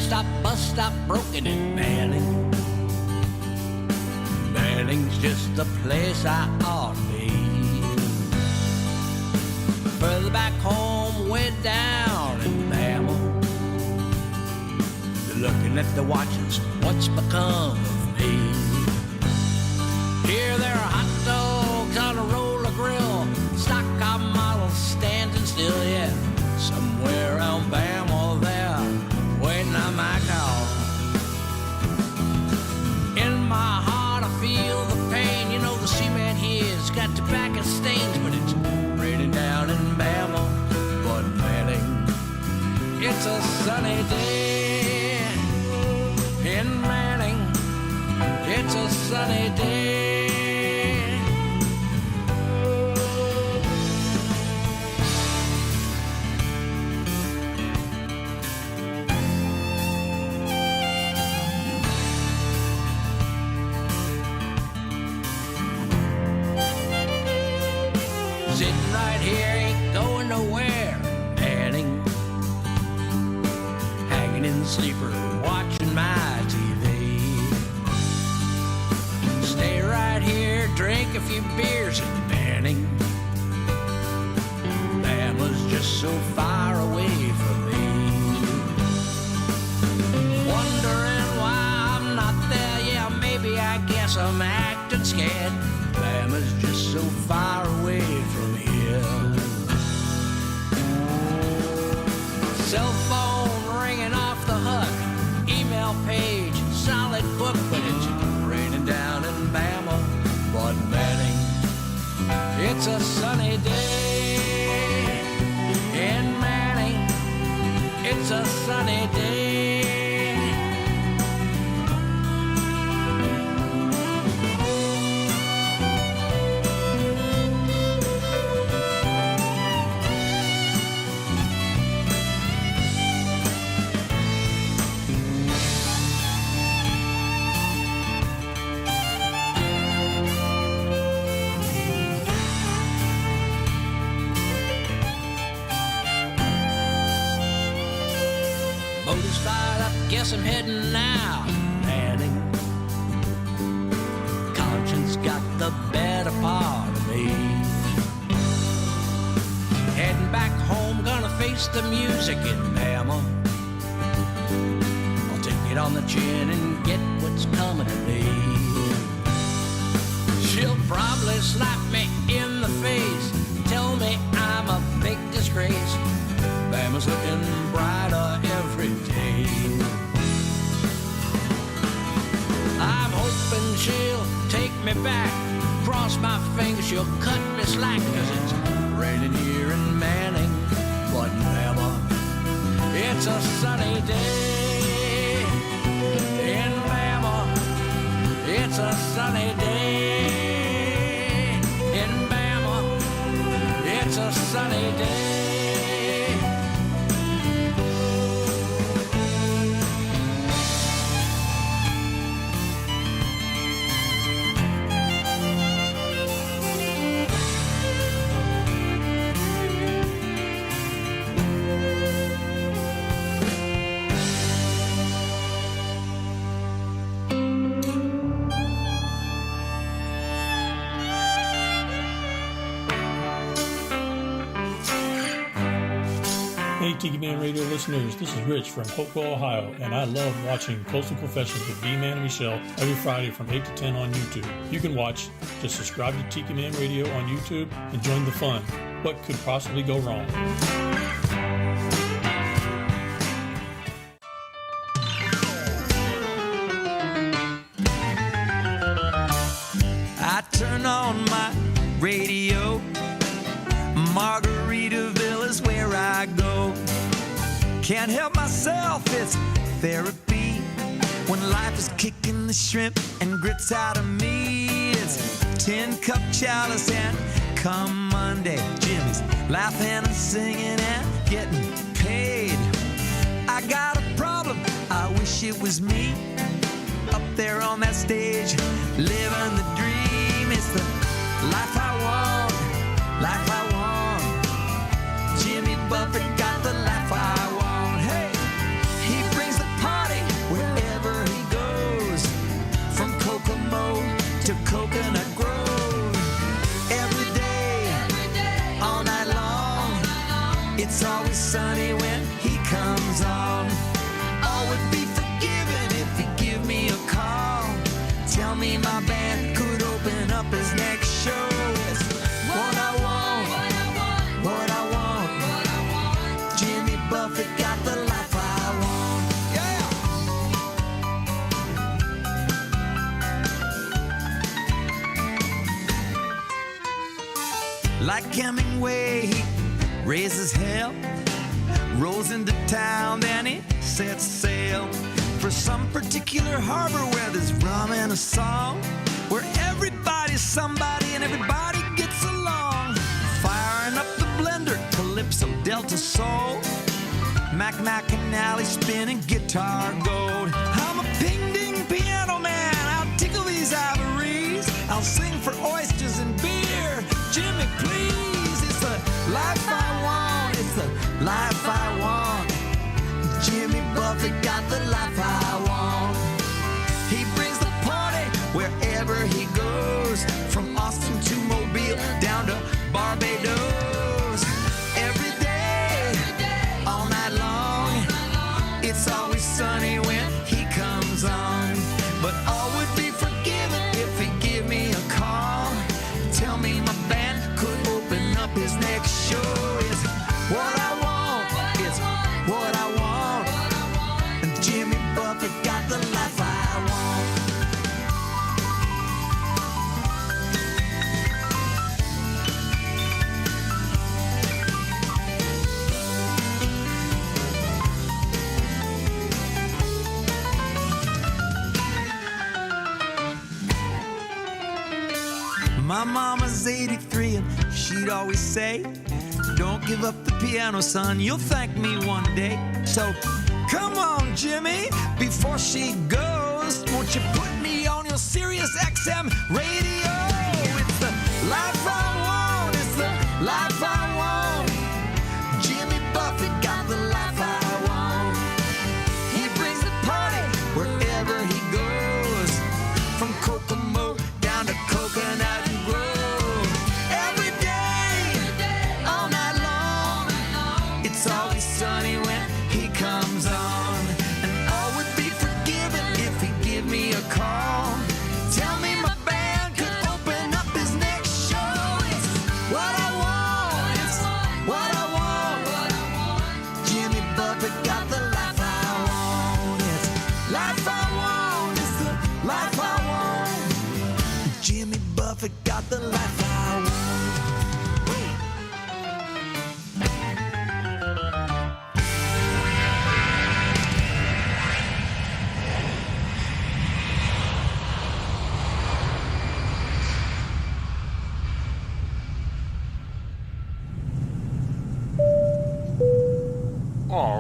stop, bus stop, broken in Manning. Manning's just the place I ought to be. Further back home, way down in Bama, they're looking at the watches, what's become of me? Here there are hot dogs on a roller grill, stock car models standing still, yeah. Somewhere around Bama there, waiting on my call. In my heart I feel the pain, you know the cement here's got tobacco stains, but it's raining down in Bama, but Manning, it's a sunny day. In Manning, it's a sunny day. Sitting right here, ain't going nowhere, Manning. Hanging in the sleeper, watching my TV. Stay right here, drink a few beers in Manning. Bama's just so far away from me. Wondering why I'm not there, yeah, maybe I guess I'm acting scared. Bama's just so far away from here. Cell phone ringing off the hook, email page, solid book, but it's raining down in Bama, but Manning, it's a sunny day. In Manning, it's a sunny day. Motor's fired up, guess I'm heading now, Manning. Conscience got the better part of me. Heading back home, gonna face the music in Bama. I'll take it on the chin and get what's coming to me. She'll probably slap me in the face, tell me I'm a big disgrace. Bama's looking brighter every day. I'm hoping she'll take me back, cross my fingers, she'll cut me slack, 'cause it's raining here in Manning, but Bama, it's a sunny day. In Bama, it's a sunny day. In Bama, it's a sunny day. Hey Tiki Man Radio listeners, this is Rich from Hopewell, Ohio, and I love watching Coastal Confessions with B-Man and Michelle every Friday from 8 to 10 on YouTube. You can watch, just subscribe to Tiki Man Radio on YouTube and join the fun. What could possibly go wrong? I turn on my radio, Margaritaville is where I go. Can't help myself, it's therapy. When life is kicking the shrimp and grits out of me, it's 10-cup chalice and come Monday, Jimmy's laughing and singing and getting paid. I got a problem, I wish it was me, up there on that stage, living the dream. It's the life I want, life I want. Jimmy Buffett got the life I want. Hey, he brings the party Like Hemingway, he raises hell, rolls into town, then he sets sail for some particular harbor where there's rum and a song, where everybody's somebody and everybody gets along. Firing up the blender, calypso, delta soul, Mac and Alley spinning guitar gold. I'm a ping-ding piano man, I'll tickle these ivories, I'll sing for oysters and beer. Jimmy, please, it's the life I want, it's the life I want. Jimmy Buffett got the life I want. He brings the party wherever he goes, from Austin to Mobile, down to Barbados. Every day, all night long, it's always sunny when he comes on. But all would be forgiven if he'd give me a call. Tell me my band could open up his next show. Is what I want, it's what I want. And Jimmy Buffett got the life I want. My mama's 83 and she'd always say, don't give up the piano, son, you'll thank me one day. So come on, Jimmy, before she goes, won't you put me on your Sirius XM radio? It's the life I want, it's the life I want. Jimmy Buffett got the life I want. He brings the party wherever he goes, from Kokomo down to Coconut Grove. Every day, all night long, it's always sunny when he comes on. And all would be forgiven if he'd give me a call. Tell me my band could open up his next show. It's what I want, it's what I want. Jimmy Buffett got the life I want. It's life I want, it's the life I want. Jimmy Buffett got the life I want.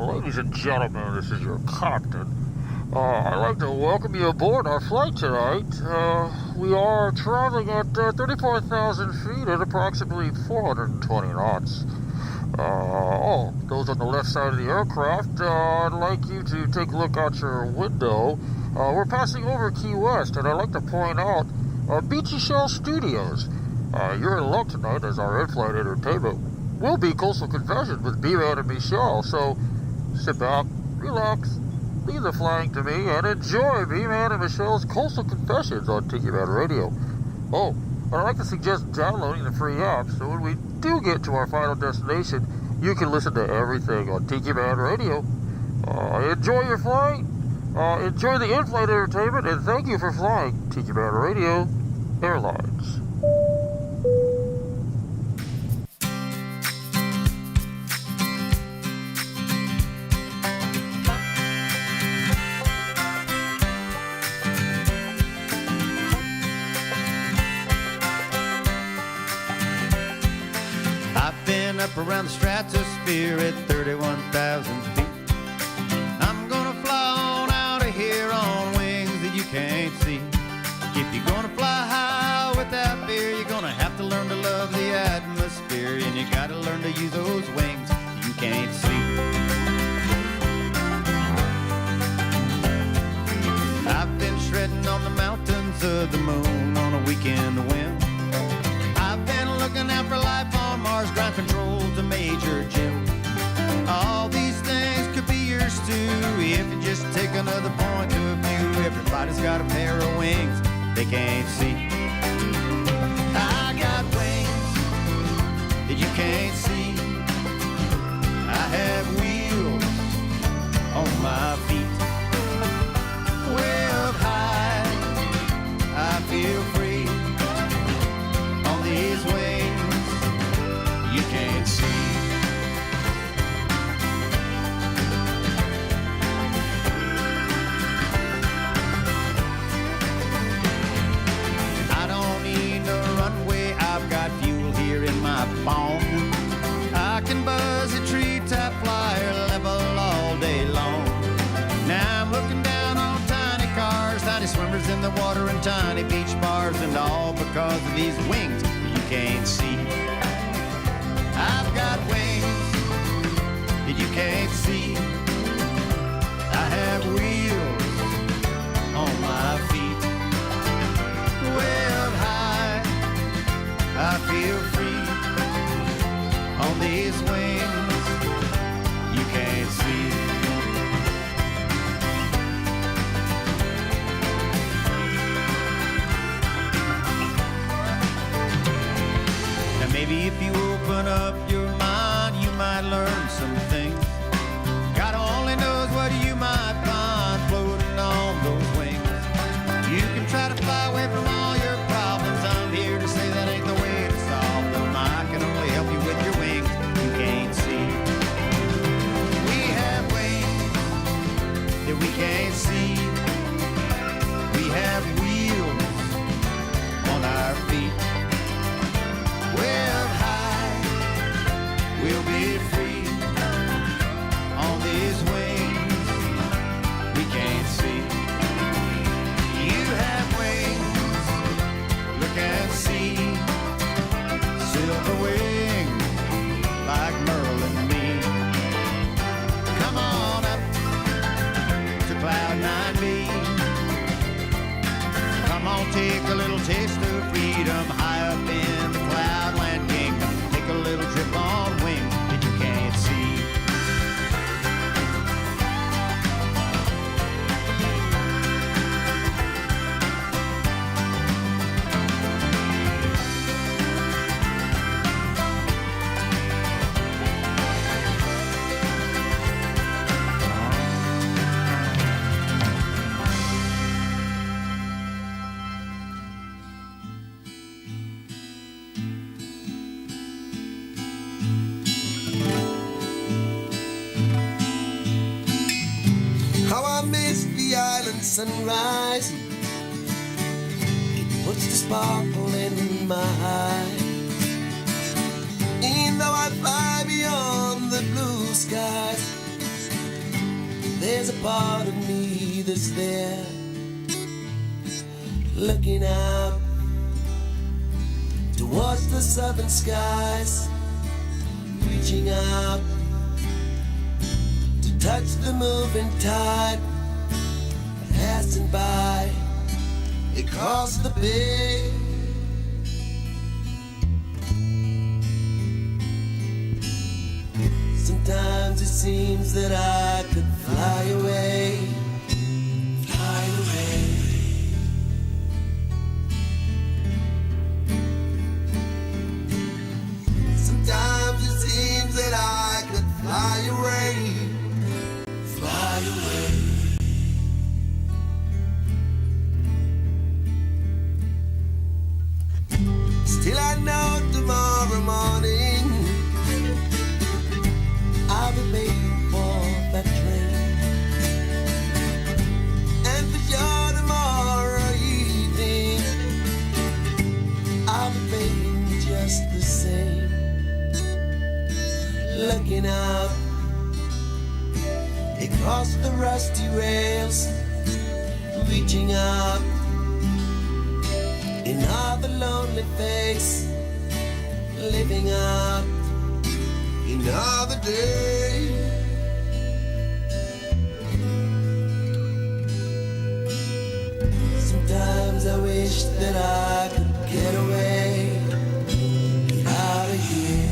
Ladies and gentlemen, this is your captain. I'd like to welcome you aboard our flight tonight. We are traveling at 34,000 feet at approximately 420 knots. Those on the left side of the aircraft, I'd like you to take a look out your window. We're passing over Key West, and I'd like to point out Beachy Shell Studios. You're in luck tonight, as our in-flight entertainment will be Coastal Confessions with B-Man and Michelle. So sit back, relax, leave the flying to me, and enjoy B-Man and Michelle's Coastal Confessions on Tiki Man Radio. Oh, and I'd like to suggest downloading the free app, so when we do get to our final destination, you can listen to everything on Tiki Man Radio. Enjoy your flight, enjoy the in-flight entertainment, and thank you for flying Tiki Man Radio Airlines. Up around the stratosphere at 31,000 feet. I'm gonna fly on out of here on wings that you can't see. If you're gonna fly high without fear, you're gonna have to learn to love the atmosphere, and you gotta learn to use those wings you can't see. I've been shredding on the mountains of the moon on a weekend whim. I've been looking out for life on Mars, ground control to Major Jim. All these things could be yours too if you just take another point of view. Everybody's got a pair of wings they can't see. I got wings that you can't see. I have wheels on my feet. Way up high, I feel free on these wings my phone. I can buzz a treetop flyer level all day long. Now I'm looking down on tiny cars, tiny swimmers in the water and tiny beach bars, and all because of these wings you can't see. I've got wings that you can't see. I have wheels on my feet. Way up high, I feel free on these wings you can't see. Now maybe if you open up your mind, you might learn some things. God only knows what you might find floating on those wings. You can try to fly away from all your problems. I'm here to say that ain't the way to solve them. I can only help you with your wings you can't see. We have wings that we can't see. We have wheels on our feet. Way up high, we'll be free on these wings we can't see. You have wings, look and see. Silver wings like Merle and me. Come on up to Cloud 9B. Come on, take a little taste of freedom high up in the Cloudland Kingdom. Take a little trip on wings that you can't see. How I miss the island sunrise. It puts the sparkle in my eye. Even though I fly beyond the blue skies, there's a part of me that's there, looking out towards the southern skies, reaching out to touch the moving tide, passing by across the bay. Sometimes it seems that I could fly away, fly away. Sometimes it seems that I could fly away, fly away. Still I know tomorrow morning I'll be waiting for that train, and for sure tomorrow evening I'll be waiting just the same, looking out across the rusty rails, reaching out in another lonely face, living out another day. Sometimes I wish that I could get away, get out of here.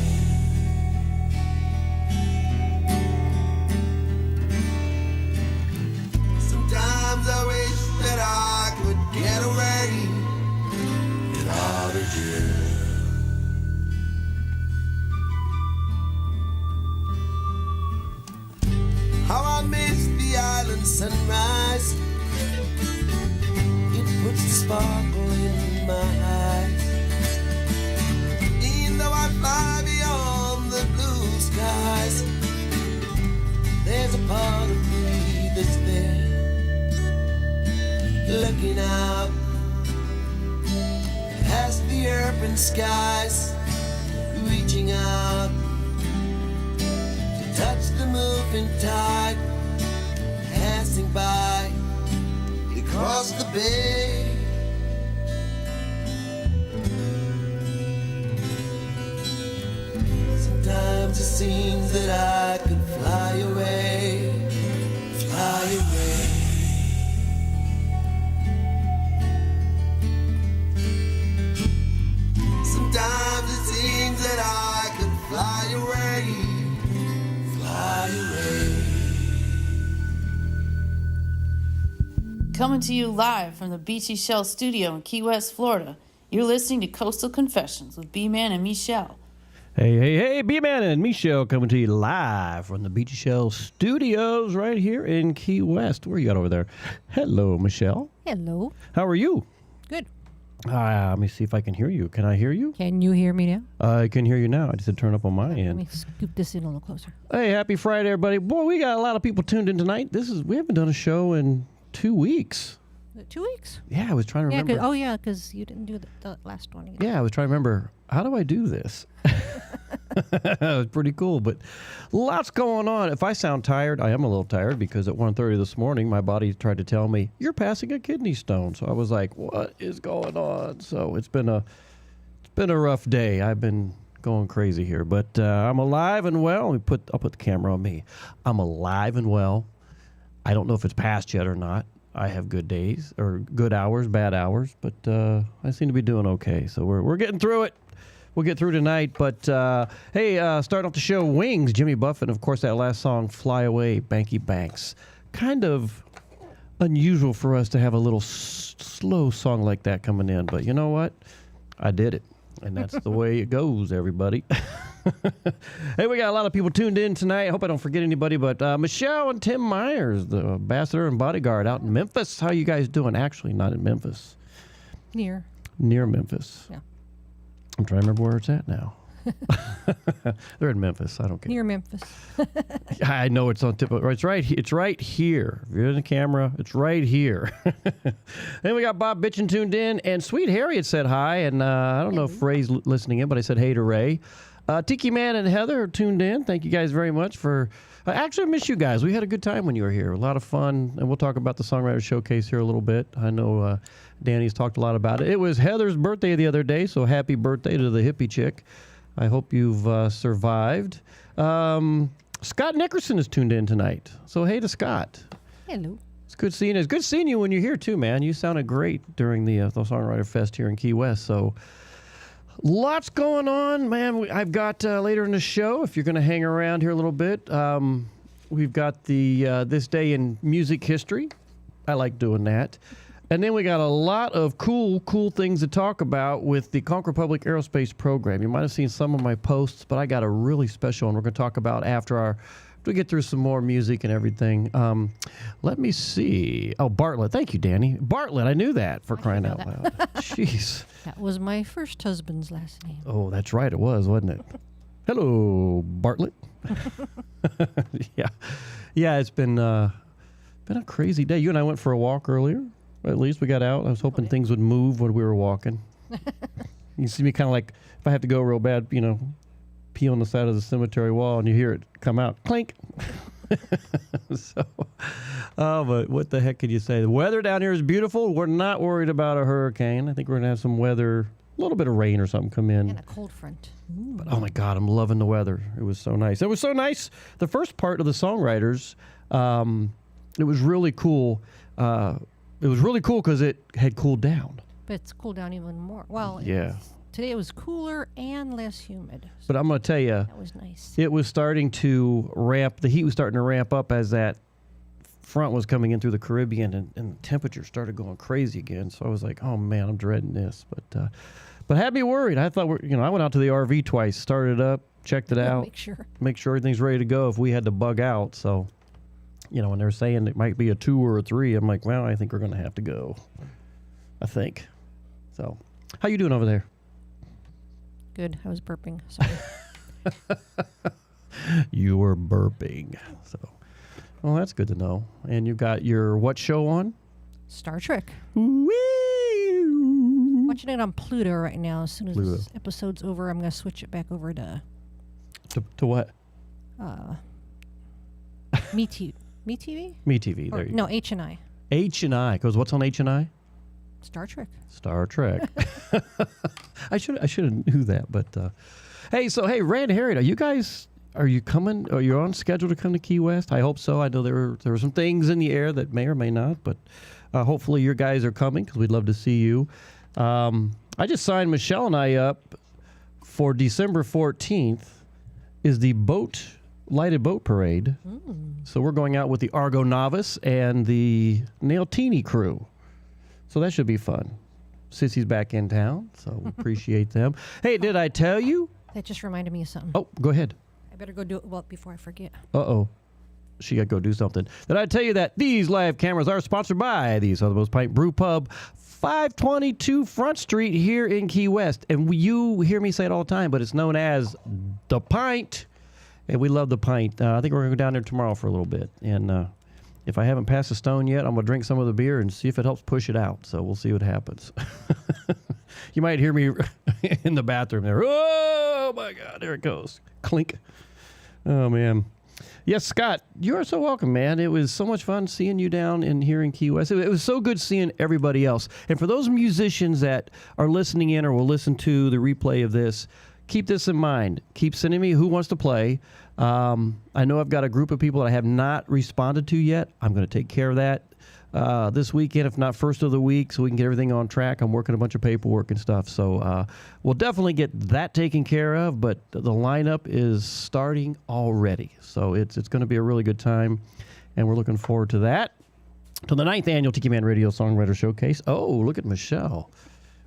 Sometimes I wish that I could get away, get out of here. How I miss the island sunrise. It puts the sparkle in my eyes. Even though I fly beyond the blue skies, there's a part of me that's there, looking out past the urban skies, reaching evening tide passing by across the bay. Sometimes it seems that I could fly away, fly away. Sometimes it seems that I could fly away, fly away. Coming to you live from the Beachy Shell Studio in Key West, Florida. You're listening to Coastal Confessions with B-Man and Michelle. Hey, B-Man and Michelle coming to you live from the Beachy Shell Studios right here in Key West. Where you at over there? Hello, Michelle. Hello. How are you? Good. Let me see if I can hear you. Can I hear you? Can you hear me now? I can hear you now. I just had to turn up on my Let end. me scoop this in a little closer. Hey, happy Friday, everybody. Boy, we got a lot of people tuned in tonight. We haven't done a show in 2 weeks. 2 weeks? Yeah, I was trying to remember. Because you didn't do the last one either. Yeah, I was trying to remember, how do I do this? It was pretty cool, but lots going on. If I sound tired, I am a little tired because at 1:30 this morning, my body tried to tell me, you're passing a kidney stone. So I was like, what is going on? So it's been a rough day. I've been going crazy here, but I'm alive and well. I'll put the camera on me. I'm alive and well. I don't know if it's passed yet or not. I have good days or good hours, bad hours, but I seem to be doing okay. So we're getting through it. We'll get through tonight. But hey, starting off the show, Wings, Jimmy Buffett, and of course that last song, Fly Away, Banky Banks. Kind of unusual for us to have a little slow song like that coming in, but you know what? I did it, and that's the way it goes, everybody. Hey, we got a lot of people tuned in tonight. I hope I don't forget anybody, but Michelle and Tim Myers, the ambassador and bodyguard out in Memphis. How you guys doing? Actually, not in Memphis. Near Memphis. Yeah. I'm trying to remember where it's at now. They're in Memphis. I don't care. Near Memphis. I know it's on tip. It's right here. If you're in the camera, it's right here. Then we got Bob Bitchin tuned in, and Sweet Harriet said hi. And I don't know if Ray's listening in, but I said hey to Ray. Tiki Man and Heather are tuned in. Thank you guys very much for. Actually, I miss you guys. We had a good time when you were here. A lot of fun, and we'll talk about the Songwriter Showcase here a little bit. I know Danny's talked a lot about it. It was Heather's birthday the other day, so happy birthday to the hippie chick. I hope you've survived. Scott Nickerson is tuned in tonight. So hey to Scott. Hello. It's good seeing you. It's good seeing you when you're here too, man. You sounded great during the Songwriter Fest here in Key West. So lots going on, man. I've got later in the show, if you're going to hang around here a little bit, we've got the This Day in Music History. I like doing that. And then we got a lot of cool things to talk about with the Conquer Public Aerospace program. You might have seen some of my posts, but I got a really special one we're going to talk about after we get through some more music and everything. Let me see. Oh, Bartlett. Thank you, Danny. Bartlett. I knew that, for crying out loud. Jeez. That was my first husband's last name. Oh, that's right. It was, wasn't it? Hello, Bartlett. Yeah. It's been a crazy day. You and I went for a walk earlier. At least we got out. I was hoping things would move when we were walking. You see me kind of like, if I have to go real bad, pee on the side of the cemetery wall and you hear it come out, clink. But what the heck could you say? The weather down here is beautiful. We're not worried about a hurricane. I think we're going to have some weather, a little bit of rain or something come in. And a cold front. But oh my God, I'm loving the weather. It was so nice. It was so nice. The first part of the Songwriters, it was really cool. It was really cool because it had cooled down. But it's cooled down even more. Well, yeah. Today it was cooler and less humid. So but I'm going to tell you, that was nice. It was starting to ramp. The heat was starting to ramp up as that front was coming in through the Caribbean, and the temperature started going crazy again. So I was like, oh man, I'm dreading this. But had me worried. I thought I went out to the RV twice, started it up, checked it out, make sure everything's ready to go if we had to bug out. So. When they're saying it might be a 2 or a 3, I'm like, well, I think we're going to have to go. I think. So, how you doing over there? Good. I was burping. Sorry. You were burping. So, well, that's good to know. And you've got your what show on? Star Trek. Whee! Watching it on Pluto right now. As soon as this episode's over, I'm going to switch it back over to what? Me TV? Me TV. There you go. No, H&I. H&I. Because what's on H&I? Star Trek. Star Trek. I should have knew that, but hey, Rand Harriet, are you coming? Are you on schedule to come to Key West? I hope so. I know there were some things in the air that may or may not, but hopefully your guys are coming because we'd love to see you. I just signed Michelle and I up for December 14th is the lighted boat parade. So we're going out with the Argo Novice and the Nailtini crew. So that should be fun. Sissy's back in town, so appreciate them. Hey, did I tell you? That just reminded me of something. Oh, go ahead. I better go do it before I forget. Uh-oh. She got to go do something. Did I tell you that these live cameras are sponsored by the Southernmost Pint Brewpub, 522 Front Street here in Key West. And you hear me say it all the time, but it's known as the Pint. And we love the Pint. I think we're going to go down there tomorrow for a little bit. And if I haven't passed the stone yet, I'm going to drink some of the beer and see if it helps push it out. So we'll see what happens. You might hear me in the bathroom there. Oh, my God. There it goes. Clink. Oh, man. Yes, Scott, you are so welcome, man. It was so much fun seeing you down in here in Key West. It was so good seeing everybody else. And for those musicians that are listening in or will listen to the replay of this, keep this in mind. Keep sending me who wants to play. I know I've got a group of people that I have not responded to yet. I'm going to take care of that this weekend, if not first of the week, so we can get everything on track. I'm working a bunch of paperwork and stuff. So we'll definitely get that taken care of, but the lineup is starting already. So it's going to be a really good time, and we're looking forward to that. To the 9th annual Tiki Man Radio Songwriter Showcase. Oh, look at Michelle.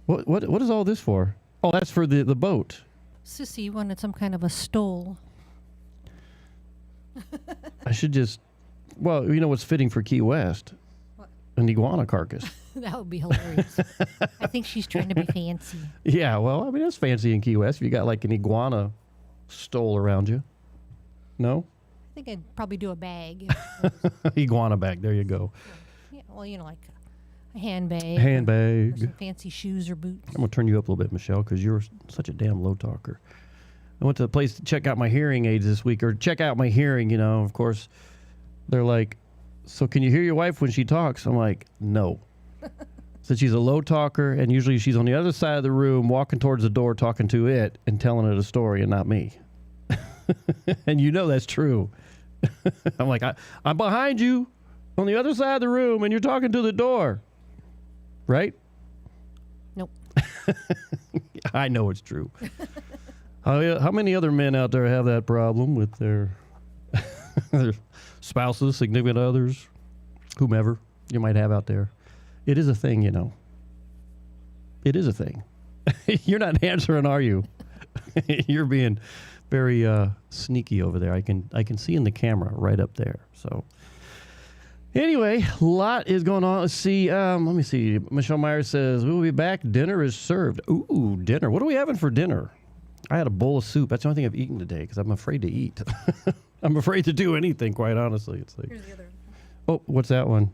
What is all this for? Oh, that's for the boat. Sissy wanted some kind of a stole. I should just, well, you know what's fitting for Key West? What? An iguana carcass. That would be hilarious. I think she's trying to be fancy. Yeah, well, I mean, that's fancy in Key West. If you got like an iguana stole around you. No? I think I'd probably do a bag. Iguana bag, there you go. Yeah, well, like a handbag. Handbag. Or some fancy shoes or boots. I'm going to turn you up a little bit, Michelle, because you're such a damn low talker. I went to the place to check out my hearing aids this week, or check out my hearing, of course. They're like, so can you hear your wife when she talks? I'm like, no. So she's a low talker, and usually she's on the other side of the room, walking towards the door, talking to it, and telling it a story, and not me. And that's true. I'm like, I'm behind you on the other side of the room, and you're talking to the door. Right? Nope. I know it's true. How many other men out there have that problem with their spouses, significant others, whomever you might have out there? It is a thing, It is a thing. You're not answering, are you? You're being very sneaky over there. I can see in the camera right up there. So anyway, a lot is going on. Let's see. Let me see. Michelle Myers says, we'll be back. Dinner is served. Ooh, dinner. What are we having for dinner? I had a bowl of soup. That's the only thing I've eaten today because I'm afraid to eat. I'm afraid to do anything, quite honestly. It's like, here's the other. Oh, what's that one?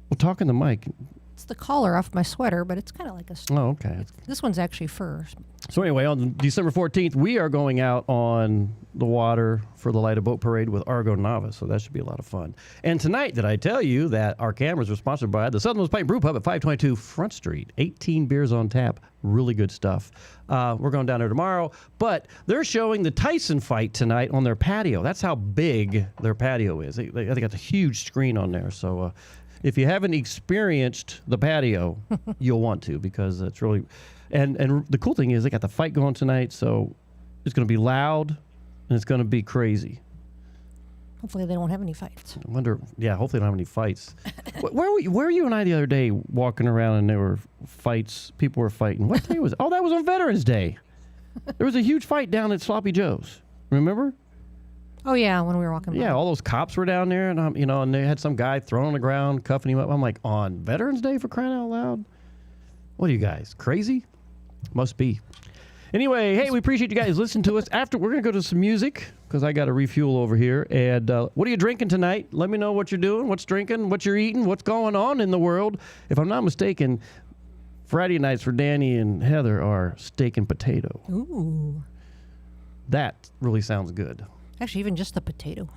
Well, talk in the mic. It's the collar off my sweater, but it's kind of like a... Oh, okay. This one's actually fur. So anyway, on December 14th, we are going out on the water for the Light of Boat Parade with Argo Novice, so that should be a lot of fun. And tonight, did I tell you that our cameras are sponsored by the Southernmost Pint Brewpub at 522 Front Street. 18 beers on tap. Really good stuff. We're going down there tomorrow, but they're showing the Tyson fight tonight on their patio. That's how big their patio is. They got a huge screen on there, so... if you haven't experienced the patio, you'll want to, because it's really... And the cool thing is they got the fight going tonight, so it's going to be loud and it's going to be crazy. Hopefully they don't have any fights. I wonder... Yeah, hopefully they don't have any fights. Where were you and I the other day walking around and there were fights? People were fighting. What day was it? Oh, that was on Veterans Day. There was a huge fight down at Sloppy Joe's. Remember? Oh, yeah, when we were walking by. Yeah, all those cops were down there, and and they had some guy thrown on the ground, cuffing him up. I'm like, on Veterans Day, for crying out loud? What are you guys, crazy? Must be. Anyway, hey, we appreciate you guys listening to us. After, we're going to go to some music, because I got to refuel over here. And what are you drinking tonight? Let me know what you're doing, what's drinking, what you're eating, what's going on in the world. If I'm not mistaken, Friday nights for Danny and Heather are steak and potato. Ooh. That really sounds good. Actually, even just the potato.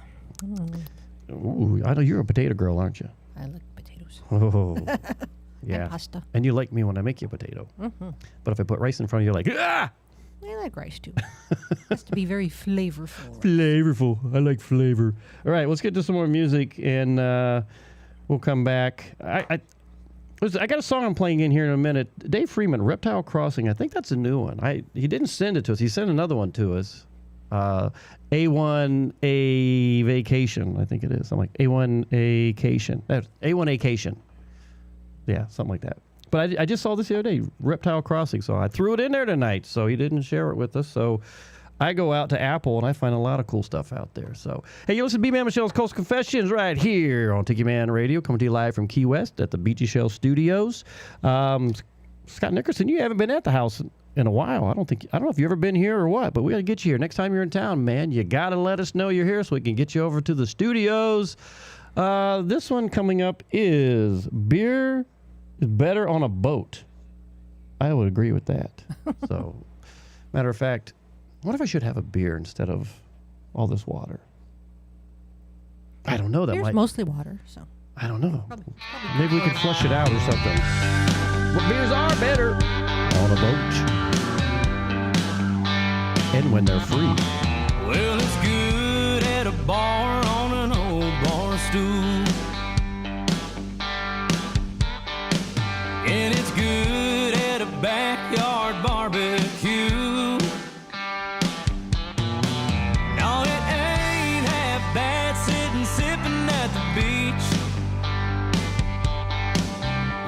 Ooh, I know you're a potato girl, aren't you? I like potatoes. Oh, yeah. And pasta. And you like me when I make you a potato. Mm-hmm. But if I put rice in front of you, you're like, ah! I like rice too. It has to be very flavorful. Flavorful. I like flavor. All right, let's get to some more music, and we'll come back. I got a song I'm playing in here in a minute. Dave Freeman, Reptile Crossing. I think that's a new one. He didn't send it to us. He sent another one to us. A1A Vacation, I think it is. I'm like, A1Acation. A1Acation. Yeah, something like that. But I just saw this the other day, Reptile Crossing, so I threw it in there tonight, so he didn't share it with us. So I go out to Apple, and I find a lot of cool stuff out there. So, hey, you listen to B-Man Michelle's Coastal Confessions right here on Tiki Man Radio, coming to you live from Key West at the Beachy Shell Studios. Scott Nickerson, you haven't been at the house in a while. I don't know if you've ever been here or what, but we got to get you here. Next time you're in town, man, you got to let us know you're here so we can get you over to the studios. This one coming up is beer is better on a boat. I would agree with that. So, matter of fact, what if I should have a beer instead of all this water? I don't know. Beer's mostly water, so. I don't know. Probably. Maybe we could flush it out or something. Well, beers are better on a boat. And when they're free. Well, it's good at a bar on an old bar stool. And it's good at a backyard barbecue. No, it ain't half bad sitting sipping at the beach.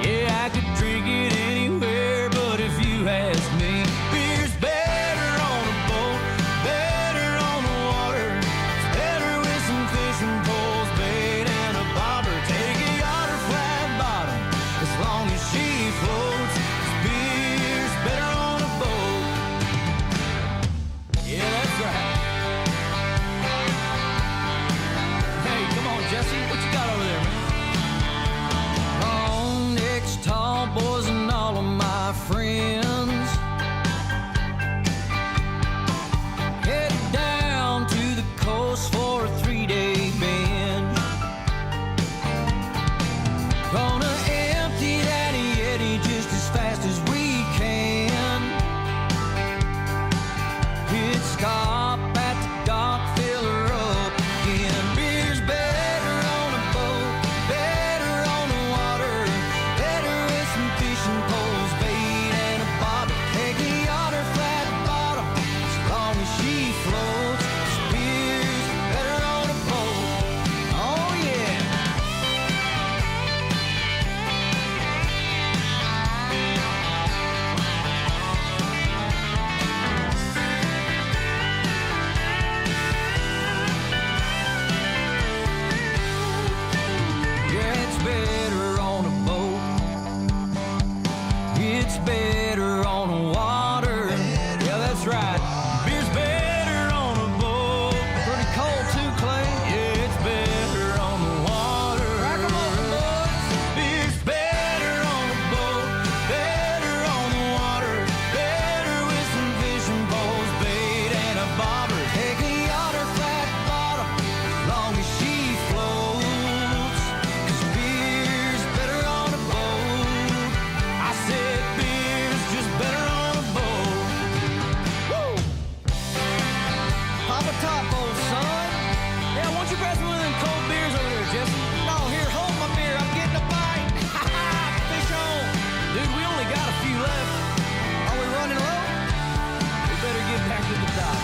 Yeah, I could drink it anywhere, but if you ask me, beer's better on a boat, better on the water. It's better with some fishing poles, bait, and a bobber. Take a yacht or flat bottom, as long as she floats. 'Cause beer's better on a boat. Yeah, that's right. Hey, come on, Jesse, what you got over there, man? Long necks, tall boys, and all of my friends headed down to the coast for a 3-day binge. Gonna empty that Yeti just as fast as we can. Hit stop at the dock, fill her up again. Beer's better on a boat, better on the water, better with some fishing poles, bait, and a bobber. Take a yacht or flat bottom, as long as she floats. 'Cause beer's better on a boat. Oh yeah. Yeah, it's better on a boat. It's better on the water. Yeah, that's right. Beer's better on a boat. Pretty cold too, Clay. Yeah, it's better on the water. Rock 'em on, boys. Beer's better on a boat. Better on the water. Better with some fishing poles, bait, and a bobber. Take a yacht or flat bottom, as long as she floats. 'Cause beer's better on a boat. I said beer's just better on a boat. Woo! Pop a top, old son. Yeah, why don't you grab some of them cold beers over there, Jesse? No, here, hold my beer. I'm getting a bite. Fish on. Dude, we only got a few left. Are we running low? We better get back to the dock.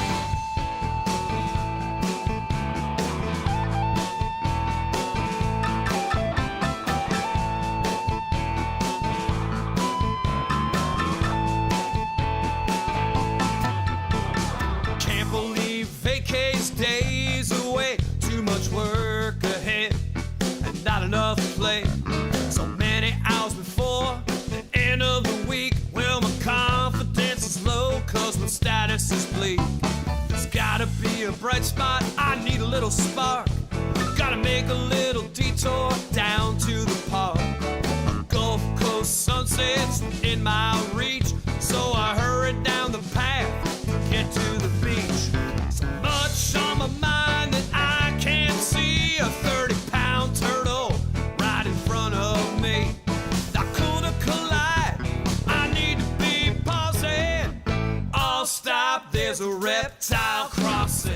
Can't believe vacay's days away. Too much work ahead and not enough play. So many hours before the end of the week. Well, my confidence is low 'cause my status is bleak. There's gotta be a bright spot. I need a little spark. Gotta make a little detour down to the park. Gulf Coast sunsets in my reach, so I hurried down the path to get to the beach. So much on my mind. stop, there's a reptile crossing.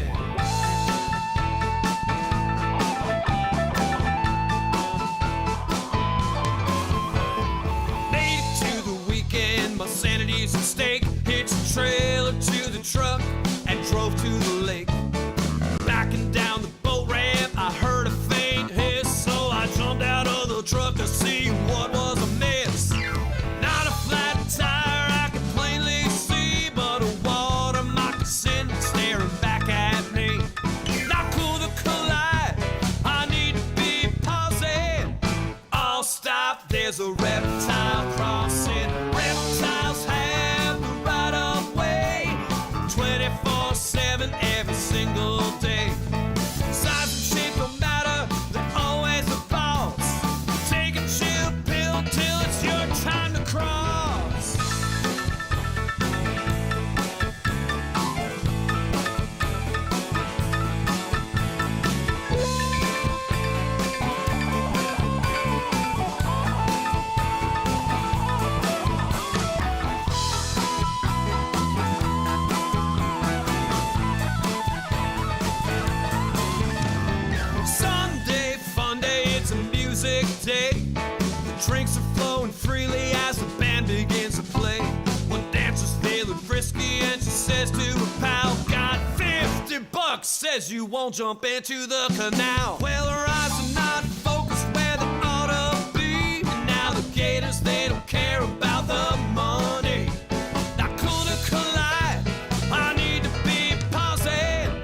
Made it to the weekend, my sanity's at stake. Hitched a trailer to the truck and drove to the lake. Backing down the boat ramp, I heard a faint hiss, so I jumped out of the truck to see what was amiss. Not a flat tire I could plainly see, but a water moccasin staring back at me. Not cool to collide, I need to be pausing. All stop, there's a reptile crossing. Reptiles have the right of way 24/7 every single day. Size and shape don't matter, they're always a boss. Take a chill pill till it's your time to cross. Sunday, fun day, it's a music day. The drinks are flowing freely as the band begins to play. One dancer's feeling frisky and she says to her pal, got $50, says you won't jump into the canal. Well, her eyes are not focused where they ought to be. And now the gators, they don't care about the money. Not cool to collide, I need to be pausing.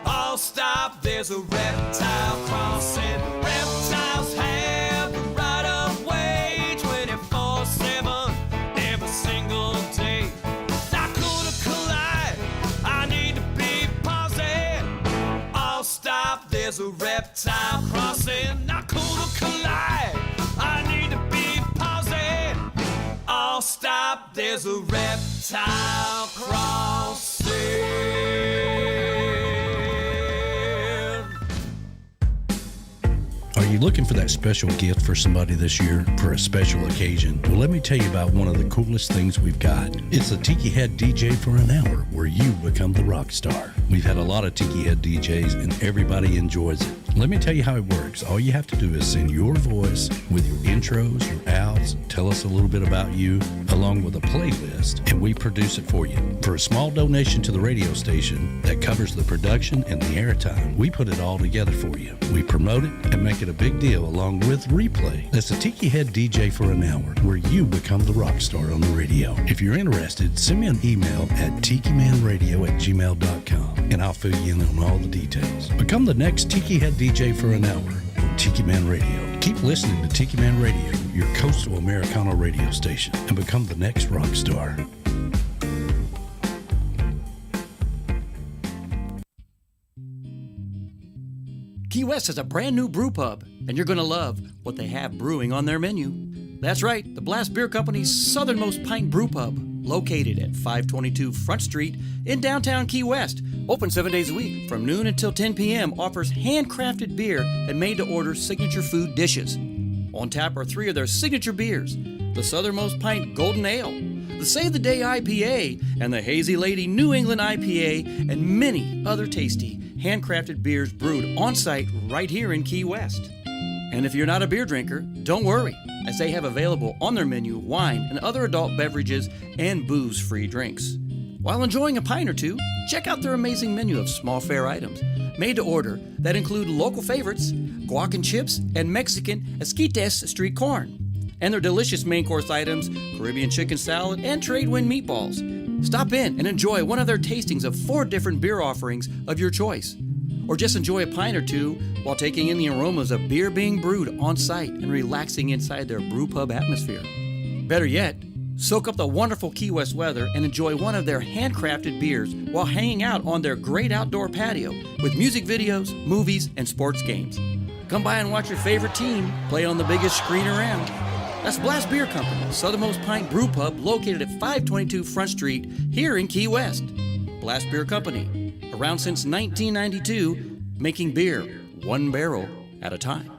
All stop, there's a reptile crossing. Reptiles have the right of way 24/7 every single day. Not cool to collide, I need to be pausing. All stop, there's a reptile crossing. Not cool to collide, I need to be pausing. All stop, there's a reptile crossing. Are you looking for that special gift for somebody this year for a special occasion? Well, let me tell you about one of the coolest things we've got. It's a Tiki Head DJ for an hour where you become the rock star. We've had a lot of Tiki Head DJs and everybody enjoys it. Let me tell you how it works. All you have to do is send your voice with your intros, your outs, tell us a little bit about you, along with a playlist, and we produce it for you. For a small donation to the radio station that covers the production and the airtime, we put it all together for you. We promote it and make it a big deal along with replay. That's a Tiki Head DJ for an hour where you become the rock star on the radio. If you're interested, send me an email at tikimanradio@gmail.com and I'll fill you in on all the details. Become the next Tiki Head DJ for an hour on Tiki Man Radio. Keep listening to Tiki Man Radio, your coastal Americana radio station, and become the next rock star. Key West has a brand new brew pub, and you're going to love what they have brewing on their menu. That's right, the Blast Beer Company's Southernmost Pint Brewpub, located at 522 Front Street in downtown Key West. Open 7 days a week from noon until 10 p.m. Offers handcrafted beer and made-to-order signature food dishes. On tap are 3 of their signature beers, the Southernmost Pint Golden Ale, the Save the Day IPA, and the Hazy Lady New England IPA, and many other tasty handcrafted beers brewed on-site right here in Key West. And if you're not a beer drinker, don't worry, as they have available on their menu wine and other adult beverages and booze-free drinks. While enjoying a pint or two, check out their amazing menu of small fare items made to order that include local favorites, guac and chips, and Mexican esquites street corn. And their delicious main course items, Caribbean chicken salad, and trade wind meatballs. Stop in and enjoy one of their tastings of 4 different beer offerings of your choice. Or just enjoy a pint or two while taking in the aromas of beer being brewed on site and relaxing inside their brew pub atmosphere. Better yet, soak up the wonderful Key West weather and enjoy one of their handcrafted beers while hanging out on their great outdoor patio with music videos, movies, and sports games. Come by and watch your favorite team play on the biggest screen around. That's Blast Beer Company, Southernmost Pint Brewpub, located at 522 Front Street here in Key West. Blast Beer Company, around since 1992, making beer 1 barrel at a time.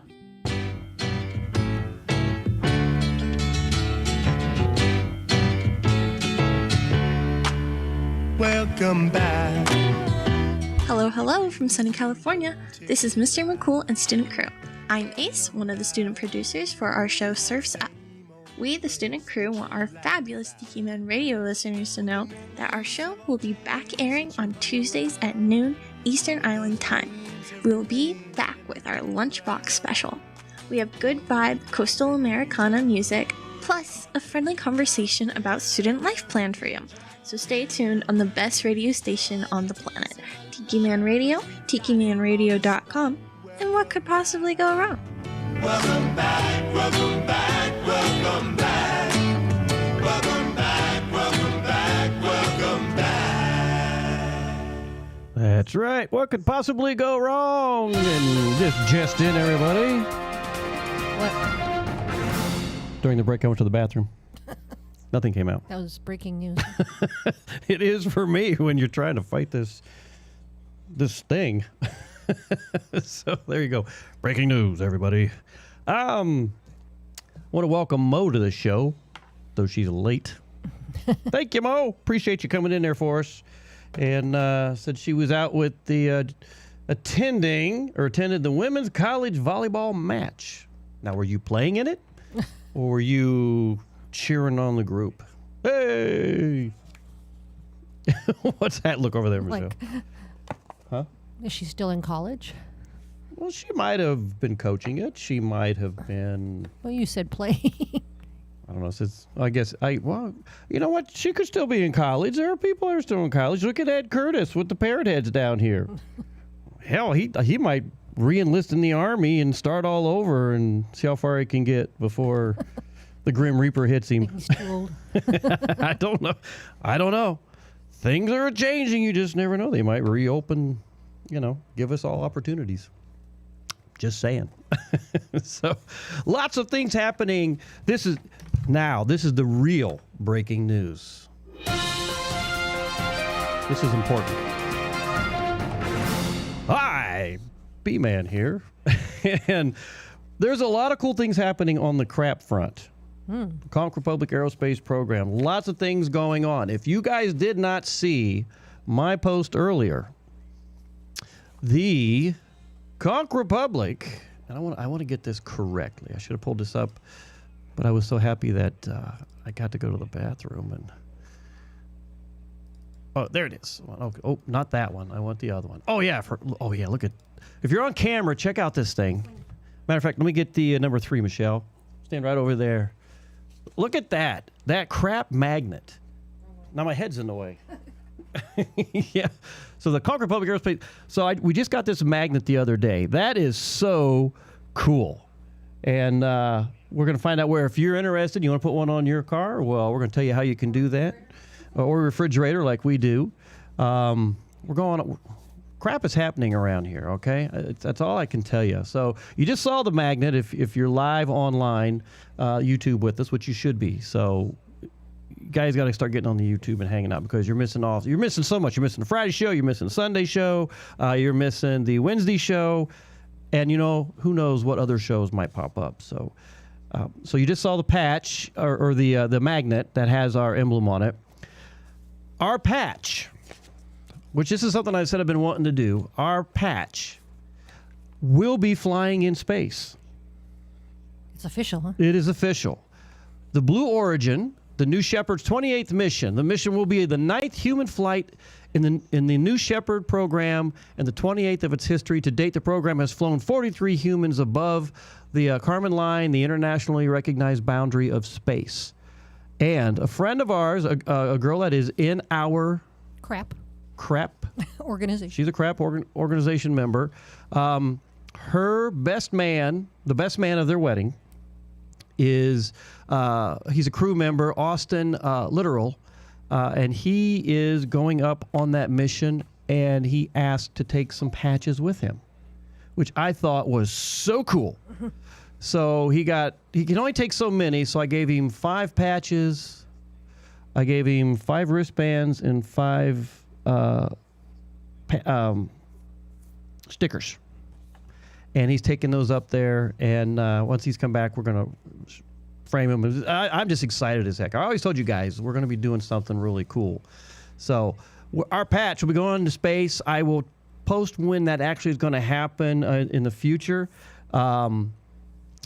welcome back. Hello, hello from sunny California. This is Mr. McCool and Student Crew. I'm Ace, one of the student producers for our show Surf's Up. We, the student crew, want our fabulous Tiki Man Radio listeners to know that our show will be back airing on Tuesdays at noon Eastern Island Time. We will be back with our Lunchbox special. We have good vibe coastal Americana music, plus a friendly conversation about student life planned for you. So stay tuned on the best radio station on the planet, Tiki Man Radio, tikimanradio.com, and what could possibly go wrong? Welcome back, welcome back, welcome back. Welcome back, welcome back, welcome back. That's right. What could possibly go wrong? And just in, everybody. What? During the break, I went to the bathroom. Nothing came out. That was breaking news. It is for me when you're trying to fight this thing. So there you go. Breaking news, everybody. Want to welcome Mo to the show, though she's late. Thank you, Mo. Appreciate you coming in there for us. And said she was out with the attended the women's college volleyball match. Now, were you playing in it, or were you cheering on the group? Hey! What's that look over there, Michelle? Huh? Is she still in college? Well, she might have been coaching it. She might have been. Well, you said playing. I don't know. Well, you know what? She could still be in college. There are people that are still in college. Look at Ed Curtis with the parrot heads down here. Hell, he might re-enlist in the Army and start all over and see how far he can get before the Grim Reaper hits him. He's too old. I don't know. Things are changing. You just never know. They might reopen, give us all opportunities. Just saying. So, lots of things happening. This is the real breaking news. This is important. Hi, B-Man here. And there's a lot of cool things happening on the crap front. Conch Republic Aerospace Program. Lots of things going on. If you guys did not see my post earlier, the Conch Republic, and I want to get this correctly. I should have pulled this up, but I was so happy that I got to go to the bathroom and. Oh, there it is. Okay. Oh, not that one. I want the other one. Oh yeah. Look at. If you're on camera, check out this thing. Matter of fact, let me get the number 3, Michelle. Stand right over there. Look at that. That crap magnet. Now my head's in the way. Yeah. So the Conch Republic Aerospace. So we just got this magnet the other day. That is so cool. And we're going to find out where, if you're interested, you want to put one on your car, well, we're going to tell you how you can do that. Or refrigerator like we do. Crap is happening around here, okay? That's all I can tell you. So you just saw the magnet if you're live online, YouTube with us, which you should be. So you guys got to start getting on the YouTube and hanging out, because you're missing so much. You're missing the Friday show. You're missing the Sunday show. You're missing the Wednesday show. And, who knows what other shows might pop up. So you just saw the patch or the magnet that has our emblem on it. Our patch, which this is something I said I've been wanting to do, our patch will be flying in space. It's official, huh? It is official. The Blue Origin, the New Shepard's 28th mission. The mission will be the 9th human flight in the New Shepard program and the 28th of its history. To date, the program has flown 43 humans above the Kármán line, the internationally recognized boundary of space. And a friend of ours, a girl that is in our crap organization. She's a crap organization member. Her best man, the best man of their wedding, is he's a crew member, Austin Literal, and he is going up on that mission, and he asked to take some patches with him, which I thought was so cool. So he can only take so many, so I gave him 5 patches. I gave him 5 wristbands and 5 stickers. And he's taking those up there, and once he's come back, we're going to frame him. I'm just excited as heck. I always told you guys we're going to be doing something really cool. So our patch will be going into space. I will post when that actually is going to happen in the future.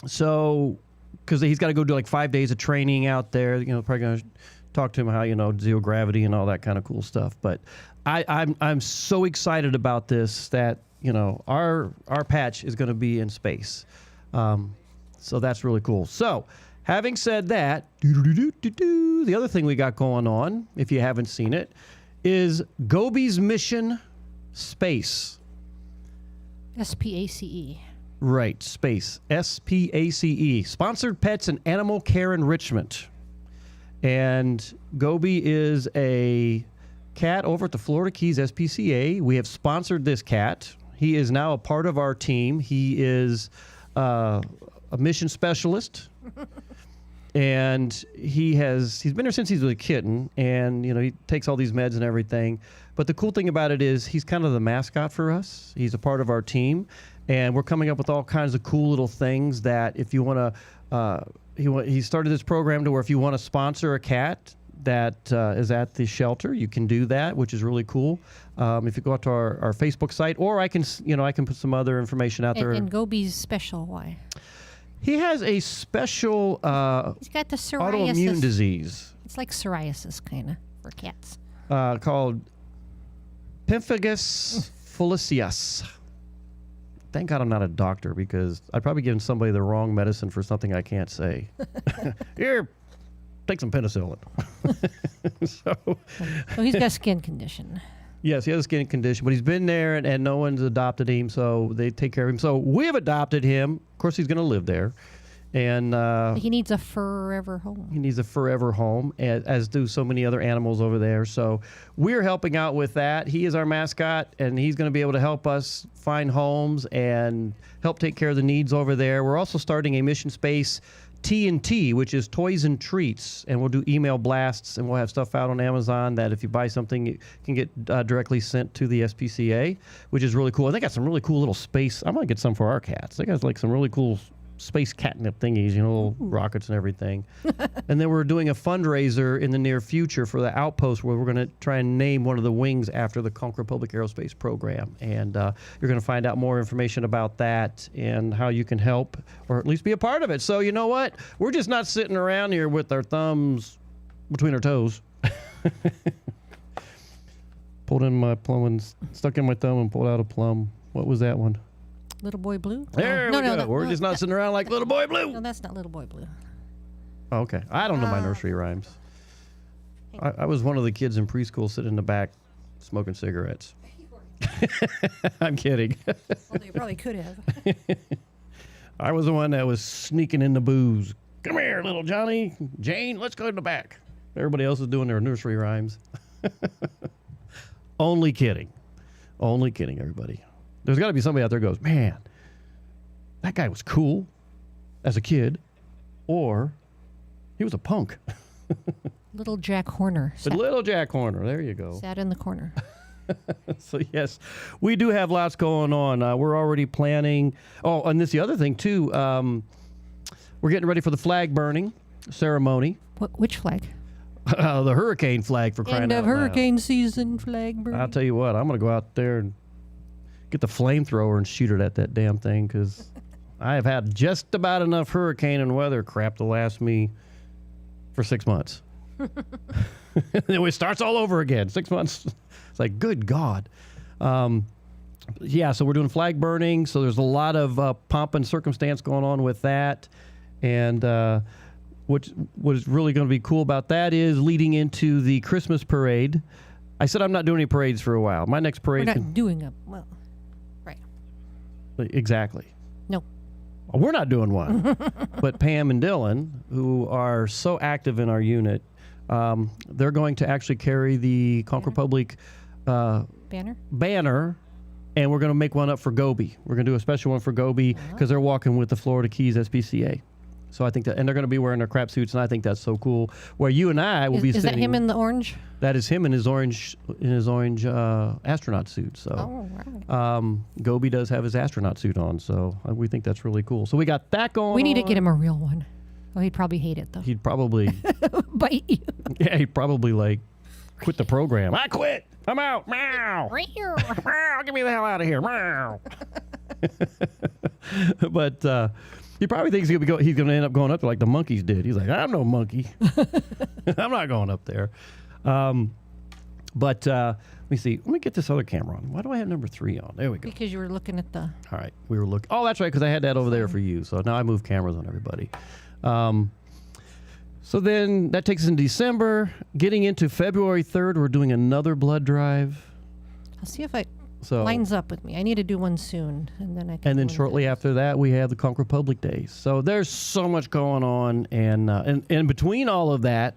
So, because he's got to go do like 5 days of training out there. You know, probably going to talk to him how, you know, zero gravity and all that kind of cool stuff. But I'm so excited about this that, you know, our patch is going to be in space. So that's really cool. So, having said that, the other thing we got going on, if you haven't seen it, is Gobi's Mission Space. SPACE. Right, space. SPACE. Sponsored Pets and Animal Care Enrichment. And Gobi is a cat over at the Florida Keys SPCA. We have sponsored this cat. He is now a part of our team. He is a mission specialist. And he's been here since he was a kitten, and you know, he takes all these meds and everything. But the cool thing about it is he's kind of the mascot for us. He's a part of our team, and we're coming up with all kinds of cool little things that if you want to, he started this program to where if you want to sponsor a cat that is at the shelter, you can do that, which is really cool. If you go out to our Facebook site, or I can put some other information out there. And Gobi's special, why? He has a special he's got the psoriasis. autoimmune disease. It's like psoriasis, kind of, for cats. Called Pemphigus foliaceus. Thank God I'm not a doctor, because I'd probably given somebody the wrong medicine for something I can't say. Here, take some penicillin. So he's got a skin condition. Yes, he has a skin condition, but he's been there and no one's adopted him, so they take care of him. So we've adopted him. Of course, he's going to live there. And he needs a forever home. He needs a forever home, as do so many other animals over there. So we're helping out with that. He is our mascot, and he's going to be able to help us find homes and help take care of the needs over there. We're also starting a Mission Space T&T, which is toys and treats, and we'll do email blasts, and we'll have stuff out on Amazon that if you buy something, it can get directly sent to the SPCA, which is really cool. And they got some really cool little space. I'm going to get some for our cats. They got like some really cool space catnip thingies, you know, little rockets and everything. And then we're doing a fundraiser in the near future for the Outpost, where we're going to try and name one of the wings after the Concord Public Aerospace Program. And you're going to find out more information about that and how you can help, or at least be a part of it. So you know what? We're just not sitting around here with our thumbs between our toes. Pulled in my plum and stuck in my thumb and pulled out a plum. What was that one? Little Boy Blue? There we go. We're just not sitting around like Little Boy Blue. No, that's not Little Boy Blue. Oh, okay. I don't know my nursery rhymes. I was one of the kids in preschool sitting in the back smoking cigarettes. I'm kidding. Well, you probably could have. I was the one that was sneaking in the booze. Come here, little Johnny. Jane, let's go in the back. Everybody else is doing their nursery rhymes. Only kidding. Only kidding, everybody. There's got to be somebody out there who goes, man, that guy was cool as a kid, or he was a punk. Little Jack Horner. Little Jack Horner. There you go. Sat in the corner. So, yes, we do have lots going on. We're already planning. Oh, and this the other thing, too. We're getting ready for the flag burning ceremony. Which flag? The hurricane flag, for crying out loud. End of hurricane season flag burning. I'll tell you what, I'm going to go out there and get the flamethrower and shoot it at that damn thing, because I have had just about enough hurricane and weather crap to last me for 6 months. Then it starts all over again. 6 months. It's like, good God. Yeah, so we're doing flag burning. So there's a lot of pomp and circumstance going on with that. And what is really going to be cool about that is leading into the Christmas parade. I said I'm not doing any parades for a while. My next parade... We're not doing a... Well, right. Exactly. No. We're not doing one. But Pam and Dylan, who are so active in our unit, they're going to actually carry the Concord Public banner, and we're going to make one up for Gobi. We're going to do a special one for Gobi because they're walking with the Florida Keys SPCA. So I think that, and they're going to be wearing their crap suits, and I think that's so cool. Where you and I will be sitting. Is that him in the orange? That is him in his orange astronaut suit. So, Gobi does have his astronaut suit on, so we think that's really cool. So we got that going. We need to get him a real one. Oh, he'd probably hate it though. He'd probably bite you. Yeah, he'd probably like quit the program. I quit. I'm out. Meow. Meow. Get me the hell out of here. Meow. But he probably thinks he's going to end up going up there like the monkeys did. He's like, I'm no monkey. I'm not going up there. But let me see. Let me get this other camera on. Why do I have number 3 on? There we go. Because you were looking at the... All right. We were looking. Oh, that's right, because I had that over there for you. So now I move cameras on everybody. So then that takes us in December. Getting into February 3rd, we're doing another blood drive. I'll see if it So lines up with me. I need to do one soon, and then I can. And then shortly after that, we have the Conch Republic Days. So there's so much going on, and between all of that,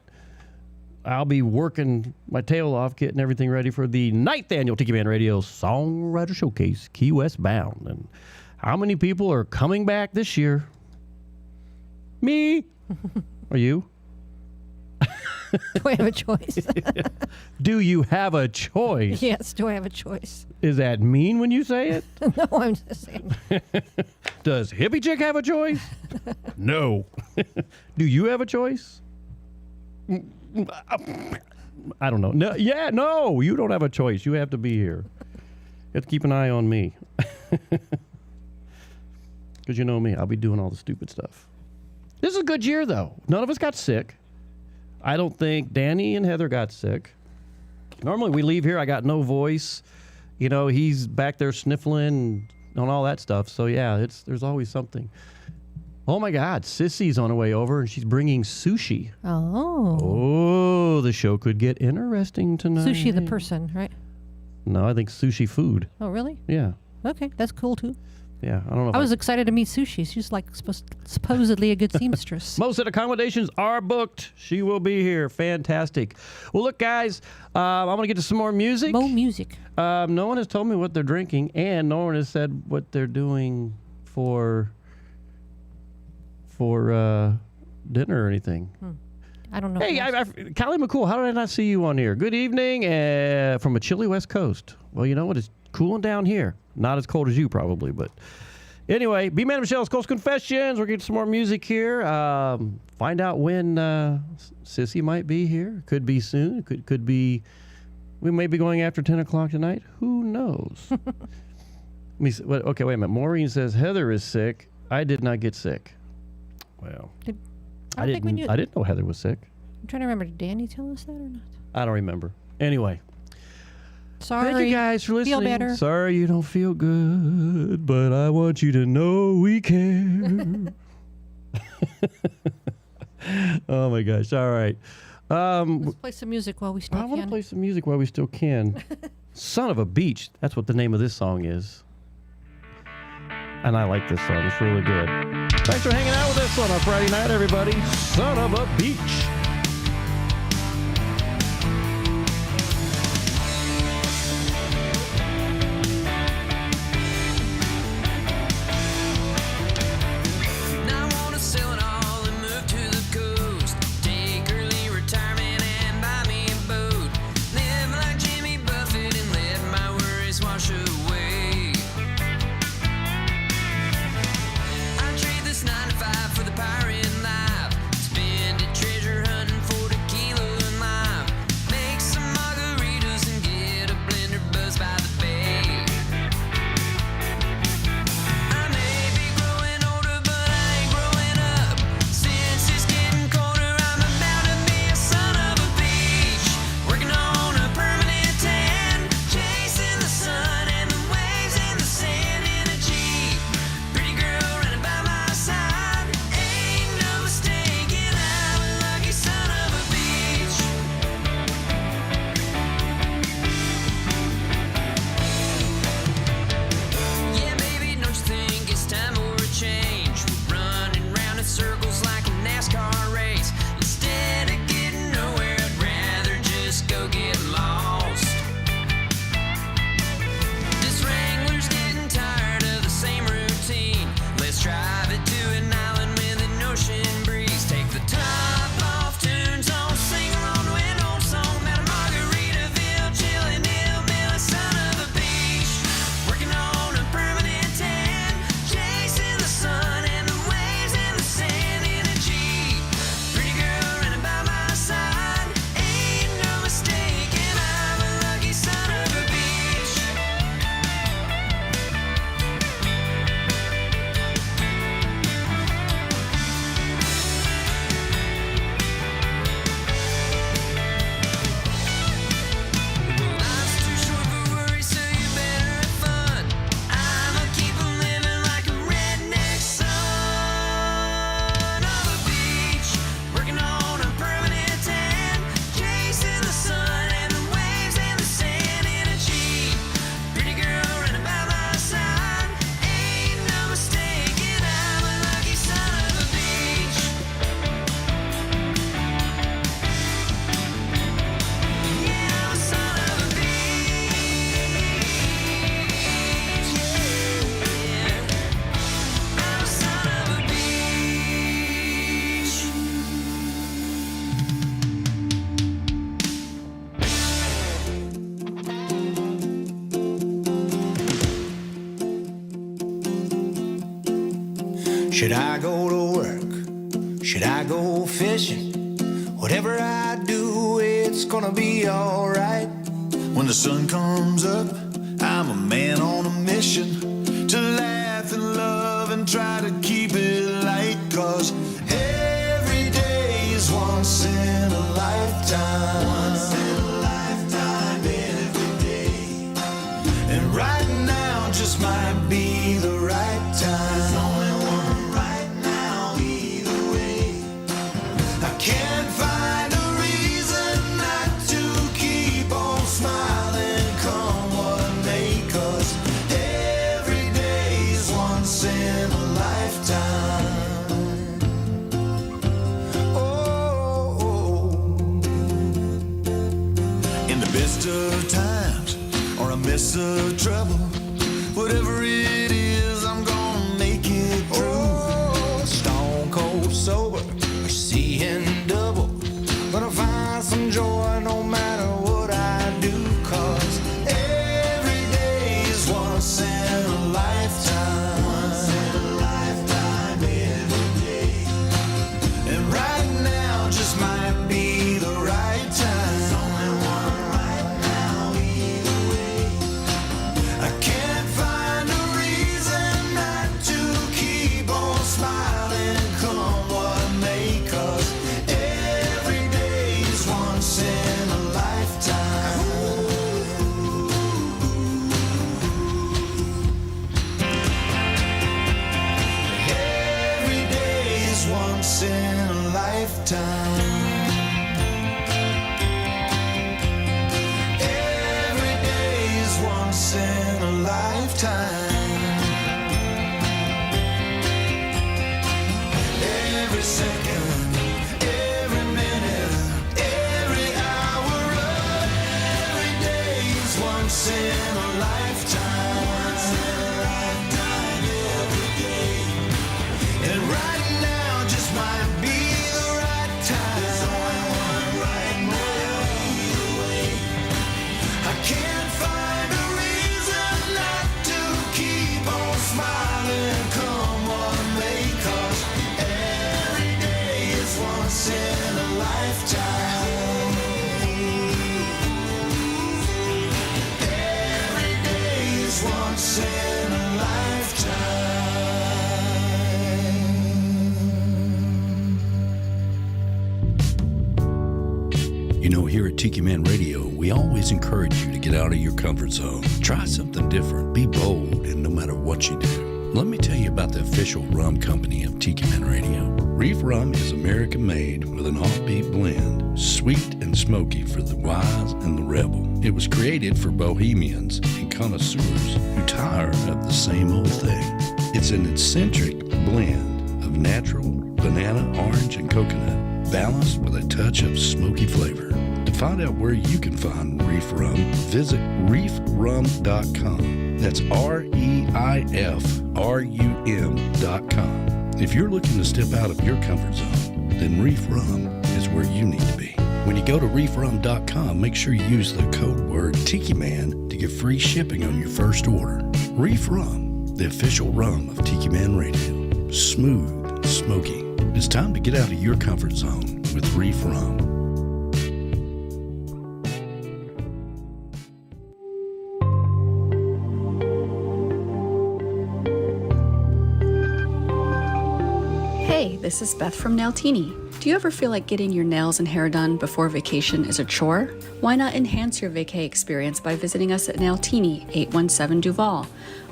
I'll be working my tail off, getting everything ready for the 9th annual Tiki Man Radio Songwriter Showcase, Key West bound. And how many people are coming back this year? Me? Are you? Do I have a choice? Do you have a choice? Yes, do I have a choice? Is that mean when you say it? No, I'm just saying. Does Hippie Chick have a choice? No. Do you have a choice? I don't know. No, yeah, no, you don't have a choice. You have to be here. You have to keep an eye on me. Because you know me, I'll be doing all the stupid stuff. This is a good year, though. None of us got sick. I don't think Danny and Heather got sick. Normally we leave here, I got no voice. You know, he's back there sniffling and all that stuff. So, yeah, there's always something. Oh, my God. Sissy's on her way over, and she's bringing sushi. Oh. Oh, the show could get interesting tonight. Sushi the person, right? No, I think sushi food. Oh, really? Yeah. Okay, that's cool, too. Yeah, I don't know. I was excited to meet Sushi. She's like supposedly a good seamstress. Most of the accommodations are booked. She will be here. Fantastic. Well, look, guys, I'm going to get to some more music. More music. No one has told me what they're drinking, and no one has said what they're doing for dinner or anything. I don't know. Hey, Callie McCool, how did I not see you on here? Good evening from a chilly West Coast. Well, you know what? It's cooling down here. Not as cold as you, probably, but anyway, B-Man and Michelle's Coast Confessions. We're getting some more music here. Find out when Sissy might be here. Could be soon. Could be. We may be going after 10 o'clock tonight. Who knows? Okay, wait a minute. Maureen says Heather is sick. I did not get sick. Well, I didn't know Heather was sick. I'm trying to remember. Did Danny tell us that or not? I don't remember. Anyway. Sorry. Thank you guys for listening. Feel better. Sorry you don't feel good, but I want you to know we care. Oh my gosh. All right. Let's play some music while we still can. I want to play some music while we still can. Son of a Beach. That's what the name of this song is. And I like this song. It's really good. Thanks for hanging out with us on a Friday night, everybody. Son of a Beach. For the pirate life, spend it treasure Should I go to work? Should I go fishing? Whatever I do, it's gonna be alright. When the sun comes up, I'm a man on a mission to laugh and love and try to keep it light. 'Cause every day is once in a lifetime. Once in a lifetime, every day. And right now just might be the right time. There's only one right now, either way. I can't find a reason not to keep on smiling, come what may. 'Cause every day is once in a lifetime. In the best of times or a mess of trouble, whatever it is, I'm gonna make it through. Stone cold sober or seeing double, gonna find some joy no matter what I do. 'Cause every day is once in a lifetime. Once in a lifetime, every day. And right now just might be the right time. There's only one right now, either way. I can't find a reason not to keep on smiling, come what may. 'Cause every day is once in a lifetime. Every day is once in a lifetime. Every day is once in a lifetime. Every second, every minute, every hour of every day is once in a lifetime. Once in a lifetime, every day. And right now just might be the right time. There's only one right now, either way. I can't find a reason not to keep on smiling, come what may. 'Cause every day is once in a lifetime. Every day is once in a lifetime. You know, here at Tiki Man Radio, we always encourage you to get out of your comfort zone. Try something different. Be bold, and no matter what you do. Let me tell you about the official rum company of Tiki Man Radio. Reef Rum is American-made with an offbeat blend, sweet and smoky for the wise and the rebel. It was created for bohemians and connoisseurs who tire of the same old thing. It's an eccentric blend of natural banana, orange, and coconut, balanced with a touch of smoky flavor. To find out where you can find Reef Rum, visit reefrum.com. That's REIFRUM.com. If you're looking to step out of your comfort zone, then Reef Rum is where you need to be. When you go to reefrum.com, make sure you use the code word Tiki Man to get free shipping on your first order. Reef Rum, the official rum of Tiki Man Radio. Smooth, smoky. It's time to get out of your comfort zone with Reef Rum. Hey, this is Beth from Nailtini. Do you ever feel like getting your nails and hair done before vacation is a chore? Why not enhance your vacay experience by visiting us at Nailtini, 817 Duval?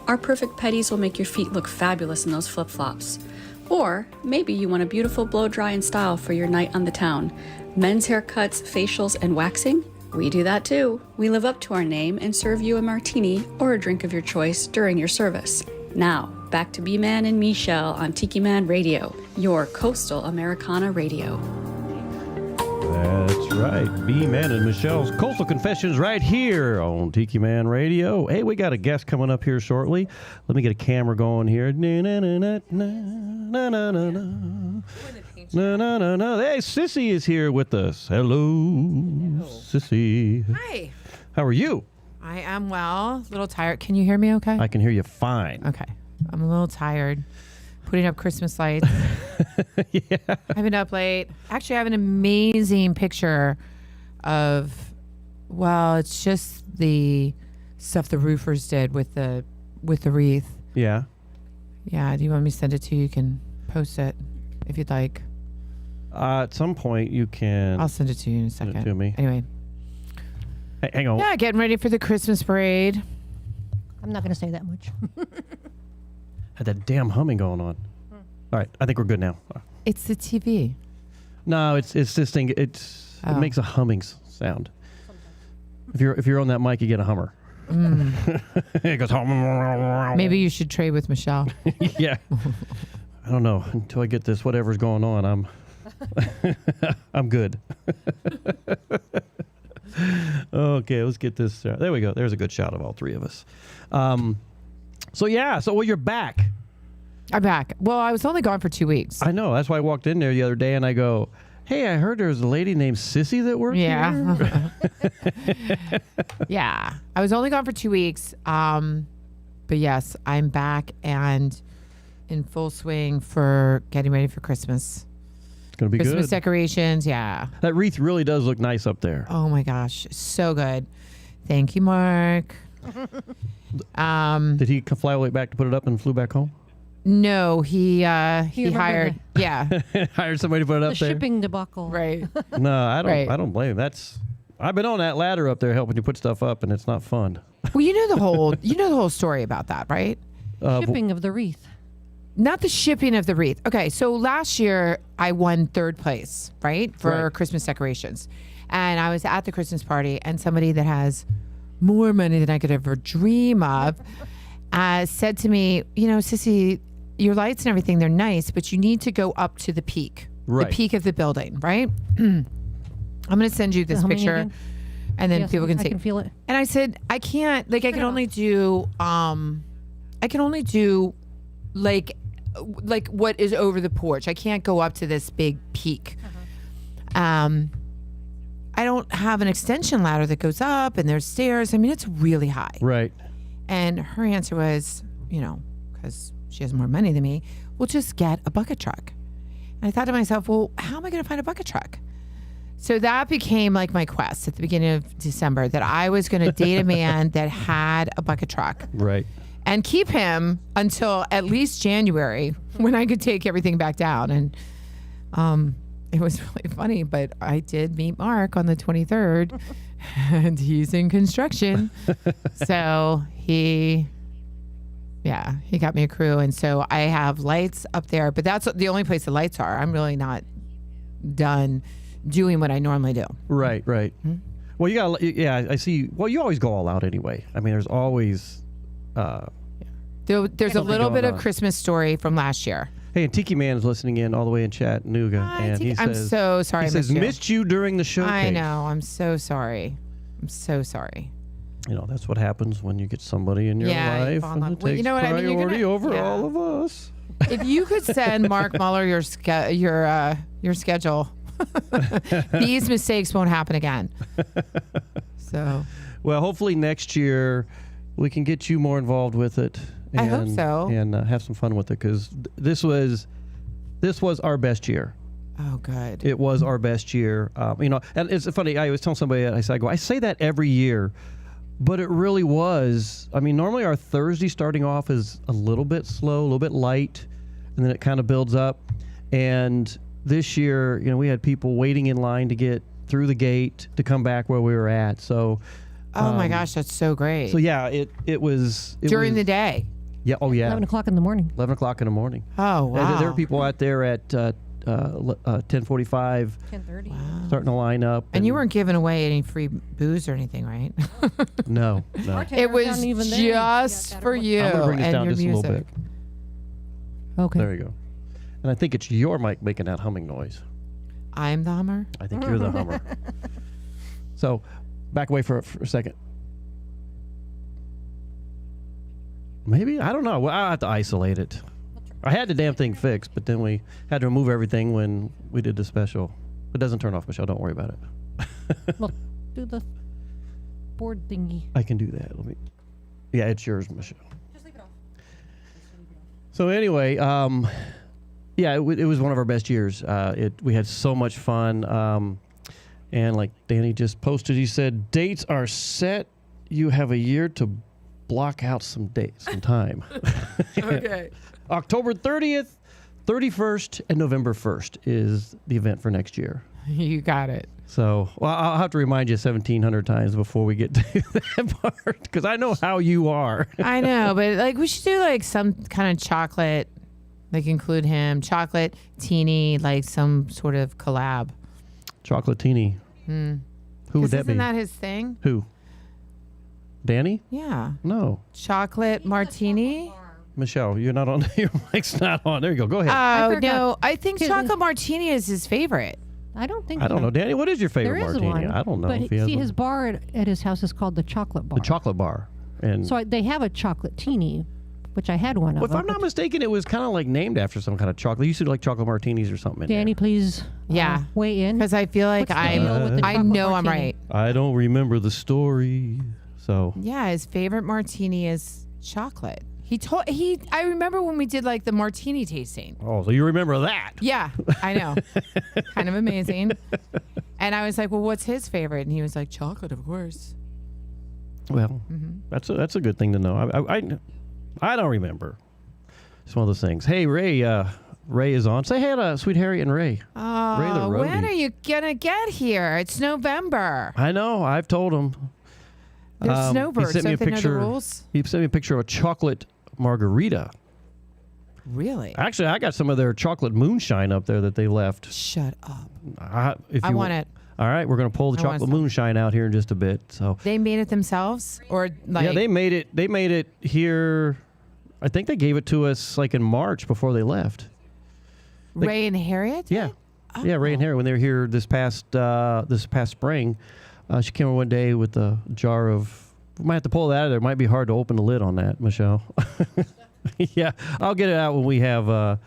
Our perfect petties will make your feet look fabulous in those flip-flops. Or maybe you want a beautiful blow dry and style for your night on the town. Men's haircuts, facials, and waxing? We do that too. We live up to our name and serve you a martini or a drink of your choice during your service. Now, back to B-Man and Michelle on Tiki Man Radio, your coastal Americana radio. That's right. B-Man and Michelle's Coastal Confessions right here on Tiki Man Radio. Hey, we got a guest coming up here shortly. Let me get a camera going here. No. Hey, Sissy is here with us. Hello. Sissy. Hi. How are you? I am well. A little tired. Can you hear me okay? I can hear you fine. Okay. I'm a little tired. putting up Christmas lights. Yeah. I've been up late. Actually, I have an amazing picture of, well, it's just the stuff the roofers did with the wreath. Yeah. Yeah. Do you want me to send it to you? You can post it if you'd like. At some point, you can. I'll send it to you in a Send second. it to me. Anyway. Hey, hang on. Yeah, getting ready for the Christmas parade. I'm not going to say that much. Had that damn humming going on. All right, I think we're good now. It's the TV. No, it's this thing. It makes a humming sound. If you're on that mic, you get a hummer. It goes hum. Maybe you should trade with Michelle. Yeah. I don't know until I get this whatever's going on. I'm good. Okay, let's get this. There we go. There's a good shot of all three of us. So you're back. I'm back. Well, I was only gone for 2 weeks. I know. That's why I walked in there the other day and I go, hey, I heard there's a lady named Sissy that works here. Yeah. I was only gone for 2 weeks. But yes, I'm back and in full swing for getting ready for Christmas. It's going to be Christmas good. decorations, yeah. That wreath really does look nice up there. Oh my gosh, so good. Thank you, Mark. Did he fly all the way back to put it up and flew back home? No, he hired hired somebody to put it up The there. shipping debacle. Right. No, I don't. Right. I don't blame him. I've been on that ladder up there helping you put stuff up, and it's not fun. Well, you know the whole story about that, right? Shipping of the wreath. Not the shipping of the wreath. Okay, so last year I won 3rd place, right, for Christmas decorations. And I was at the Christmas party, and somebody that has more money than I could ever dream of said to me, Sissy, your lights and everything, they're nice, but you need to go up to the peak, the peak of the building, right? I'm going to send you this picture, and then people can see. I can feel it. And I said, I can't, I can only do, like what is over the porch. I can't go up to this big peak. I don't have an extension ladder that goes up and there's stairs. I mean, it's really high. Right. And her answer was, because she has more money than me, we'll just get a bucket truck. And I thought to myself, well, how am I going to find a bucket truck? So that became like my quest at the beginning of December, that I was going to date a man that had a bucket truck. Right. And keep him until at least January when I could take everything back down. And it was really funny, but I did meet Mark on the 23rd and he's in construction. So he got me a crew. And so I have lights up there, but that's the only place the lights are. I'm really not done doing what I normally do. Right, right. Hmm? Well, you got, I see. Well, you always go all out anyway. I mean, there's always... There's a little bit of Christmas story from last year. Hey, and Tiki Man is listening in all the way in Chattanooga. And he I'm says, so sorry. He says, missed you during the showcase. I know. I'm so sorry. I'm so sorry. That's what happens when you get somebody in your life and it takes priority over all of us. If you could send Mark Muller your schedule, these mistakes won't happen again. So. Well, hopefully next year we can get you more involved with it. And, I hope so. And have some fun with it, because this was our best year. Oh, good. It was our best year. And it's funny. I was telling somebody, I say that every year, but it really was. I mean, normally our Thursday starting off is a little bit slow, a little bit light, and then it kind of builds up. And this year, we had people waiting in line to get through the gate to come back where we were at. So. Oh my gosh, that's so great. So yeah, it was during the day. Yeah. Oh yeah. 11 o'clock in the morning. 11 o'clock in the morning. Oh wow. There were people out there at 10:45. 10:30. Wow. Starting to line up. And you weren't giving away any free booze or anything, right? No. It was just for you I'm gonna bring this and down your just music. a little bit. Okay. There you go. And I think it's your mic making that humming noise. I'm the hummer? I think you're the hummer. So, back away for a second. Maybe? I don't know. Well, I'll have to isolate it. I had the damn thing fixed, but then we had to remove everything when we did the special. It doesn't turn off, Michelle. Don't worry about it. Well, do the board thingy. I can do that. Yeah, it's yours, Michelle. Just leave it off. So anyway, yeah, it was one of our best years. We had so much fun. And like Danny just posted, he said, dates are set. You have a year to block out some dates, some time. Okay. October 30th, 31st, and November 1st is the event for next year. You got it. So, well, I'll have to remind you 1,700 times before we get to that part, because I know how you are. I know, but like we should do like some kind of chocolate, like include him, chocolate teeny, like some sort of collab. Chocolatini. Who would that be? Isn't that his thing? Who? Danny? Yeah. No. Chocolate martini? Michelle, you're not on. Your mic's not on. There you go. Go ahead. Oh, no. I think chocolate martini is his favorite. I don't think I don't know. Danny, what is your favorite there is martini? one, I don't know but if he has see, one. his bar at his house is called the Chocolate Bar. The chocolate bar. And So they have a chocolate teeny, which I had one of. well, if I'm not mistaken, it was kind of like named after some kind of chocolate. You used to do like chocolate martinis or something. Danny, please weigh in. Because I feel like What's the deal with the I chocolate know I'm martini? right. I don't remember the story. So Yeah, his favorite martini is chocolate. I remember when we did like the martini tasting. oh, so you remember that? Yeah, I know. Kind of amazing. And I was like, well, what's his favorite? And he was like, chocolate, of course. Well, that's a good thing to know. I don't remember. It's one of those things. Hey, Ray is on. Say hey to Sweet Harry and Ray. Oh, Ray the roadie. when are you going to get here? It's November. I know. I've told him. They're snowbirds, He sent me don't a they know the picture. rules? He sent me a picture of a chocolate margarita. Really? Actually, I got some of their chocolate moonshine up there that they left. Shut up. If I you want it. All right, we're going to pull the I want chocolate some. moonshine out here in just a bit. So They made it themselves? Or like... yeah, they made it. They made it here. I think they gave it to us like in March before they left. Ray and Harriet? Yeah, yeah. Ray and Harry, when they were here this past spring, she came over one day with a jar of. We might have to pull that out of there. It might be hard to open the lid on that, Michelle. Yeah, I'll get it out when we have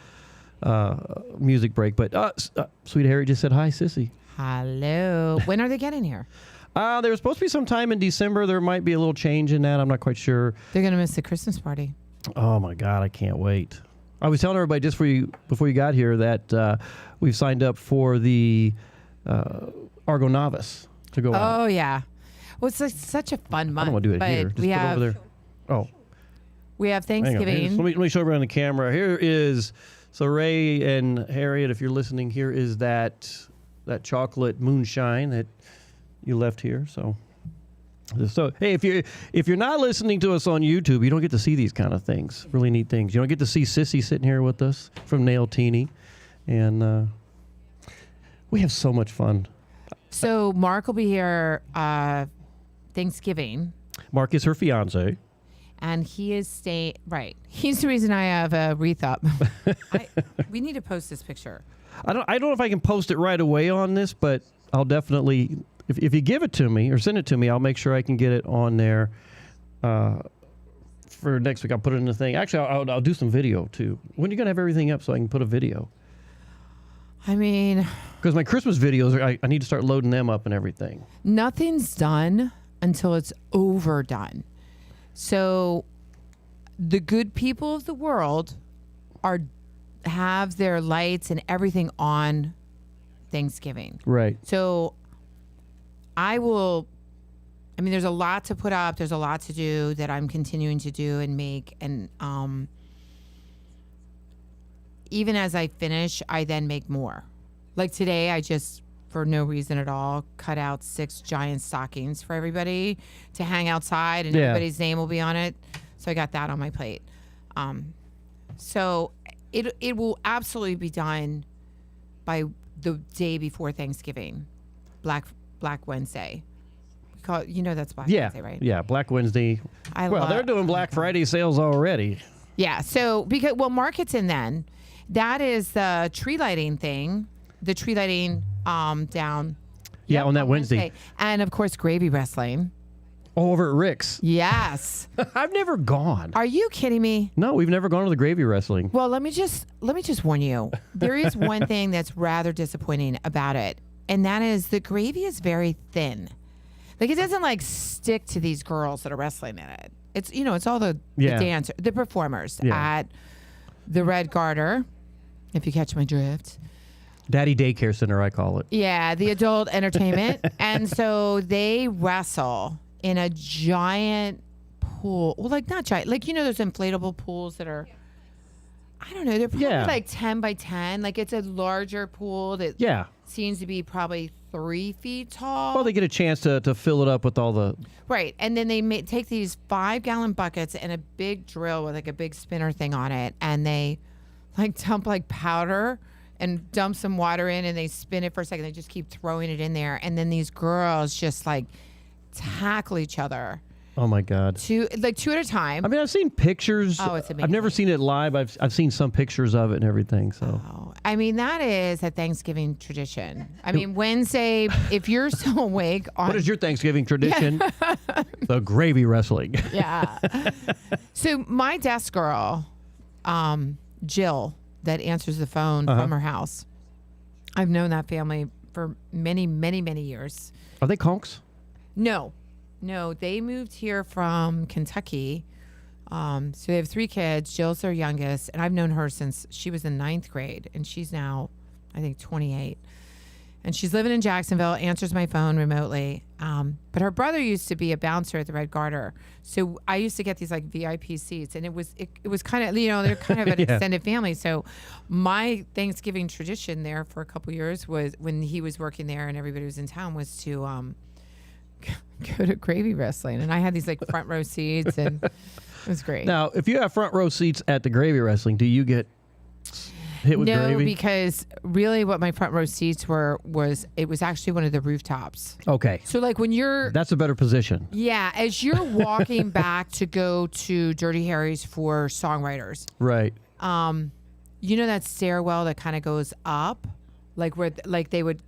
music break. But Sweet Harry just said hi, Sissy. Hello. When are they getting here? There was supposed to be some time in December. There might be a little change in that. I'm not quite sure. They're going to miss the Christmas party. Oh my God, I can't wait. I was telling everybody just before you got here that we've signed up for the Argo Novice to go out. Oh, yeah. Well, it's like such a fun month. I don't want to do it but here. Just we put it have, over there. Oh. We have Hang on. Thanksgiving. Let me show everyone on the camera. Here is, so Ray and Harriet, if you're listening, here is that chocolate moonshine that you left here. So hey, if you're not listening to us on YouTube, you don't get to see these kind of things. Really neat things. You don't get to see Sissy sitting here with us from Nailtini, and we have so much fun. So Mark will be here Thanksgiving. Mark is her fiance. And he is staying, right. He's the reason I have a wreath up. We need to post this picture. I don't know if I can post it right away on this, but I'll definitely, if you give it to me or send it to me, I'll make sure I can get it on there for next week. I'll put it in the thing. Actually, I'll do some video too. When are you going to have everything up so I can put a video? I mean... Because my Christmas videos, I need to start loading them up and everything. Nothing's done until it's overdone. So the good people of the world have their lights and everything on Thanksgiving. Right. So there's a lot to put up. There's a lot to do that I'm continuing to do and make. And even as I finish, I then make more. Like today, I just, for no reason at all, cut out 6 giant stockings for everybody to hang outside, and everybody's name will be on it. So I got that on my plate. So it will absolutely be done by the day before Thanksgiving, Black Wednesday. That's Black Wednesday, right? Yeah, Black Wednesday. They're doing Black Friday sales already. Yeah, so Mark gets in then. That is the tree lighting thing. The tree lighting down. Yeah, on that Wednesday. And of course, gravy wrestling. Oh, over at Rick's. Yes. I've never gone. Are you kidding me? No, we've never gone to the gravy wrestling. Well, let me just warn you. There is one thing that's rather disappointing about it, and that is the gravy is very thin. Like it doesn't stick to these girls that are wrestling in it. It's it's all the dancers, the performers at the Red Garter, if you catch my drift. Daddy Daycare Center, I call it. Yeah, the adult entertainment. And so they wrestle in a giant pool. Well, like not giant. Like, you know those inflatable pools that are, I don't know, they're probably like 10 by 10. Like it's a larger pool that seems to be probably 3 feet tall. Well, they get a chance to fill it up with all the... Right. And then they take these 5-gallon buckets and a big drill with like a big spinner thing on it. And they like dump like powder and dump some water in, and they spin it for a second. They just keep throwing it in there. And then these girls just like tackle each other. Oh my God. Two at a time. I mean, I've seen pictures. Oh, it's amazing. I've never seen it live. I've seen some pictures of it and everything. So. Oh, I mean, that is a Thanksgiving tradition. I mean, Wednesday, if you're still awake on... What is your Thanksgiving tradition? The gravy wrestling. Yeah. So my desk girl, Jill, that answers the phone from her house. I've known that family for many, many, many years. Are they conks? No, they moved here from Kentucky. So they have 3 kids. Jill's their youngest, and I've known her since she was in 9th grade, and she's now, I think, 28. And she's living in Jacksonville, answers my phone remotely. But her brother used to be a bouncer at the Red Garter. So I used to get these like VIP seats, and it was kind of, you know, they're kind of an extended family. So my Thanksgiving tradition there for a couple years was, when he was working there and everybody was in town, was to go to gravy wrestling. And I had these like front row seats, and it was great. Now, if you have front row seats at the gravy wrestling, do you get hit with gravy? No, because really what my front row seats was actually one of the rooftops. Okay. So like when you're... That's a better position. Yeah, as you're walking back to go to Dirty Harry's for songwriters. Right. You know that stairwell that kind of goes up? Like where like they would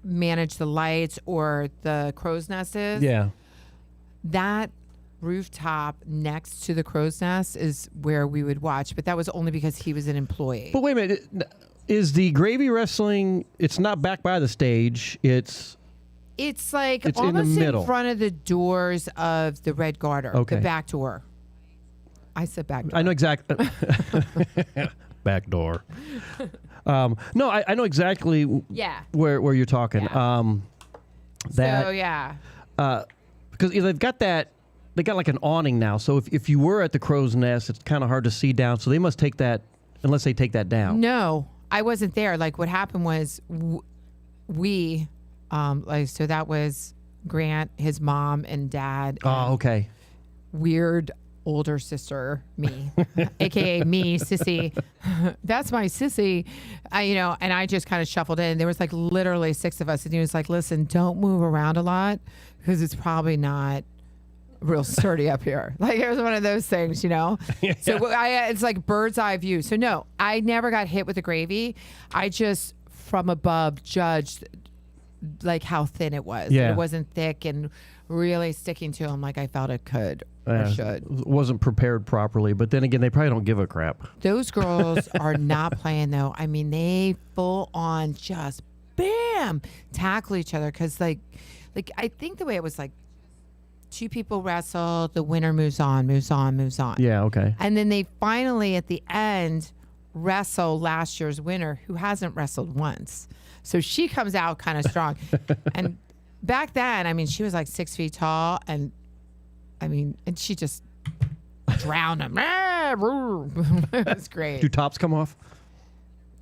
manage the lights or the crow's nest is? Yeah. That rooftop next to the crow's nest is where we would watch, but that was only because he was an employee. But wait a minute, is the gravy wrestling, it's not back by the stage, it's like it's almost in the middle, front of the doors of the Red Garter, the back door. I said back door. I know exactly. Back door. No, I know exactly where you're talking. Because they've got that, they got like an awning now. So if you were at the crow's nest, it's kind of hard to see down. So they must take that, unless they take that down. No, I wasn't there. Like what happened was we, so that was Grant, his mom and dad. Oh, okay. Weird older sister, me, aka me, Sissy. That's my Sissy. And I just kind of shuffled in. There was like literally 6 of us, and he was like, "Listen, don't move around a lot because it's probably not real sturdy up here." Like it was one of those things, So it's like bird's eye view. So no, I never got hit with the gravy. I just from above judged like how thin it was. Yeah. It wasn't thick and really sticking to him like I felt it could or should. Wasn't prepared properly, but then again, they probably don't give a crap. Those girls are not playing though. I mean, they full on just bam tackle each other because like I think the way it was like 2 people wrestle, the winner moves on. Yeah, okay. And then they finally at the end wrestle last year's winner who hasn't wrestled once. So she comes out kind of strong. And back then, I mean, she was like 6 feet tall, and she just drowned him. It was great. Do tops come off?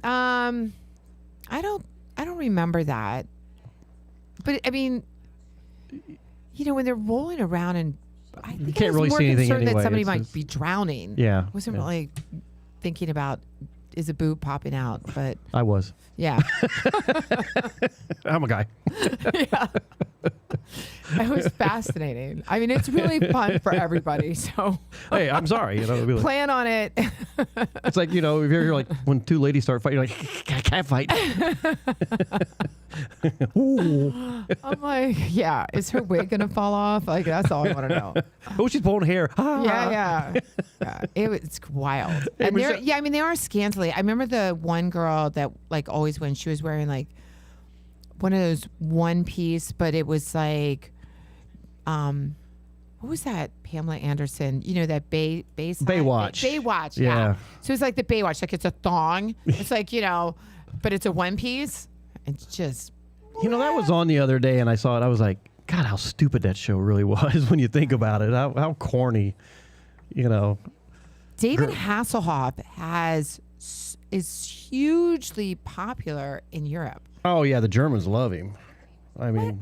I don't remember that. But I mean, when they're rolling around, and I think you can't really more see anything concerned anyway. that somebody might be drowning. Yeah. I wasn't really thinking about is a boob popping out, but I was. Yeah. I'm a guy. Yeah. It was fascinating. I mean, it's really fun for everybody. So hey, I'm sorry. It'd be like, plan on it. It's like, if you're like when 2 ladies start fighting, you're like, I can't fight. I'm like, yeah, is her wig gonna fall off? Like that's all I want to know. Oh, she's pulling hair. Yeah. It's wild. And they are scantily. I remember the one girl that like always wins. She was wearing like one of those one piece, but it was like, what what was that? Pamela Anderson. You know that Baywatch. Baywatch. Yeah. So it's like the Baywatch. Like it's a thong. It's like but it's a one piece. It's just. That was on the other day, and I saw it. I was like, God, how stupid that show really was when you think about it. How corny, David Hasselhoff is hugely popular in Europe. Oh yeah, the Germans love him. I mean,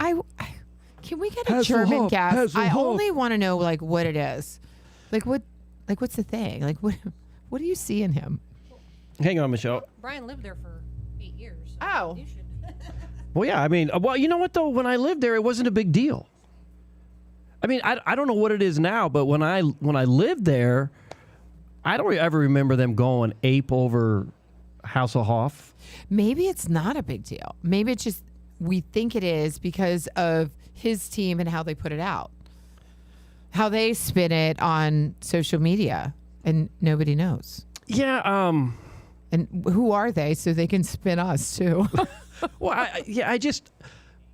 can we get a German guest? I only want to know what it is, what's the thing? What do you see in him? Hang on, Michelle. Brian lived there for 8 years. So Oh. you should. Well, yeah. I mean, you know what though? When I lived there, it wasn't a big deal. I mean, I don't know what it is now, but when I lived there, I don't ever remember them going ape over Hasselhoff. Maybe it's not a big deal. Maybe it's just we think it is because of his team and how they put it out, how they spin it on social media, and nobody knows. Yeah. And who are they so they can spin us too? Well, I just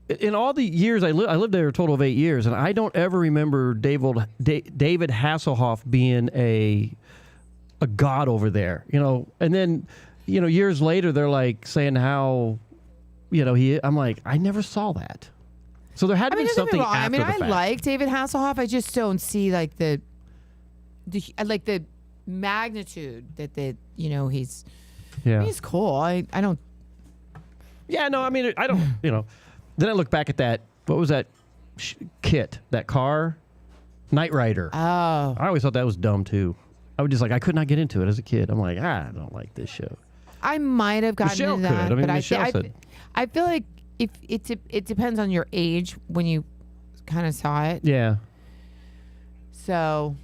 in all the years I lived there a total of 8 years, and I don't ever remember David Hasselhoff being a god over there, And then, years later they're like saying how, I'm like, I never saw that. So there had to be something after the fact. I like David Hasselhoff. I just don't see the magnitude that he's. Yeah. He's cool. I don't. Yeah, no, I mean, I don't, Then I look back at that, what was that kit, that car? Knight Rider. Oh. I always thought that was dumb, too. I was just like, I could not get into it as a kid. I'm like, I don't like this show. I might have gotten Michelle into that, could. but Michelle said. I feel like if it depends on your age when you kind of saw it. Yeah. So.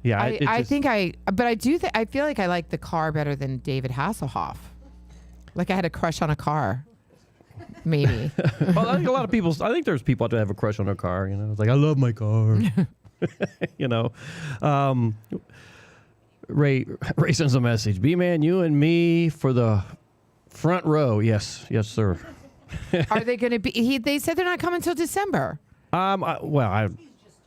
Yeah, I feel like I like the car better than David Hasselhoff. Like I had a crush on a car. Maybe. Well, I think a lot of people. I think there's people out there that have a crush on their car. It's like I love my car. Ray sends a message. B-Man, you and me for the front row. Yes, sir. Are they going to be? They said they're not coming until December.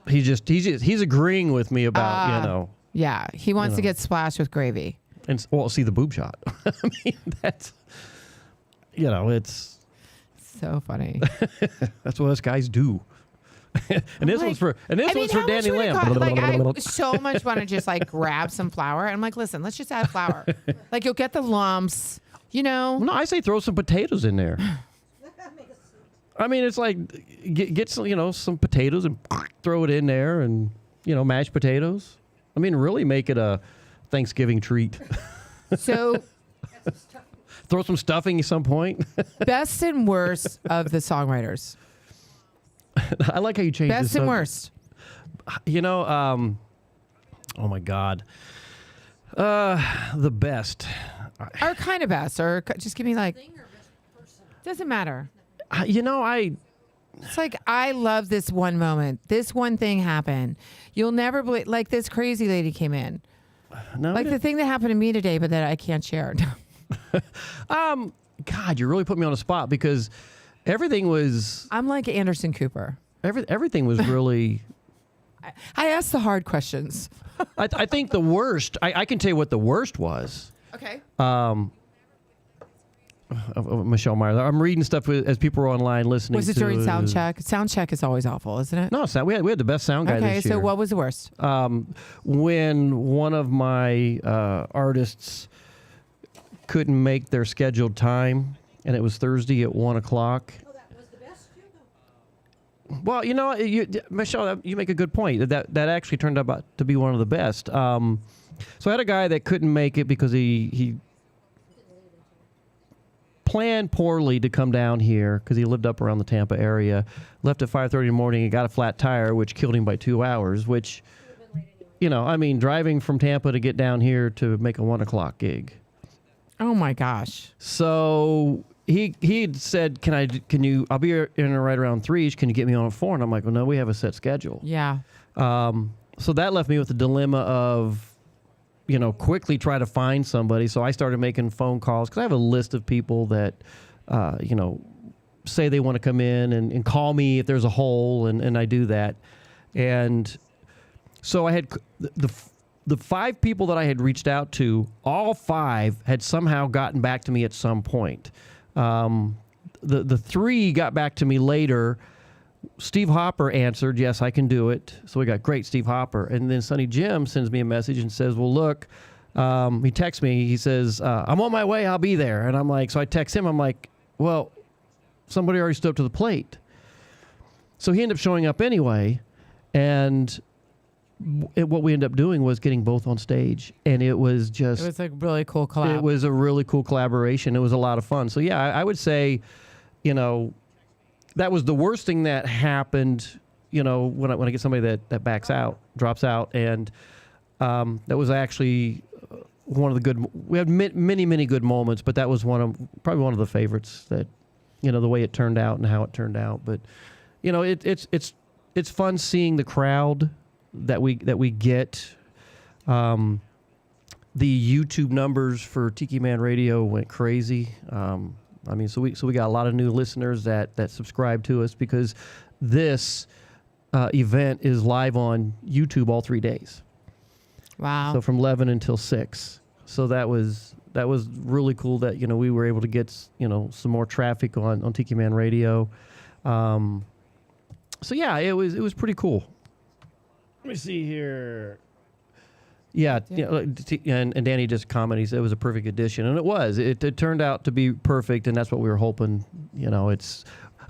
He's agreeing with me about Yeah, he wants to get splashed with gravy. And see the boob shot. I mean, that's it's. So funny. That's what us guys do. And this one's for Danny Lamb. I so much want to just grab some flour. And I'm like, listen, let's just add flour. You'll get the lumps, No, I say throw some potatoes in there. I mean, it's like get some, some potatoes and throw it in there, and mashed potatoes. I mean, really make it a Thanksgiving treat. So. Throw some stuffing at some point. Best and worst of the songwriters. I like how you changed Best and worst. Oh my God. The best. Or kind of best, or just give me doesn't matter. It's like, I love this one moment. This one thing happened. You'll never believe, this crazy lady came in. No, the thing that happened to me today, but that I can't share. God, you really put me on a spot because everything was. I'm like Anderson Cooper. Everything was really. I asked the hard questions. I think the worst. I can tell you what the worst was. Okay. Michelle Meyer. I'm reading stuff as people were online listening. Was it during sound check? Sound check is always awful, isn't it? No, we had the best sound guy this year. Okay, so what was the worst? When one of my artists couldn't make their scheduled time, and it was Thursday at 1:00. Oh, that was the best too, though. Well, Michelle, you make a good point. That actually turned out to be one of the best. So I had a guy that couldn't make it because he planned poorly to come down here because he lived up around the Tampa area. Left at 5:30 in the morning and got a flat tire, which killed him by 2 hours. Which, driving from Tampa to get down here to make a 1:00 gig. Oh my gosh! So he said, I'll be in right around 3. Can you get me on at 4? And I'm like, well, no, we have a set schedule. Yeah. So that left me with the dilemma of, quickly try to find somebody. So I started making phone calls because I have a list of people that, say they want to come in and call me if there's a hole, and I do that. And So I had the 5 people that I had reached out to, all 5 had somehow gotten back to me at some point. The 3 got back to me later. Steve Hopper answered, yes, I can do it. So we got great Steve Hopper. And then Sonny Jim sends me a message and says, well, look, he texts me. He says, I'm on my way. I'll be there. And I'm like, so I text him. I'm like, well, somebody already stood up to the plate. So he ended up showing up anyway. And what we ended up doing was getting both on stage. And it was just... It was like really cool collab. It was a really cool collaboration. It was a lot of fun. So yeah, I would say, that was the worst thing that happened, when I get somebody that backs out, drops out. And that was actually one of the good... We had many, many good moments, but that was probably one of the favorites that, the way it turned out and how it turned out. But, it's fun seeing the crowd that we get. The YouTube numbers for Tiki Man Radio went crazy. So we got a lot of new listeners that subscribe to us because this event is live on YouTube all 3 days. Wow! So from 11 until 6. So that was really cool that we were able to get some more traffic on Tiki Man Radio. So yeah, it was pretty cool. Let me see here. Yeah, and Danny just commented. He said it was a perfect addition, and it was. It turned out to be perfect, and that's what we were hoping.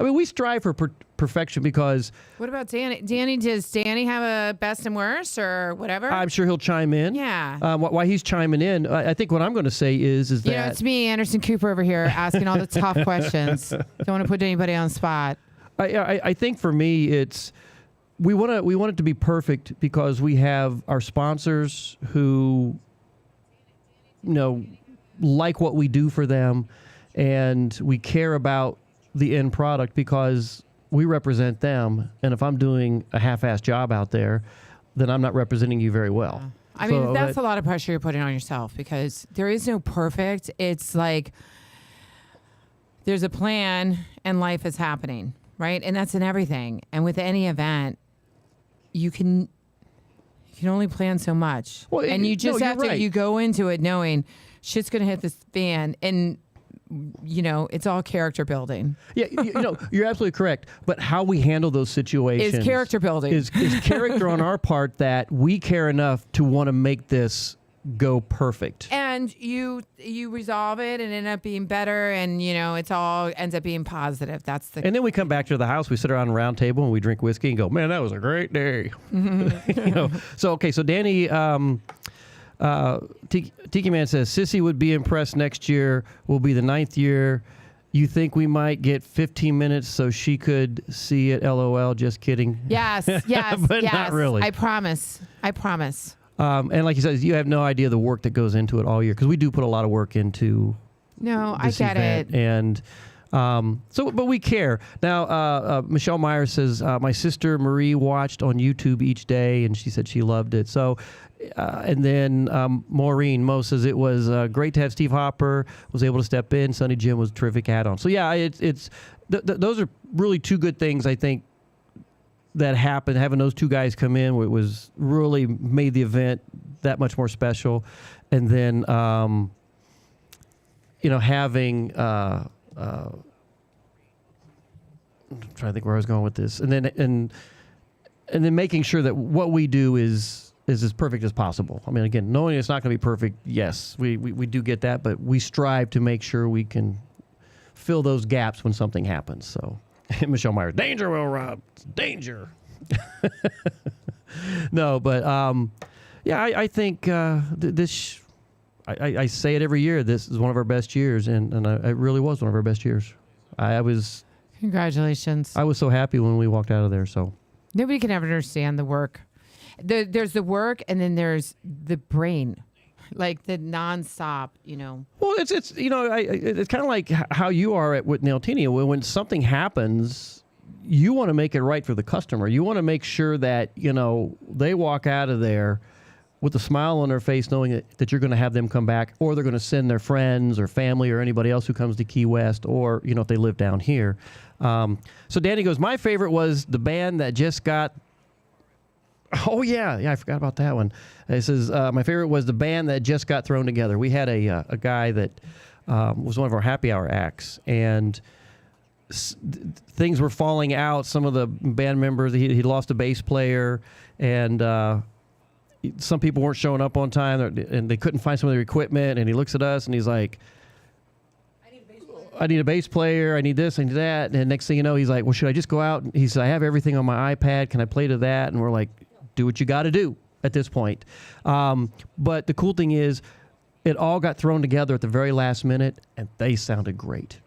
We strive for perfection because... What about Danny? Does Danny have a best and worst or whatever? I'm sure he'll chime in. Yeah. Why he's chiming in, I think what I'm going to say is that... it's me, Anderson Cooper, over here, asking all the tough questions. Don't want to put anybody on the spot. I think for me, it's... We want it to be perfect because we have our sponsors who, like what we do for them, and we care about the end product because we represent them. And if I'm doing a half-assed job out there, then I'm not representing you very well. Yeah. That's a lot of pressure you're putting on yourself because there is no perfect. It's like there's a plan and life is happening, right? And that's in everything. And with any event, you can only plan so much. Well, and you just have to, right. You go into it knowing shit's going to hit this fan and, it's all character building. Yeah, you're absolutely correct. But how we handle those situations is character building. Is character on our part that we care enough to want to make this go perfect. And you resolve it and end up being better and it's all ends up being positive. And then we come back to the house, we sit around a round table and we drink whiskey and go, man, that was a great day. So Danny Tiki Man says Sissy would be impressed next year will be the 9th year. You think we might get 15 minutes so she could see it? LOL, just kidding. Yes, but yes. Not really. I promise. And like he says, you have no idea the work that goes into it all year because we do put a lot of work into. No, I get event. it. And but we care. Now, Michelle Meyer says my sister Marie watched on YouTube each day, and she said she loved it. So, and then Maureen Mo says it was great to have Steve Hopper was able to step in. Sonny Jim was a terrific add-on. So yeah, it's those are really 2 good things I think that happened. Having those 2 guys come in, it was really made the event that much more special. And then, having, I'm trying to think where I was going with this. And then making sure that what we do is as perfect as possible. I mean, again, knowing it's not going to be perfect. Yes, we do get that, but we strive to make sure we can fill those gaps when something happens. So, Michelle Myers, danger, Will Rob, danger. No, but I think this. I say it every year. This is one of our best years, and it really was one of our best years. I was. Congratulations. I was so happy when we walked out of there. So nobody can ever understand the work. There's the work, and then there's the brain. Like the nonstop, Well, it's it's kind of like how you are with Nailtini. When something happens, you want to make it right for the customer. You want to make sure that they walk out of there with a smile on their face, knowing that you're going to have them come back, or they're going to send their friends or family or anybody else who comes to Key West, or if they live down here. So Danny goes, my favorite was the band that just got Oh, yeah. I forgot about that one. It says, my favorite was the band that just got thrown together. We had a guy that was one of our happy hour acts, and things were falling out. Some of the band members, he lost a bass player, and some people weren't showing up on time, and they couldn't find some of their equipment, and he looks at us, and he's like, I need a bass player, I need this, I need that. And next thing you know, he's like, well, should I just go out? He said, I have everything on my iPad. Can I play to that? And we're like, do what you got to do at this point. But the cool thing is, it all got thrown together at the very last minute, and they sounded great.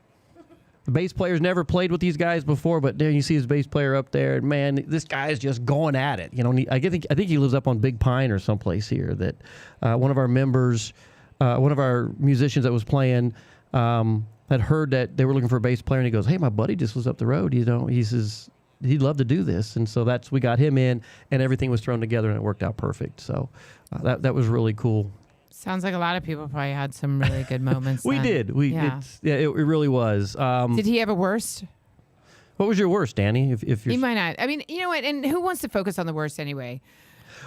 The bass player's never played with these guys before, but there you see his bass player up there, and man, this guy's just going at it. You know, I think he lives up on Big Pine or someplace here. That one of our members, one of our musicians that was playing, had heard that they were looking for a bass player, and he goes, hey, my buddy just was up the road. You know, he says he'd love to do this, and so we got him in, and everything was thrown together, and it worked out perfect. So that was really cool. Sounds like a lot of people probably had some really good moments. We did. It really was. Did he have a worst? What was your worst, Danny? If he might not. I mean, you know what? And who wants to focus on the worst anyway?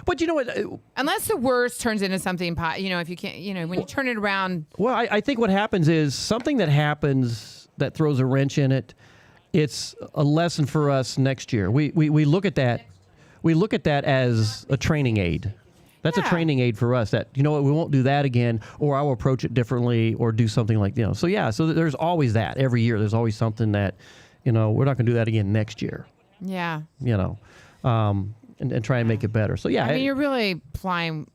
But you know what? Unless the worst turns into something, if you can't, when you turn it around. Well, I think what happens is something that happens that throws a wrench in it. It's a lesson for us next year. We look at that. We look at that as a training aid. That's a training aid for us that, you know what, we won't do that again, or I will approach it differently or do something like, So, yeah, so there's always that. Every year there's always something that, we're not going to do that again next year. Yeah. And try and make it better. So, yeah. I mean, you're really applying,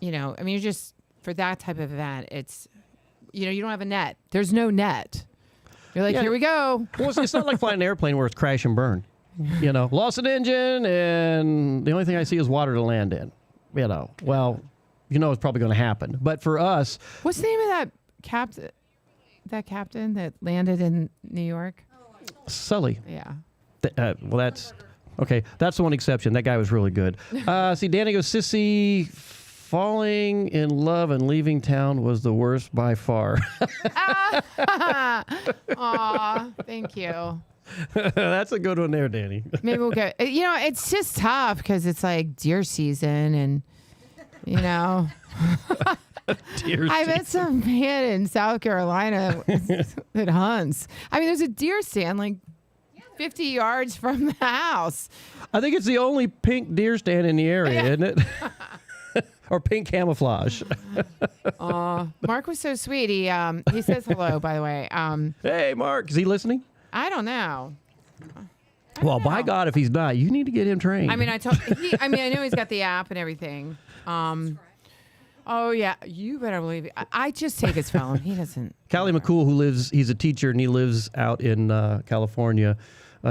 you're just, for that type of event, it's, you don't have a net. There's no net. You're like, here we go. Well, it's not like flying an airplane where it's crash and burn. Lost an engine, and the only thing I see is water to land in. It's probably going to happen. But for us, what's the name of that captain that landed in New York? Sully. Yeah. That's okay. That's the one exception. That guy was really good. See, Danny goes, Sissy, falling in love and leaving town was the worst by far. Aw, thank you. That's a good one there, Danny. Maybe we'll get. It's just tough because it's like deer season, and I met some man in South Carolina that hunts. I mean, there's a deer stand like 50 yards from the house. I think it's the only pink deer stand in the area, isn't it? Or pink camouflage. Mark was so sweet. He says hello, by the way. Hey, Mark, is he listening? I don't know. By God, if he's not, you need to get him trained. I mean, I know he's got the app and everything. Oh yeah, you better believe it. I just take his phone. He doesn't. Callie McCool, he's a teacher and he lives out in California.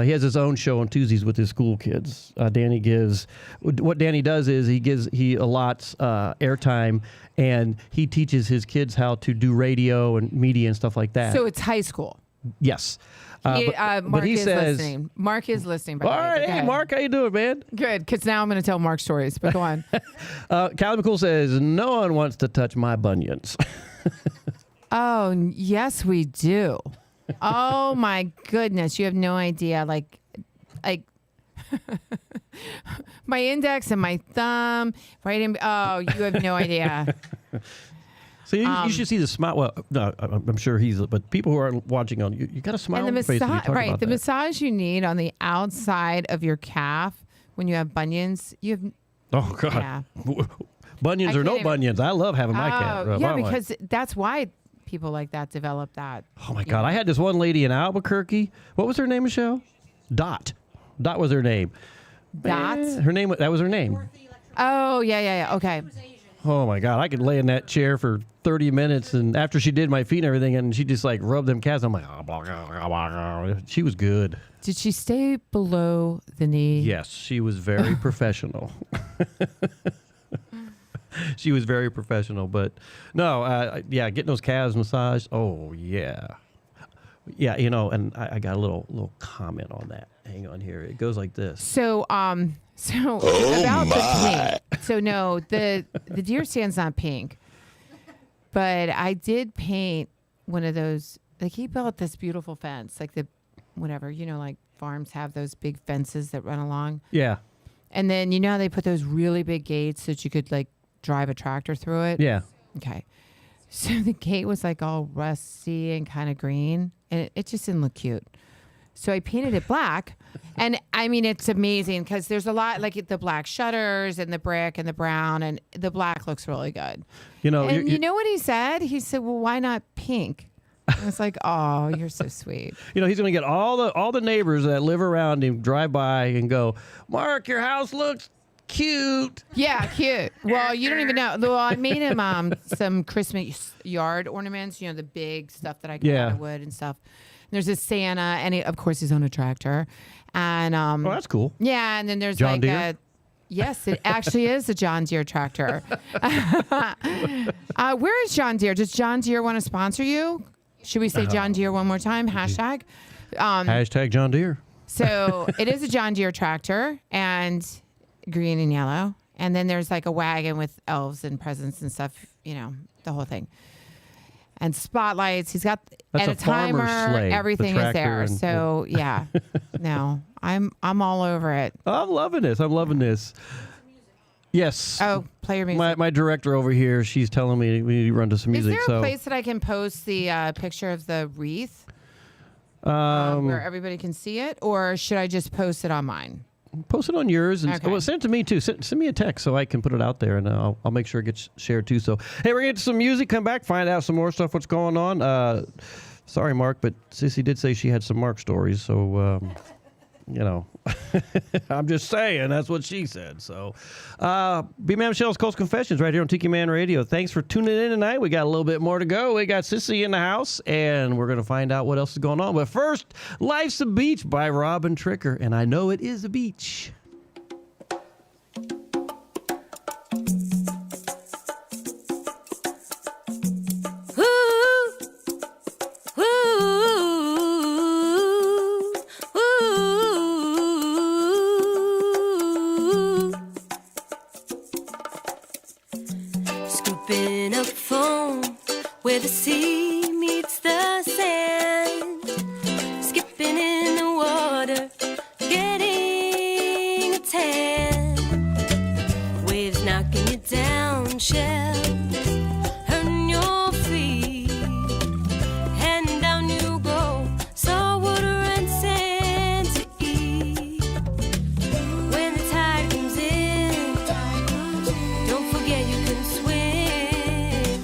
He has his own show on Tuesdays with his school kids. What Danny does is he allots airtime, and he teaches his kids how to do radio and media and stuff like that. So it's high school. Yes. Mark is listening. Mark is listening. By all right, hey, Mark, how you doing, man? Good, because now I'm going to tell Mark stories, but go on. Callie McCool says, no one wants to touch my bunions. Oh, yes, we do. Oh, my goodness. You have no idea. Like my index and my thumb, right in. Oh, you have no idea. So you should see the smile. Well, no, I'm sure but people who are watching on, you got to smile on your face when you talk about that. Massage you need on the outside of your calf when you have bunions, you have. Oh God. Yeah. Bunions or no bunions, I love having my calf. Yeah, because that's why people like that develop that. Oh my God, I had this one lady in Albuquerque. What was her name, Michelle? Dot was her name. Dot. Her name. That was her name. Oh yeah. Okay. Oh my God, I could lay in that chair for 30 minutes, and after she did my feet and everything, and she just like rubbed them calves, I'm like, she was good. Did she stay below the knee? Yes, she was very professional. She was very professional, but no, getting those calves massaged. Oh yeah, and I got a little comment on that. Hang on here, it goes like this. So about the pink. So no, the deer stand's not pink, but I did paint one of those. Like he built this beautiful fence, like like farms have those big fences that run along. Yeah. And then you know how they put those really big gates so that you could like drive a tractor through it? Yeah. Okay. So the gate was like all rusty and kind of green, and it just didn't look cute. So I painted it black, and I mean it's amazing because there's a lot like the black shutters and the brick and the brown, and the black looks really good. You know, and you know what he said? He said, "Well, why not pink?" I was like, "Oh, you're so sweet." You know, he's going to get all the neighbors that live around him drive by and go, "Mark, your house looks cute." Yeah, cute. Well, you don't even know. Well, I made him some Christmas yard ornaments. You know, the big stuff that I cut out of wood and stuff. And there's a Santa, and of course he's on a tractor. And oh, that's cool. Yeah, and then there's John like Deere? Yes, it actually is a John Deere tractor. Where is John Deere? Does John Deere want to sponsor you? Should we say John Deere one more time? Hashtag. Hashtag John Deere. So it is a John Deere tractor, and green and yellow. And then there's like a wagon with elves and presents and stuff, you know, the whole thing. And spotlights. He's got That's and a a timer. farmer's sleigh, the Everything is tractor there. and- So yeah. No, I'm all over it. I'm loving this. I'm loving this. Yes. Oh, play your music. My director over here, she's telling me we need to run to some Is music. there a place that I can post the picture of the wreath where everybody can see it, or should I just post it on mine? Post it on yours and Okay. well, send it to me too. Send me a text so I can put it out there, and I'll make sure it gets shared too. So, hey, we're gonna get to some music. Come back, find out some more stuff. What's going on? Sorry, Mark, but Sissy did say she had some Mark stories. So, you know, I'm just saying that's what she said. So, B-Man Michelle's Coast Confessions right here on Tiki Man Radio. Thanks for tuning in tonight. We got a little bit more to go. We got Sissy in the house, and we're gonna find out what else is going on. But first, Life's a Beach by Robin Tricker, and I know it is a beach. Scooping up foam where the sea meets the sand, skipping in the water, getting a tan, waves knocking you down, shells hurting your feet, and down you go, salt water and sand to eat. When the tide comes in, don't forget you can swim.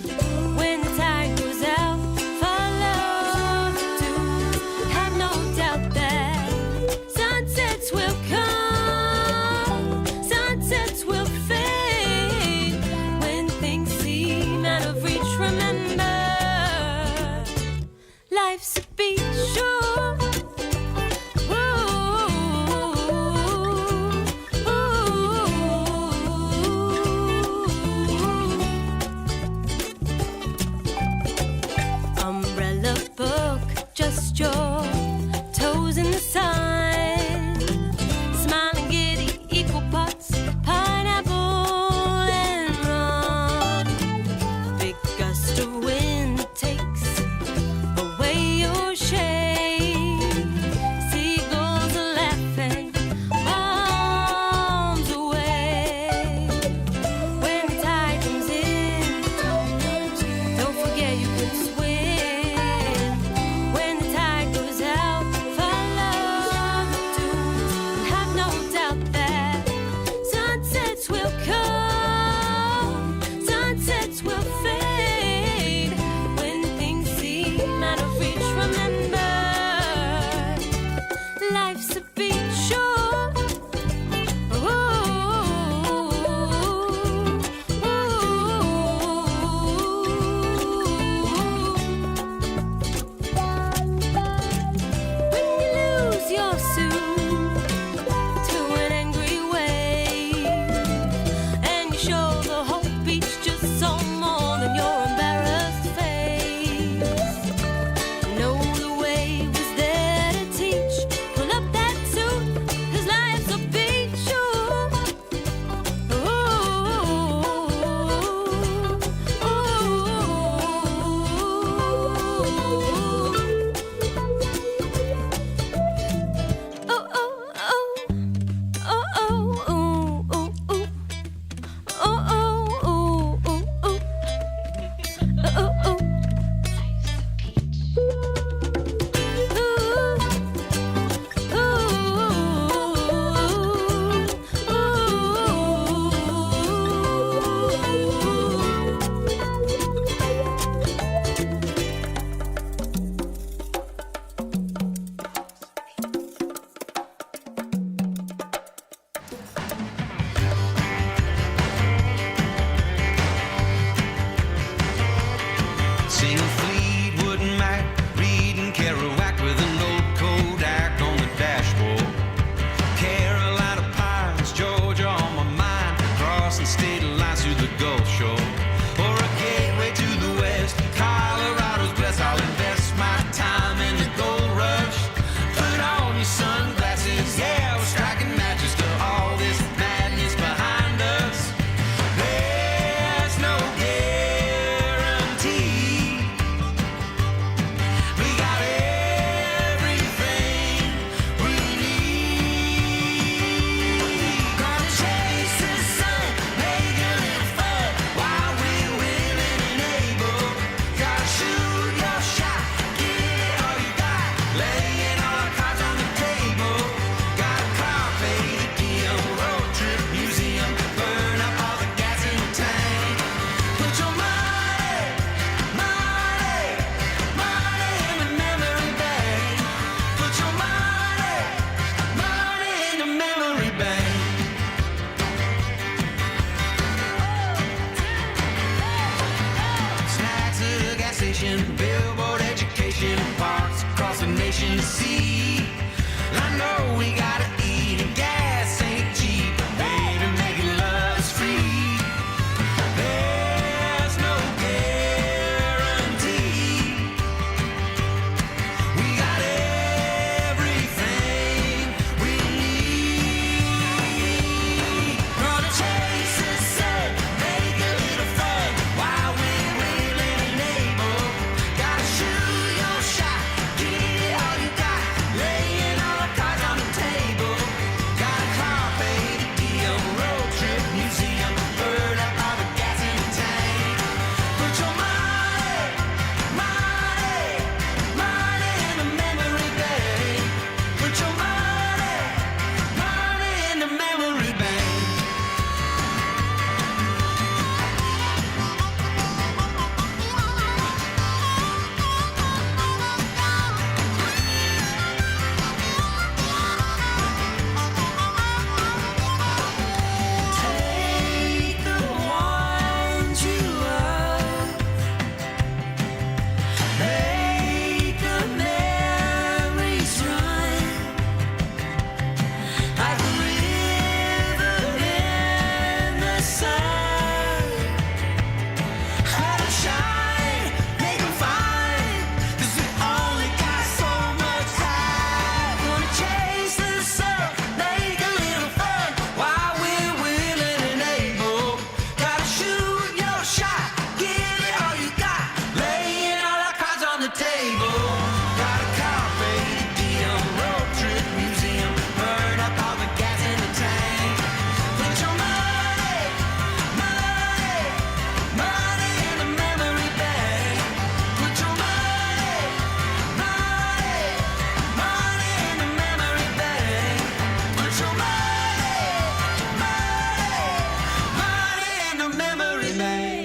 When the tide goes out, follow the dunes. Have no doubt that sunsets will come, sunsets will fade. When things station, billboard education, parks across the nation to see. I know we gotta eat and gas ain't cheap, but baby, making love's free. There's no guarantee. We got everything we need. Gonna chase the sun, make a little fun while we're willing and able. Gotta shoot your shot, give it all you got, laying all the cards on the table. Got a car, baby, deal, road trip, museum, burn up all the gas in the tank. Put your money, money, money in the memory bank. Put your money, money in the memory bank. Take the ones you love, make the memories run like a river in the sun. Let 'em shine, make 'em fine, 'cause we only got so much time. Gonna chase the sun, make a little fun while we're willing and able. Gotta shoot your shot, give it all you got, laying all our cards on the table. Got a car, baby, deal, road trip, museum, burn up all the gas in the tank. Put your money, money, money in the memory bank. Put your money, money, money in the memory bank. Put your money, money, money in the memory bank.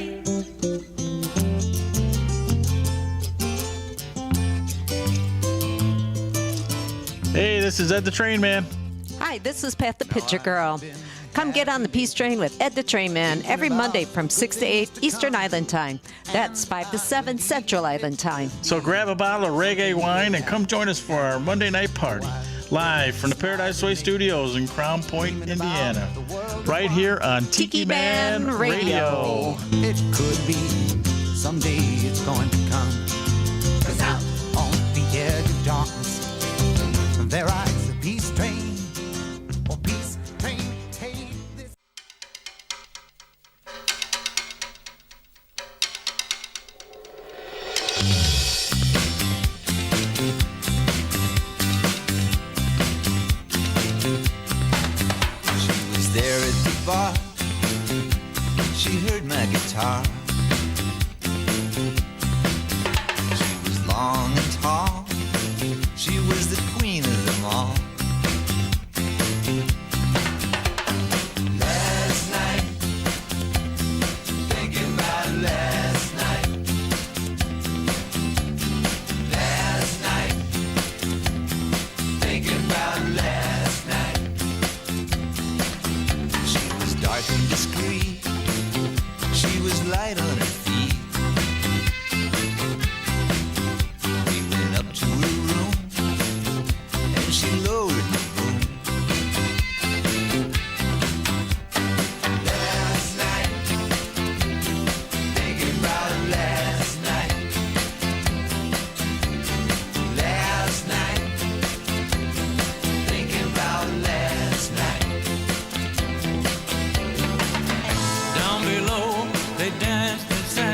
Hey, this is Ed the Train Man. Hi, this is Pat the Pitcher Girl. Come get on the Peace Train with Ed the Train Man every Monday from 6 to 8 Eastern Island Time. That's 5 to 7 Central Island Time. So grab a bottle of reggae wine and come join us for our Monday night party. Live from the Paradise Way Studios in Crown Point, Indiana. Right here on Tiki Man Radio. It could be someday it's going to come. 'Cause out on the edge of darkness, there rides the peace train. Oh, peace train, take this. She was there at the bar. She heard my guitar. She was long and tall. She was the queen of them all. Last night, thinking about last night. Last night, thinking about last night. She was dark and discreet. She was light on her feet. We went up to her room and she lowered the boom. Last night, thinking about last night. Last night, thinking about last night. Down below, they danced and sang.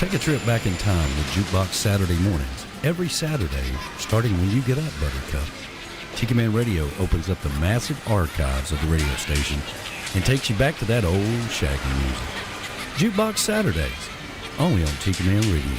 Take a trip back in time with Jukebox Saturday mornings. Every Saturday, starting when you get up, Buttercup. Tiki Man Radio opens up the massive archives of the radio station and takes you back to that old shaggy music. Jukebox Saturdays, only on Tiki Man Radio.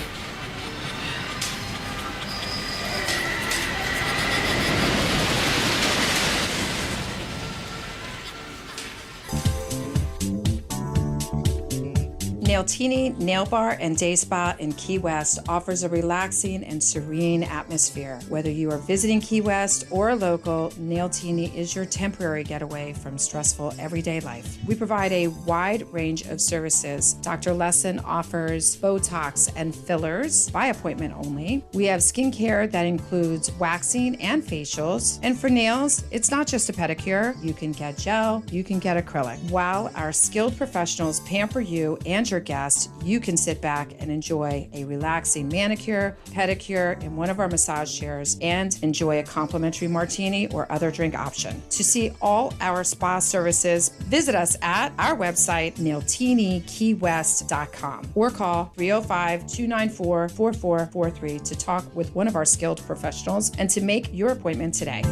Nailtini Nail Bar and Day Spa in Key West offers a relaxing and serene atmosphere. Whether you are visiting Key West or a local, Nailtini is your temporary getaway from stressful everyday life. We provide a wide range of services. Dr. Lesson offers Botox and fillers by appointment only. We have skincare that includes waxing and facials. And for nails, it's not just a pedicure. You can get gel, you can get acrylic. While our skilled professionals pamper you and your guests, you can sit back and enjoy a relaxing manicure, pedicure in one of our massage chairs and enjoy a complimentary martini or other drink option. To see all our spa services, visit us at our website, nailtinikeywest.com, or call 305-294-4443 to talk with one of our skilled professionals and to make your appointment today.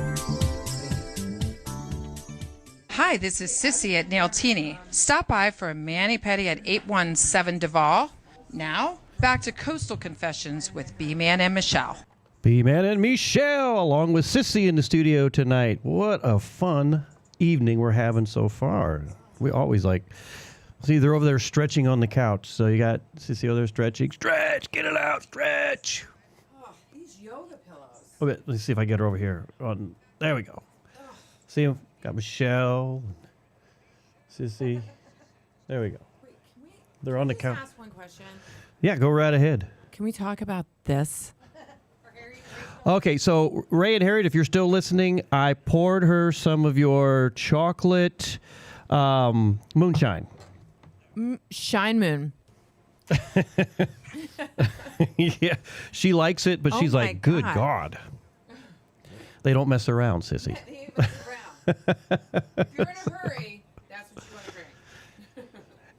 Hi, this is Sissy at Nailtini. Stop by for a mani-pedi at 817 Duval. Now, back to Coastal Confessions with B-Man and Michelle. B-Man and Michelle, along with Sissy in the studio tonight. What a fun evening we're having so far. We always see, they're over there stretching on the couch. So you got Sissy over there stretching. Stretch, get it out, stretch. Oh, these yoga pillows. Okay, let's see if I get her over here. There we go. See him? Got Michelle, Sissy. There we go. They're on the couch. Ask one question. Yeah, go right ahead. Can we talk about this? Okay, so Ray and Harriet, if you're still listening, I poured her some of your chocolate moonshine. Shine Moon. Yeah, she likes it, but she's like, good God. They don't mess around, Sissy. If you're in a hurry, that's what you want to drink.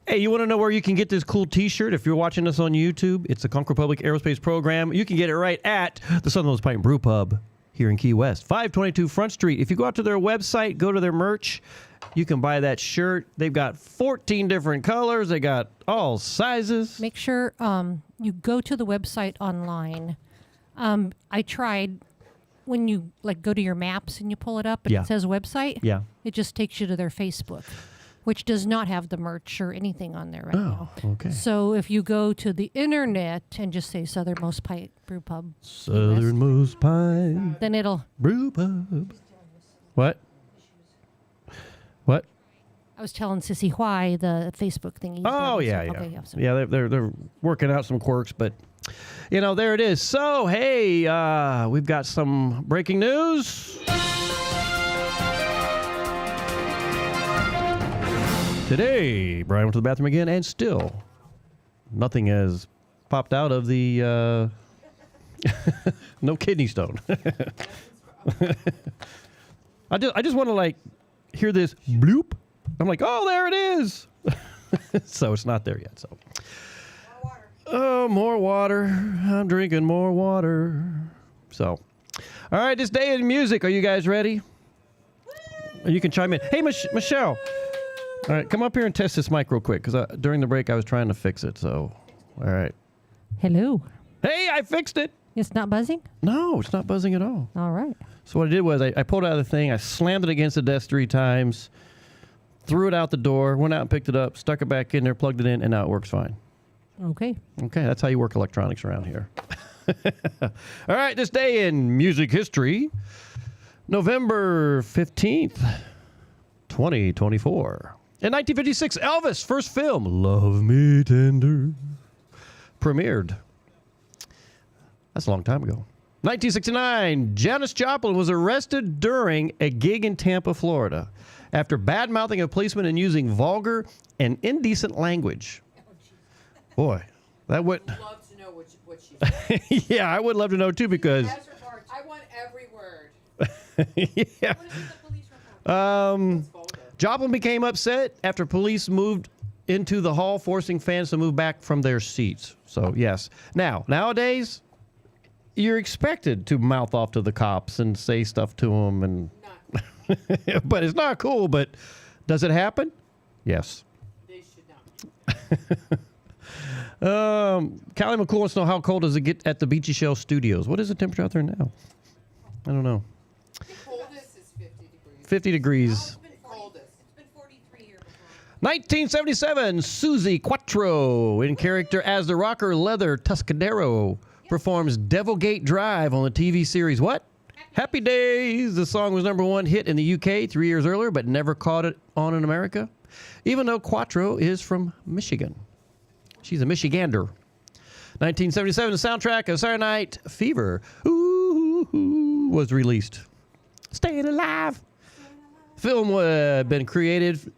Hey, you want to know where you can get this cool T-shirt? If you're watching us on YouTube, it's the Conquer Public Aerospace Program. You can get it right at the Southernmost Pint Brewpub here in Key West, 522 Front Street. If you go out to their website, go to their merch, you can buy that shirt. They've got 14 different colors. They got all sizes. Make sure you go to the website online. I tried. When you go to your maps and you pull it up and it says website, it just takes you to their Facebook, which does not have the merch or anything on there right now. Okay. So if you go to the internet and just say Southernmost Pint Brewpub, Southernmost Pint, then it'll Brewpub. What? What? I was telling Sissy why the Facebook thing. Oh yeah. They're working out some quirks, but. There it is. So, hey, we've got some breaking news. Today, Brian went to the bathroom again, and still nothing has popped out of the no kidney stone. I just want to hear this bloop. I'm like, oh, there it is. So it's not there yet. So. Oh, more water. I'm drinking more water. So, all right, this day in music. Are you guys ready? You can chime in. Hey, Michelle. All right, come up here and test this mic real quick, because during the break I was trying to fix it. So, all right. Hello. Hey, I fixed it. It's not buzzing? No, it's not buzzing at all. All right. So what I did was I pulled it out of the thing. I slammed it against the desk 3 times, threw it out the door, went out and picked it up, stuck it back in there, plugged it in, and now it works fine. Okay. Okay, that's how you work electronics around here. All right, this day in music history, November 15th, 2024. In 1956, Elvis' first film, Love Me Tender, premiered. That's a long time ago. 1969, Janis Joplin was arrested during a gig in Tampa, Florida, after bad-mouthing a policeman and using vulgar and indecent language. Boy, that would... I'd love to know what she said. Yeah, I would love to know, too, because... I want every word. Yeah. What is it, the police report? Joplin became upset after police moved into the hall, forcing fans to move back from their seats. So, yes. Nowadays, you're expected to mouth off to the cops and say stuff to them. And but it's not cool. But does it happen? Yes. They should not. Callie McCool wants to know, how cold does it get at the Beachy Shell Studios? What is the temperature out there now? I don't know. The coldest is 50 degrees. 50 degrees. It's been coldest. It's been 43 here before. 1977, Susie Quattro, in character as the rocker Leather Tuscadero, performs Devilgate Drive on the TV series what? Happy Days. The song was #1 hit in the UK 3 years earlier, but never caught it on in America, even though Quattro is from Michigan. She's a Michigander. 1977, the soundtrack of Saturday Night Fever was released. Staying Alive. Film been created.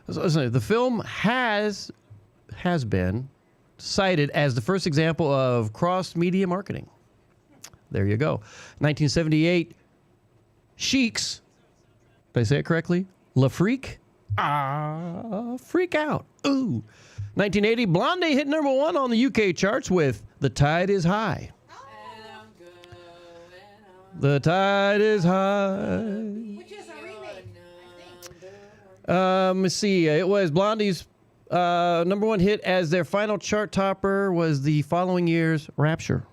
The film has been cited as the first example of cross-media marketing. There you go. 1978, Chic's. Did I say it correctly? La Freak? Freak Out. Ooh. 1980, Blondie hit #1 on the UK charts with The Tide is High. The Tide is High. Which is a remake, Let's see. It was Blondie's #1 hit, as their final chart topper was the following year's Rapture.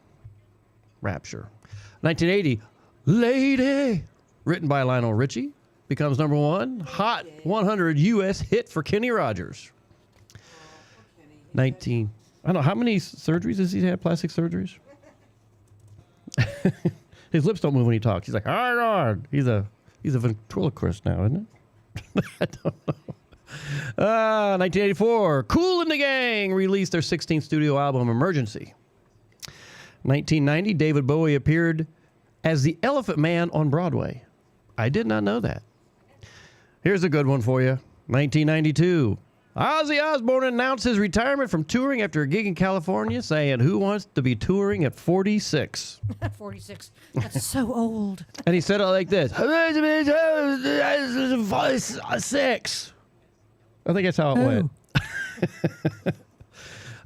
1980, Lady, written by Lionel Richie, becomes #1 Hot 100 U.S. hit for Kenny Rogers. I don't know, how many surgeries does he have? Plastic surgeries? His lips don't move when he talks. He's like, hard on. He's a ventriloquist now, isn't it? I don't know. 1984, Kool and the Gang released their 16th studio album, Emergency. 1990, David Bowie appeared as the Elephant Man on Broadway. I did not know that. Here's a good one for you. 1992, Ozzy Osbourne announced his retirement from touring after a gig in California, saying, "Who wants to be touring at 46? 46. That's so old. And he said it like this. 6. I think that's how it went.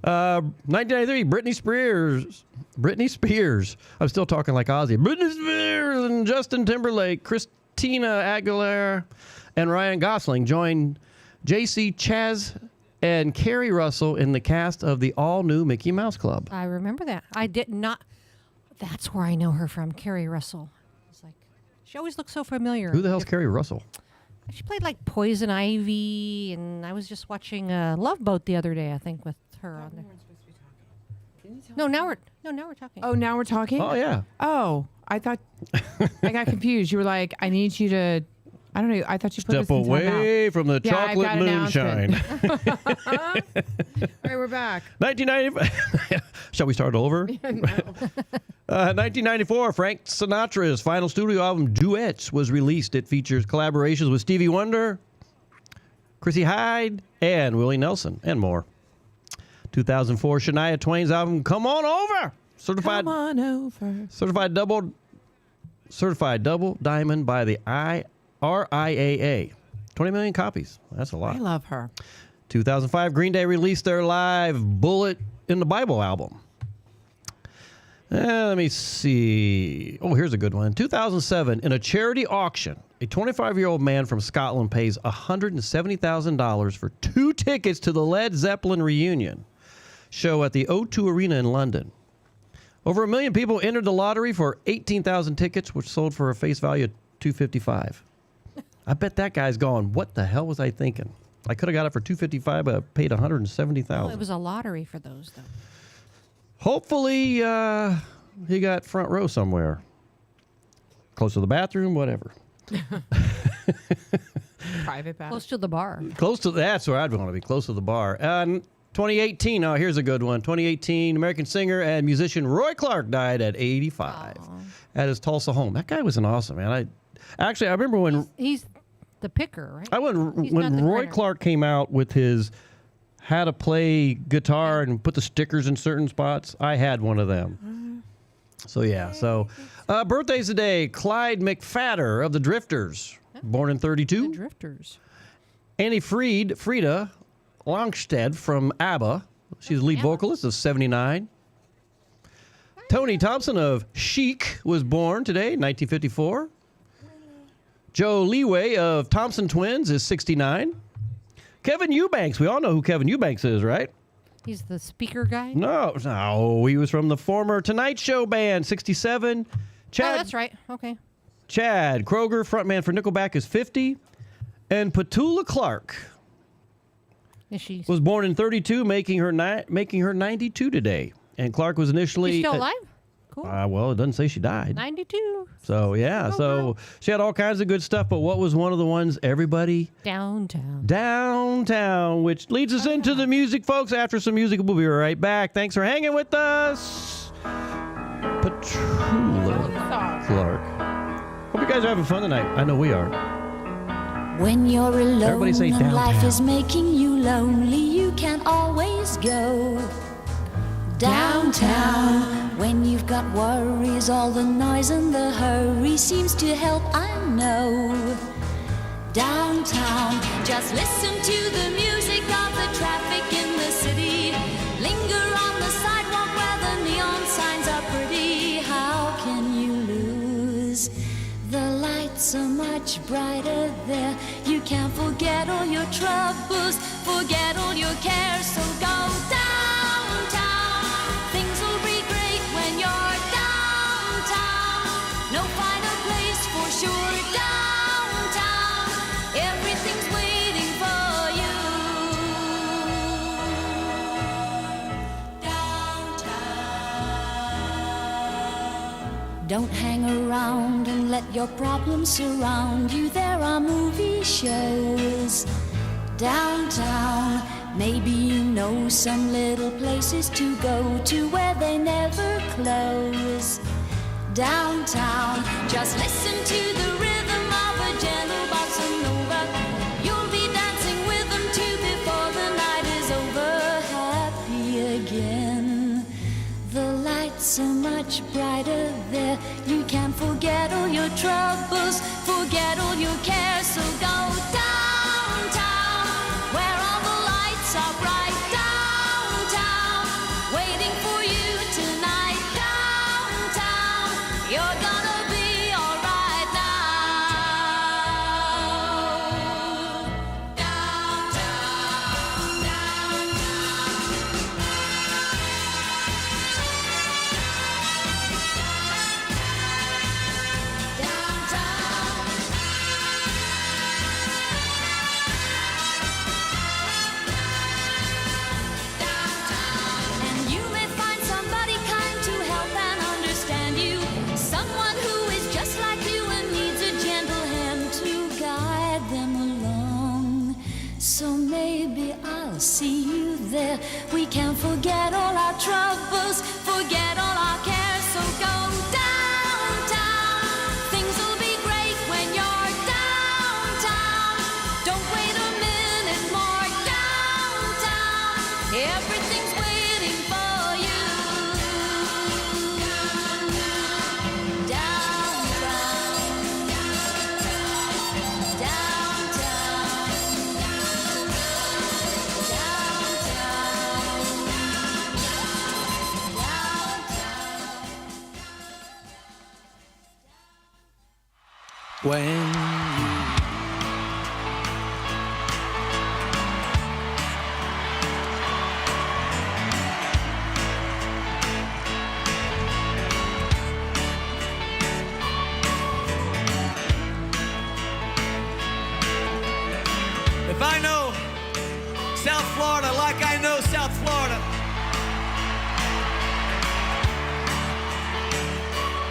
1993, Britney Spears. I'm still talking like Ozzy. Britney Spears and Justin Timberlake, Christina Aguilera, and Ryan Gosling joined J.C. Chaz and Carrie Russell in the cast of the all-new Mickey Mouse Club. I remember that. I did not. That's where I know her from, Carrie Russell. It's like, she always looks so familiar. Who the hell's Carrie Russell? She played like Poison Ivy, and I was just watching Love Boat the other day, I think, with her on there. No, now we're talking. Oh, now we're talking? Oh, yeah. Oh, I thought I got confused. You were like, I need you to, I don't know. I thought you put Step us in away timeout. from the chocolate moonshine. All right, we're back. 1995. Shall we start over? 1994, Frank Sinatra's final studio album, Duets, was released. It features collaborations with Stevie Wonder, Chrissy Hyde, and Willie Nelson, and more. 2004, Shania Twain's album, Come On Over. Certified double diamond by the RIAA. 20 million copies. That's a lot. I love her. 2005, Green Day released their live Bullet in the Bible album. Let me see. Oh, here's a good one. 2007, in a charity auction, a 25-year-old man from Scotland pays $170,000 for 2 tickets to the Led Zeppelin reunion show at the O2 Arena in London. Over 1 million people entered the lottery for 18,000 tickets, which sold for a face value of $255. I bet that guy's going, what the hell was I thinking? I could have got it for $255, but I paid $170,000. Well, it was a lottery for those, though. Hopefully, he got front row somewhere. Close to the bathroom, whatever. Private bathroom. Close to the bar. That's where I'd want to be, close to the bar. 2018, here's a good one. 2018, American singer and musician Roy Clark died at 85 at his Tulsa home. That guy was an awesome man. I remember when... He's the picker, right? When Roy Clark came out with his how to play guitar and put the stickers in certain spots, I had one of them. So, yeah. So, birthdays today, Clyde McFadder of the Drifters, born in 32. The Drifters. Annie Frida Longstead from ABBA. She's the lead vocalist of 79. Tony Thompson of Chic was born today, 1954. Joe Leeway of Thompson Twins is 69. Kevin Eubanks. We all know who Kevin Eubanks is, right? He's the speaker guy? No. He was from the former Tonight Show band, 67. Chad, oh, that's right. Okay. Chad Kroger, frontman for Nickelback, is 50. And Petula Clark was born in 32, making her 92 today. And Clark was initially... She's still alive? Cool. Well, it doesn't say she died. 92. So, yeah. So she had all kinds of good stuff, but what was one of the ones everybody... Downtown, which leads us into the music, folks. After some music, we'll be right back. Thanks for hanging with us. Petula Clark. Hope you guys are having fun tonight. I know we are. When you're alone Everybody say and downtown. life is making you lonely, you can always go downtown. When you've got worries, all the noise and the hurry seems to help, I know. Downtown, just listen to the music of the traffic in the city. Linger on the sidewalk where the neon signs are pretty. How can you lose? The lights are much brighter there. You can't forget all your troubles, forget all your cares. So go downtown. Things will be great when you're downtown. No finer place for sure. Downtown, everything's waiting for you. Downtown. Don't hang around and let your problems surround you. There are movie shows downtown. Maybe you know some little places to go to where they never close. Downtown, just listen to the rhythm of a gentle bossa nova. You'll be dancing with them too before the night is over. Happy again. The lights are much brighter there. You can forget all your troubles, forget all your cares. So go downtown, where all the lights are bright. Downtown, waiting for you tonight. Downtown, you're gonna be alright now. Downtown, and you may find somebody kind to help and understand you. Someone who is just like you and needs a gentle hand to guide them along. So maybe I'll see you there. We can forget all our troubles, forget all our cares. So go downtown. Things will be great when you're downtown. Don't wait a minute more. Downtown, everything's waiting for you. When you If I know South Florida like I know South Florida,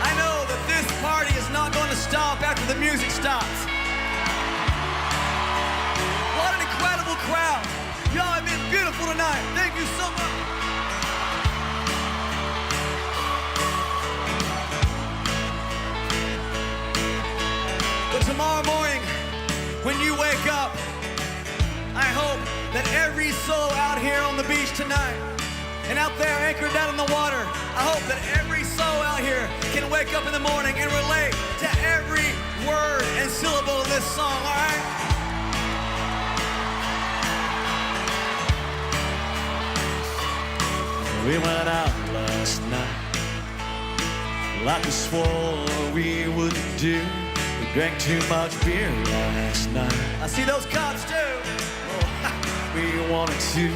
I know that this party is not going to stop after the music stops. What an incredible crowd. Y'all have been beautiful tonight. Thank you so much. But tomorrow morning, when you wake up, I hope that every soul out here on the beach tonight and out there anchored down in the water, I hope that every soul out here can wake up in the morning and relate to every word and syllable of this song, all right? We went out last night like we swore we wouldn't do. We drank too much beer last night. I see those cops too. Oh, we wanted to.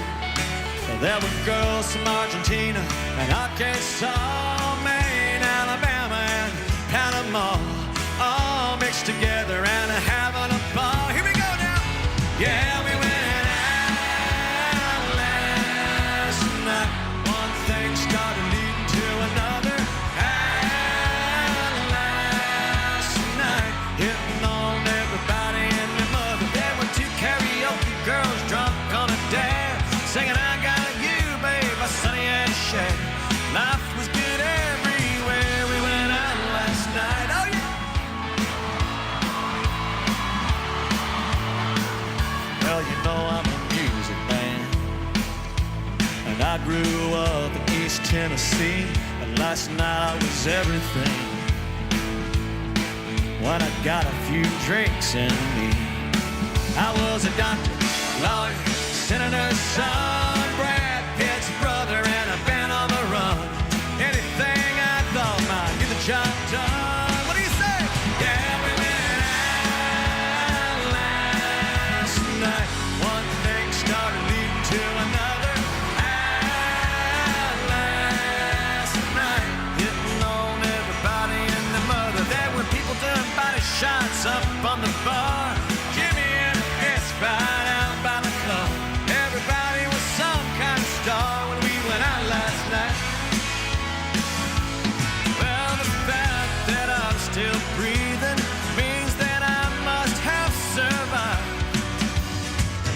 There were girls from Argentina and Arkansas, Maine, Alabama, and Panama, all mixed together and having a ball. Here we go now. Yeah, we went out last night. One thing started leading to another. Out last night, hitting on everybody and their mother. There were two karaoke girls drunk on a dare, singing I Got You, Babe, by Sonny and Cher. Life was good everywhere. We went out last night. Oh yeah. Well, you know I'm a music man, and I grew up in East Tennessee. And last night was everything. When I got a few drinks in me, I was a doctor, lawyer, senator's son, Brad Pitt's brother, and I've been on the run. Anything I thought might get the job done. What do you say? Yeah, we went out last night. One thing started leading to another. Out last night, hitting on everybody and their mother. There were people doing body shots up on the bar. Jimmy and a fist fight out by the club. Everybody was some kind of star when we went out last night. Well, the fact that I'm still breathing means that I must have survived.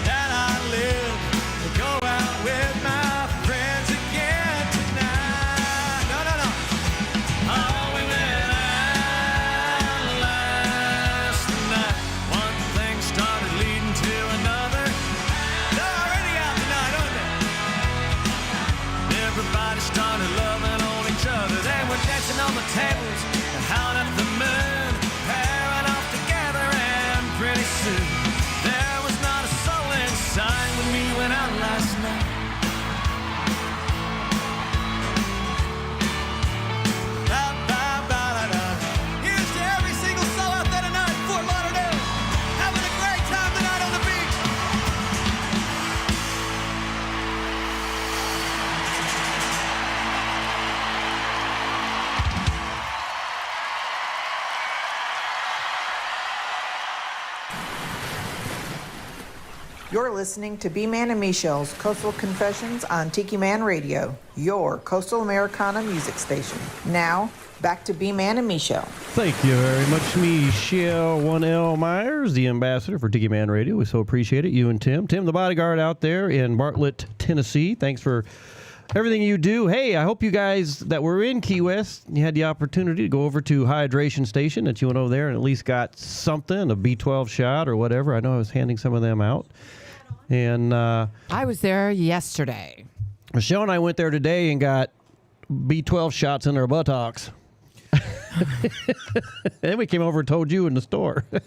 That I live to go out with my friends again tonight. No, no, no. Oh, we went out last night. One thing started leading to another. They're already out tonight, aren't they? Everybody started loving on each other. They were dancing on the tables and howling at the moon, pairing off together, and pretty soon there was not a soul in sight when we went out last night. Ba-ba-ba-da-da. Here's to every single soul out there tonight in Fort Lauderdale, having a great time tonight on the beach. You're listening to B-Man and Michelle's Coastal Confessions on Tiki Man Radio, your Coastal Americana music station. Now, back to B-Man and Michelle. Thank you very much, Michelle 1L Myers, the ambassador for Tiki Man Radio. We so appreciate it. You and Tim. Tim, the bodyguard out there in Bartlett, Tennessee. Thanks for everything you do. Hey, I hope you guys that were in Key West, you had the opportunity to go over to Hydration Station, that you went over there and at least got something, a B12 shot or whatever. I know I was handing some of them out. And I was there yesterday. Michelle and I went there today and got B12 shots in our buttocks. Then we came over and told you in the store. I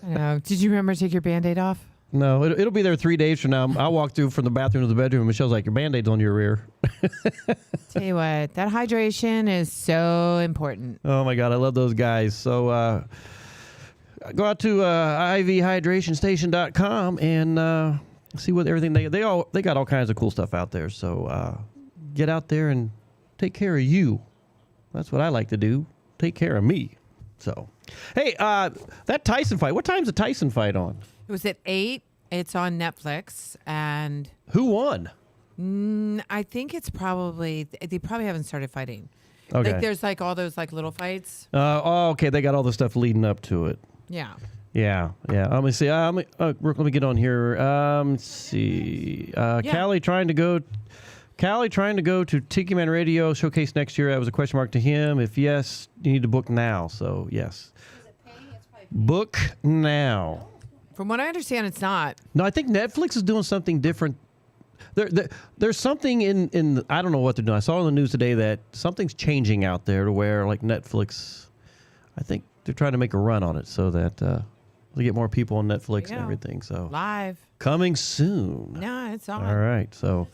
know. Did you remember to take your Band-Aid off? No, it'll be there 3 days from now. I'll walk through from the bathroom to the bedroom, and Michelle's like, your Band-Aid's on your rear. Tell you what, that hydration is so important. Oh, my God. I love those guys. So go out to ivhydratonstation.com and see what everything they got all kinds of cool stuff out there. So get out there and take care of you. That's what I like to do. Take care of me. So, hey, that Tyson fight. What time's the Tyson fight on? It was at 8. It's on Netflix. And who won? I think it's probably they probably haven't started fighting. Okay. Like there's like all those like little fights. Okay. They got all the stuff leading up to it. Yeah. Yeah. Let me see. Let me get on here. Let's see. Callie trying to go to Tiki Man Radio Showcase next year. That was a question mark to him. If yes, you need to book now. So yes. Book now. From what I understand, it's not. No, I think Netflix is doing something different. There's something in I don't know what they're doing. I saw on the news today that something's changing out there to where like Netflix, I think they're trying to make a run on it so that they get more people on Netflix and everything. So live coming soon. No, it's on. All right. So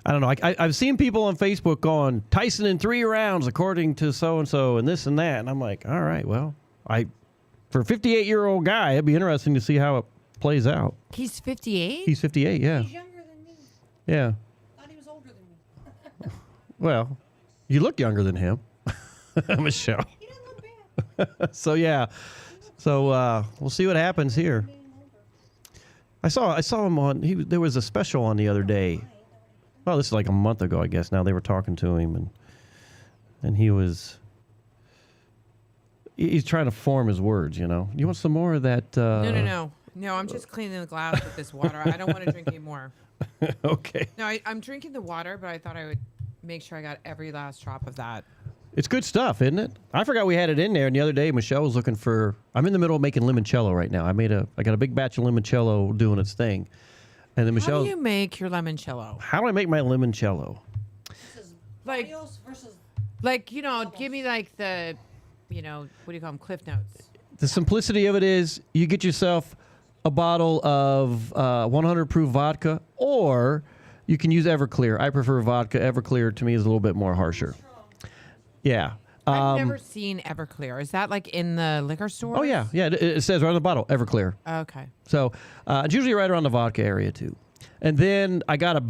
I don't know. I've seen people on Facebook going, Tyson in 3 rounds, according to so-and-so, and this and that. And I'm like, all right, well, for a 58-year-old guy, it'd be interesting to see how it plays out. He's 58? He's 58, yeah. He's younger than me. Yeah. I thought he was older than me. Well, you look younger than him, Michelle. He doesn't look bad. So, yeah. So, we'll see what happens here. I saw him on, there was a special on the other day. Well, this is like a month ago, I guess. Now they were talking to him, and he's trying to form his words, you know. You want some more of that? No, I'm just cleaning the glass with this water. I don't want to drink any more. Okay. No, I'm drinking the water, but I thought I would make sure I got every last drop of that. It's good stuff, isn't it? I forgot we had it in there, and the other day Michelle was looking for. I'm in the middle of making limoncello right now. I got a big batch of limoncello doing its thing, and then Michelle. How do you make your limoncello? How do I make my limoncello? Like, give me like the, what do you call them, Cliff Notes. The simplicity of it is you get yourself a bottle of 100 proof vodka, or you can use Everclear. I prefer vodka. Everclear to me is a little bit more harsher. Yeah. I've never seen Everclear. Is that like in the liquor store? Oh, yeah. Yeah, it says right on the bottle, Everclear. Okay. So it's usually right around the vodka area, too. And then I got a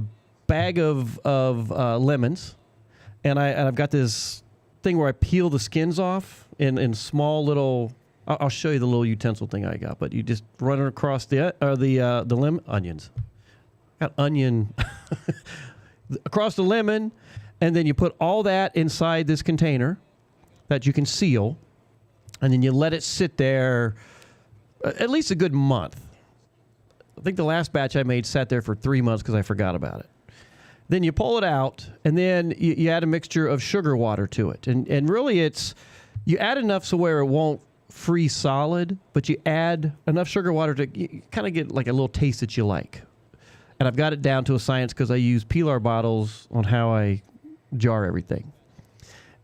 bag of lemons, and I've got this thing where I peel the skins off in small little... I'll show you the little utensil thing I got, but you just run it across the onions. Got onion across the lemon, and then you put all that inside this container that you can seal, and then you let it sit there at least a good month. I think the last batch I made sat there for 3 months because I forgot about it. Then you pull it out, and then you add a mixture of sugar water to it. And really you add enough so where it won't freeze solid, but you add enough sugar water to kind of get like a little taste that you like. And I've got it down to a science because I use Pilar bottles on how I jar everything.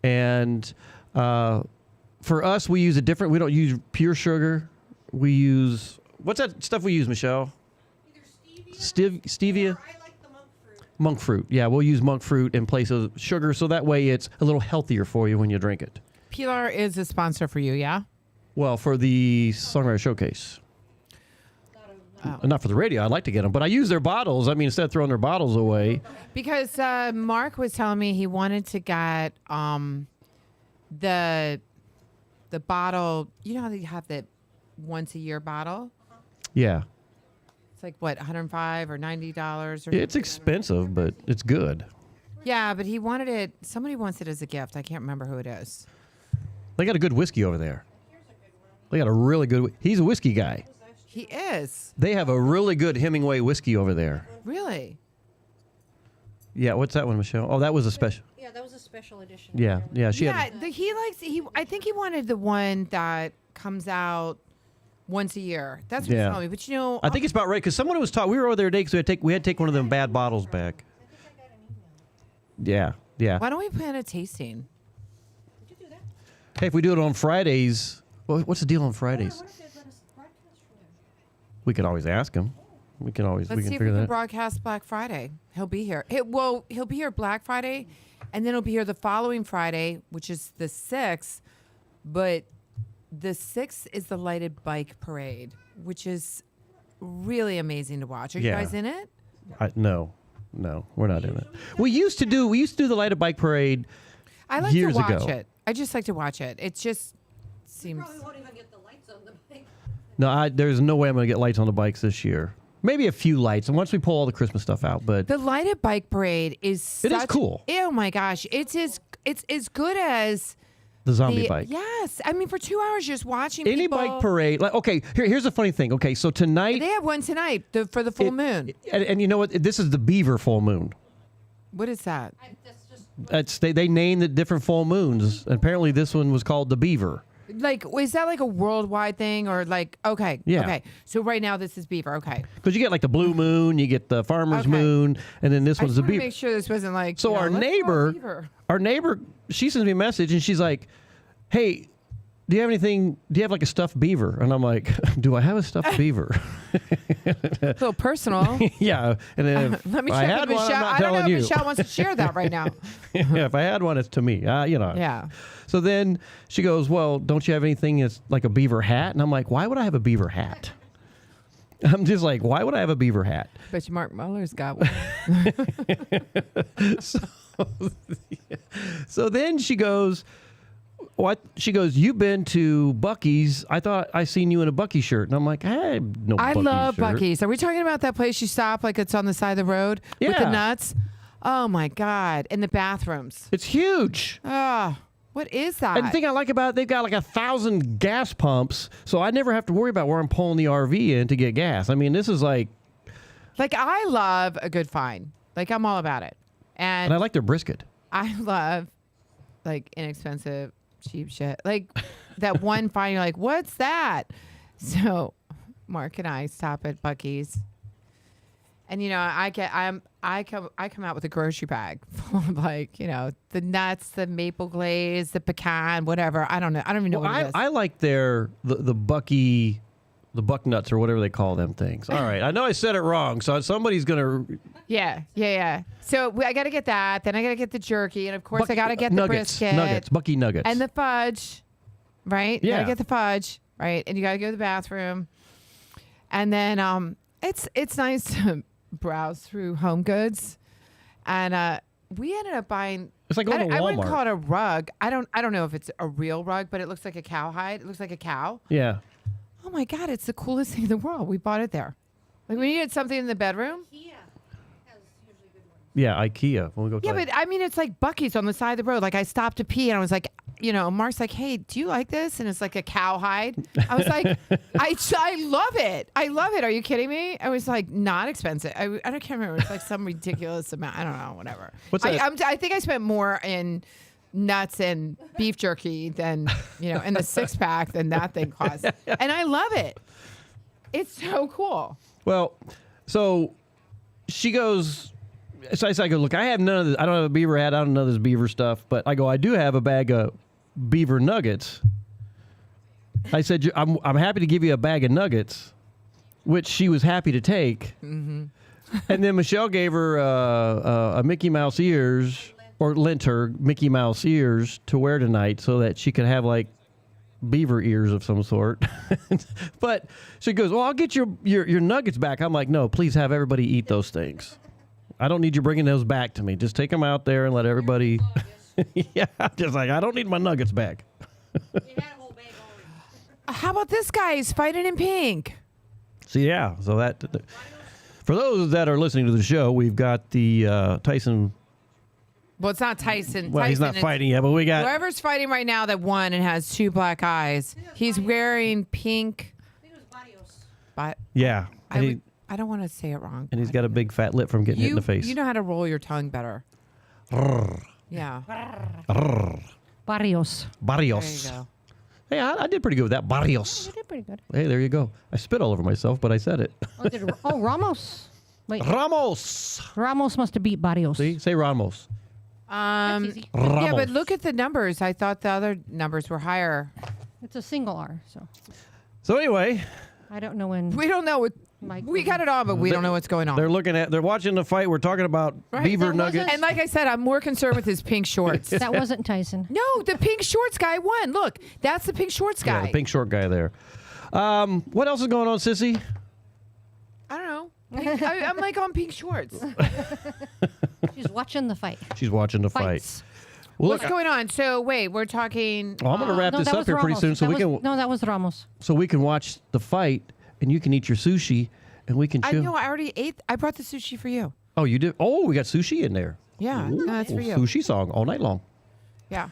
And for us, we use we don't use pure sugar. We use, what's that stuff we use, Michelle? Either stevia? I like the monk fruit. Monk fruit. Yeah, we'll use monk fruit in place of sugar, so that way it's a little healthier for you when you drink it. Pilar is a sponsor for you, yeah? Well, for the Songwriter Showcase. Not for the radio. I'd like to get them, but I use their bottles. I mean, instead of throwing their bottles away. Because Mark was telling me he wanted to get the bottle. You know how they have the once a year bottle? Yeah. It's like what, $105 or $90 or something? It's expensive, but it's good. Yeah, but he wanted it. Somebody wants it as a gift. I can't remember who it is. They got a good whiskey over there. They got a really good. He's a whiskey guy. He is. They have a really good Hemingway whiskey over there. Really? Yeah. What's that one, Michelle? Oh, that was a special. Yeah, that was a special edition. Yeah. Yeah. I think he wanted the one that comes out once a year. That's what he told me. But I think it's about right because someone was taught. We were over there today because we had to take one of them bad bottles back. Yeah. Yeah. Why don't we plan a tasting? Hey, if we do it on Fridays, what's the deal on Fridays? We could always ask him. We can see if we can broadcast Black Friday. He'll be here. He'll be here Black Friday, and then he'll be here the following Friday, which is the 6th. But the 6th is the lighted bike parade, which is really amazing to watch. Are you guys in it? No, we're not in it. We used to do the lighted bike parade. I like years to watch ago. it. I just like to watch it. It just seems. Probably won't even get the lights on the bike. No, there's no way I'm going to get lights on the bikes this year. Maybe a few lights, and once we pull all the Christmas stuff out. But the lighted bike parade is cool. Oh my gosh, it's as good as the zombie bike. Yes, I mean for 2 hours just watching any people. Bike parade. Like, okay, here's the funny thing. Okay, so tonight they have one tonight for the full moon. And you know what? This is the Beaver full moon. What is that? They name the different full moons. And apparently, this one was called the Beaver. Like, is that like a worldwide thing or like? Okay, okay. So right now this is Beaver. Okay. Because you get like the blue moon, you get the farmer's moon, and then this one's the Beaver. Make sure this wasn't like. So our neighbor, she sends me a message and she's like, "Hey, do you have anything? Do you have like a stuffed beaver? And I'm like, do I have a stuffed beaver? A little personal. Yeah. And then if Let me I check had with one, I'm Michelle. not I don't know telling if you. Michelle wants to share that right now. Yeah, if I had one, it's to me. Yeah. So then she goes, well, don't you have anything that's like a beaver hat? And I'm like, why would I have a beaver hat? I'm just like, why would I have a beaver hat? Bet you Mark Muller's got one. So then she goes, what? She goes, you've been to Buc-ee's. I thought I seen you in a Buc-ee shirt. And I'm like, I have no I Buc-ee love shirt. Buc-ee's. Are we talking about that place you stop like it's on the side of the road with the Yeah. nuts? Oh my God. In the bathrooms. It's huge. Oh, what is that? And the thing I like about it, they've got like 1,000 gas pumps, so I never have to worry about where I'm pulling the RV in to get gas. I mean, this is like I love a good find. Like, I'm all about it. and I like their brisket. I love like inexpensive, cheap shit. Like that one find, you're like, what's that? So Mark and I stop at Buc-ee's. And I come out with a grocery bag full of the nuts, the maple glaze, the pecan, whatever. I don't know. I don't even know what it is. I like their the Buc-ee, the buck nuts or whatever they call them things. All right, I know I said it wrong, so somebody's gonna. Yeah. So I got to get that. Then I got to get the jerky, and of course I got to get the brisket, nuggets, Buc-ee nuggets, and the fudge. Right? Yeah. You got to get the fudge. Right, and you got to go to the bathroom, and then it's nice to browse through Home Goods, and we ended up buying. It's like going to I wouldn't Walmart. call it a rug. I don't know if it's a real rug, but it looks like a cowhide. It looks like a cow. Yeah. Oh my God, it's the coolest thing in the world. We bought it there. Like when you need something in the bedroom. Yeah, IKEA. When we go. Yeah, but I mean, it's like Buc-ee's on the side of the road. Like I stopped to pee and I was like, Mark's like, hey, do you like this? And it's like a cowhide. I was like, I love it. I love it. Are you kidding me? I was like, not expensive. I can't remember. It's like some ridiculous amount. I don't know, whatever. What's that? I think I spent more in nuts and beef jerky than, in the 6-pack than that thing cost. And I love it. It's so cool. Well, so she goes. So I go, look, I have none of this. I don't have a beaver hat. I don't know this beaver stuff. But I go, I do have a bag of beaver nuggets. I said, I'm happy to give you a bag of nuggets, which she was happy to take. Mm-hmm. And then Michelle gave her a Mickey Mouse ears, or lent her Mickey Mouse ears to wear tonight so that she could have like beaver ears of some sort. But she goes, well, I'll get your nuggets back. I'm like, no, please have everybody eat those things. I don't need you bringing those back to me. Just take them out there and let everybody. Yeah, just like, I don't need my nuggets back. How about this guy? He's fighting in pink. So yeah, so that for those that are listening to the show, we've got the Tyson. Well, it's not Tyson. Well, he's not fighting yet, but we got whoever's fighting right now that won and has 2 black eyes. He's wearing pink. But yeah. I don't want to say it wrong. And he's got a big fat lip from getting hit in the face. You know how to roll your tongue better. Yeah. Barrios. Barrios. There you go. Hey, I did pretty good with that. Barrios. You did pretty good. Hey, there you go. I spit all over myself, but I said it. Ramos. Wait. Ramos. Ramos must have beat Barrios. See? Say Ramos. Yeah, Ramos. but look at the numbers. I thought the other numbers were higher. It's a single R, so. So anyway. I don't know when. We don't know what. We got it on, but we don't know what's going on. They're watching the fight. We're talking about beaver nuggets. And like I said, I'm more concerned with his pink shorts. That wasn't Tyson. No, the pink shorts guy won. Look, that's the pink shorts guy. Yeah, the pink short guy there. What else is going on, Sissy? I don't know. I'm like on pink shorts. She's watching the fight. She's watching the Fights. fight. Well, What's going on? So wait, we're talking. I'm going to wrap this that up was here pretty Ramos. soon, so That we was- can. No, that was Ramos. So we can watch the fight, and you can eat your sushi, and we can I chill. know. I already ate. I brought the sushi for you. Oh, you did? Oh, we got sushi in there. Yeah, no, that's for you. Sushi song all night long. Yeah,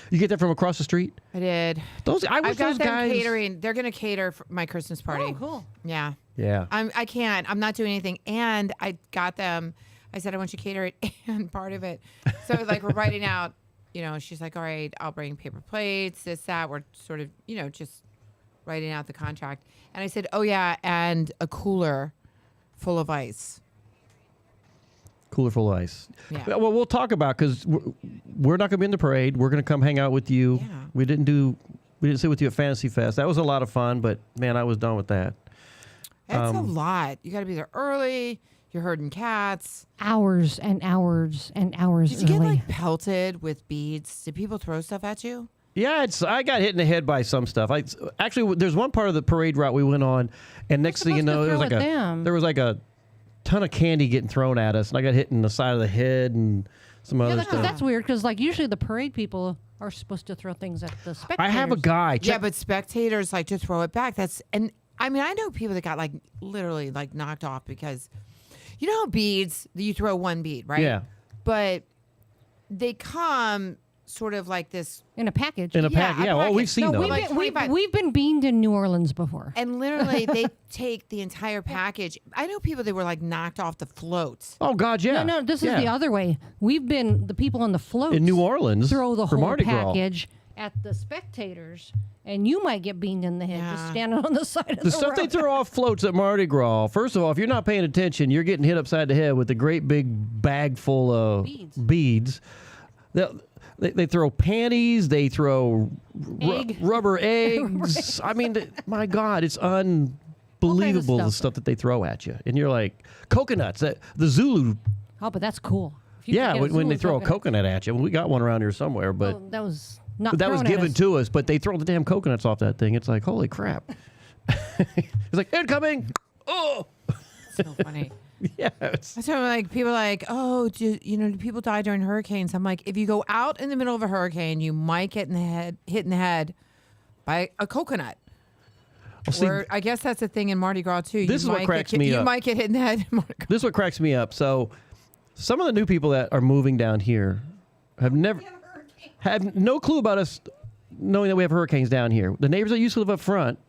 You get that from across the street? I did. I wish I've got those them guys. catering. They're going to cater for my Christmas party. Oh, cool. Yeah. Yeah. I can't. I'm not doing anything. And I got them. I said I want you to cater it and part of it. So like we're writing out. She's like, all right, I'll bring paper plates, this, that. We're sort of, just writing out the contract. And I said, oh yeah, and a cooler full of ice. Cooler full of ice. Yeah. Well, we'll talk about because we're not going to be in the parade. We're going to come hang out with you. Yeah. We didn't do We didn't sit with you at Fantasy Fest. That was a lot of fun, but man, I was done with that. That's a lot. You got to be there early. You're herding cats. Hours and hours and hours. Did you get like pelted with beads? Did people throw stuff at you? Yeah, I got hit in the head by some stuff. Actually, there's one part of the parade route we went on, and next thing you know, there was like a ton of candy getting thrown at us, and I got hit in the side of the head and some other stuff. That's weird because like usually the parade people are supposed to throw things at the spectators. I have a guy. Yeah, but spectators like to throw it back. I mean, I know people that got like literally like knocked off because you know how beads, you throw one bead, right? Yeah. But they come sort of like this in a package. In a package. Yeah, well, we've seen those. We've been beamed in New Orleans before. And literally they take the entire package. I know people that were like knocked off the floats. Oh God, yeah. No, this is the other way. We've been the people on the floats in New Orleans throw the for whole Mardi Gras. package at the spectators, and you might get beamed in the head just standing on the side of the stuff road. they throw off floats at Mardi Gras. First of all, if you're not paying attention, you're getting hit upside the head with a great big bag full of beads. They throw panties. They throw rubber eggs. I mean, my God, it's unbelievable the stuff that they throw at you. And you're like, coconuts. The Zulu. Oh, but that's cool. Yeah, when they throw a coconut at you. Well, we got one around here somewhere, but well, that was not. That was given to us, but they throw the damn coconuts off that thing. It's like, holy crap. It's like, incoming. Oh. So funny. Yeah. So like people are like, oh, do people die during hurricanes? I'm like, if you go out in the middle of a hurricane, you might get hit in the head by a coconut. Or I guess that's a thing in Mardi Gras too. This is what cracks me up. You might get hit in the head in Mardi Gras. This is what cracks me up. So some of the new people that are moving down here have no clue about us knowing that we have hurricanes down here. The neighbors that used to live up front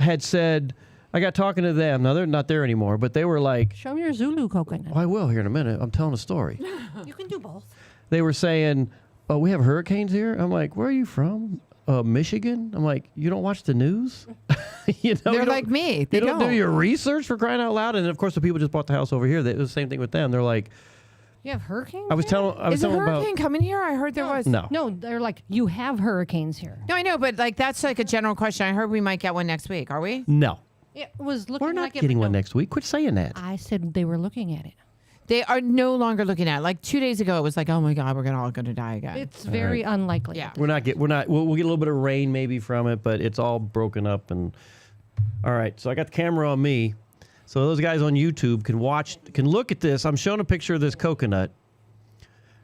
had said, I got talking to them. Now, they're not there anymore, but they were like... Show me your Zulu coconut. Oh, I will here in a minute. I'm telling a story. You can do both. They were saying, oh, we have hurricanes here? I'm like, where are you from? Michigan? I'm like, you don't watch the news? They're like me. They don't do your research for crying out loud. And, of course, the people just bought the house over here. It was the same thing with them. They're like... You have hurricanes? Is a hurricane coming here? I heard there was. No, they're like, you have hurricanes here. No, I know, but like that's like a general question. I heard we might get one next week. Are we? No. It was looking We're not like getting one next week. Quit saying that. I said they were looking at it. They are no longer looking at it. Like 2 days ago, it was like, oh my God, we're all going to die again. It's very unlikely. Yeah. We'll get a little bit of rain maybe from it, but it's all broken up. And all right, so I got the camera on me. So those guys on YouTube can look at this. I'm showing a picture of this coconut.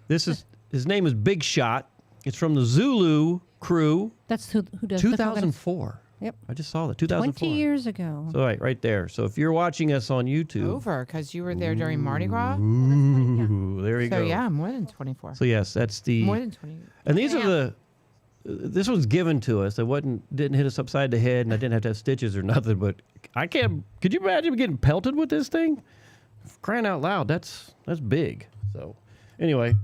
His name is Big Shot. It's from the Zulu crew. That's who does 2004. Yep. I just saw that. 2004. 20 years ago. So right there. So if you're watching us on YouTube. Over, because you were there during Mardi Gras? Ooh, there you go. So yeah, more than 24. So yes, that's the... More than 20. And these are this was given to us. It didn't hit us upside the head, and I didn't have to have stitches or nothing, but I can't... Could you imagine getting pelted with this thing? Crying out loud, that's big. So anyway,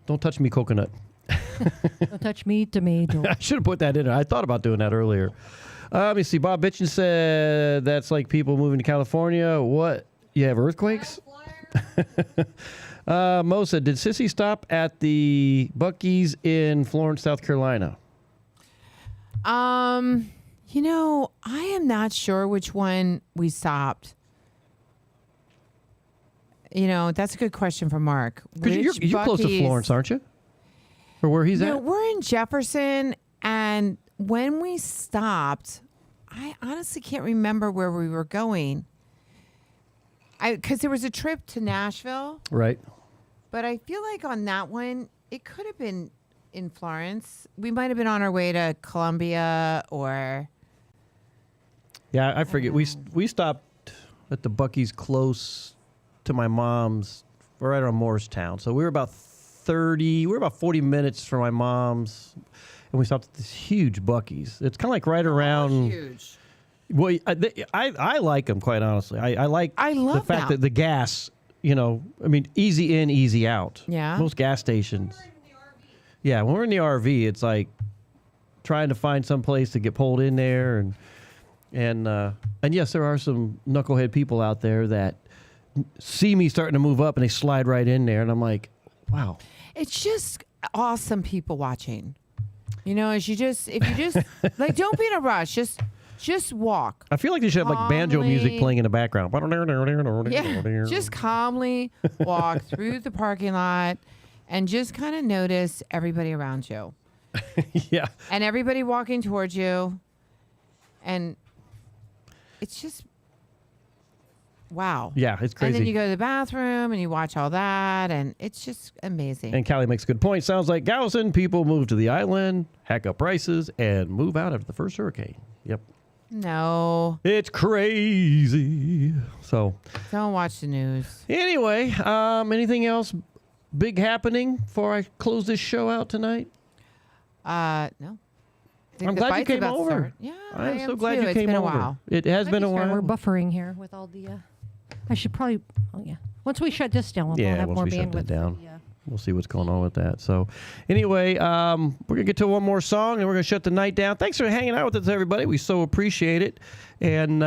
don't touch me, coconut. Don't touch me, tomato. I should have put that in there. I thought about doing that earlier. Let me see. Bob Bitchin said that's like people moving to California. What? You have earthquakes? Mo said, did Sissy stop at the Buc-ee's in Florence, South Carolina? I am not sure which one we stopped. That's a good question for Mark. Because you're close to Florence, aren't you? Or where he's at? We're in Jefferson, and when we stopped, I honestly can't remember where we were going. Because there was a trip to Nashville. Right. But I feel like on that one, it could have been in Florence. We might have been on our way to Columbia or... Yeah, I forget. We stopped at the Buc-ee's close to my mom's, right on Morristown. So we were about 40 minutes from my mom's, and we stopped at this huge Buc-ee's. It's kind of like right around... huge. Well, I like them, quite honestly. I love the fact that the gas, easy in, easy out. Yeah. Most gas stations. Yeah, when we're in the RV, it's like trying to find some place to get pulled in there, and yes, there are some knucklehead people out there that see me starting to move up and they slide right in there, and I'm like, wow. It's just awesome people watching. You know, if you just like, don't be in a rush. Just walk. I feel like they should have like banjo music playing in the background. Yeah, just calmly walk through the parking lot and just kind of notice everybody around you. Yeah. And everybody walking towards you. And it's just, wow. Yeah, it's crazy. And then you go to the bathroom and you watch all that, and it's just amazing. And Callie makes a good point. Sounds like Galveston people move to the island, hack up prices, and move out after the first hurricane. Yep. No. It's crazy. So. Don't watch the news. Anyway, anything else big happening before I close this show out tonight? No. I'm glad you came over. Yeah, I am so too. glad you It's came been a over. while. It has been a while. We're buffering here with all the. I should probably. Oh yeah. Once we shut this down, we'll have once more we shut bandwidth. that down, we'll see what's going on with that. So, anyway, we're gonna get to one more song and we're gonna shut the night down. Thanks for hanging out with us, everybody. We so appreciate it, and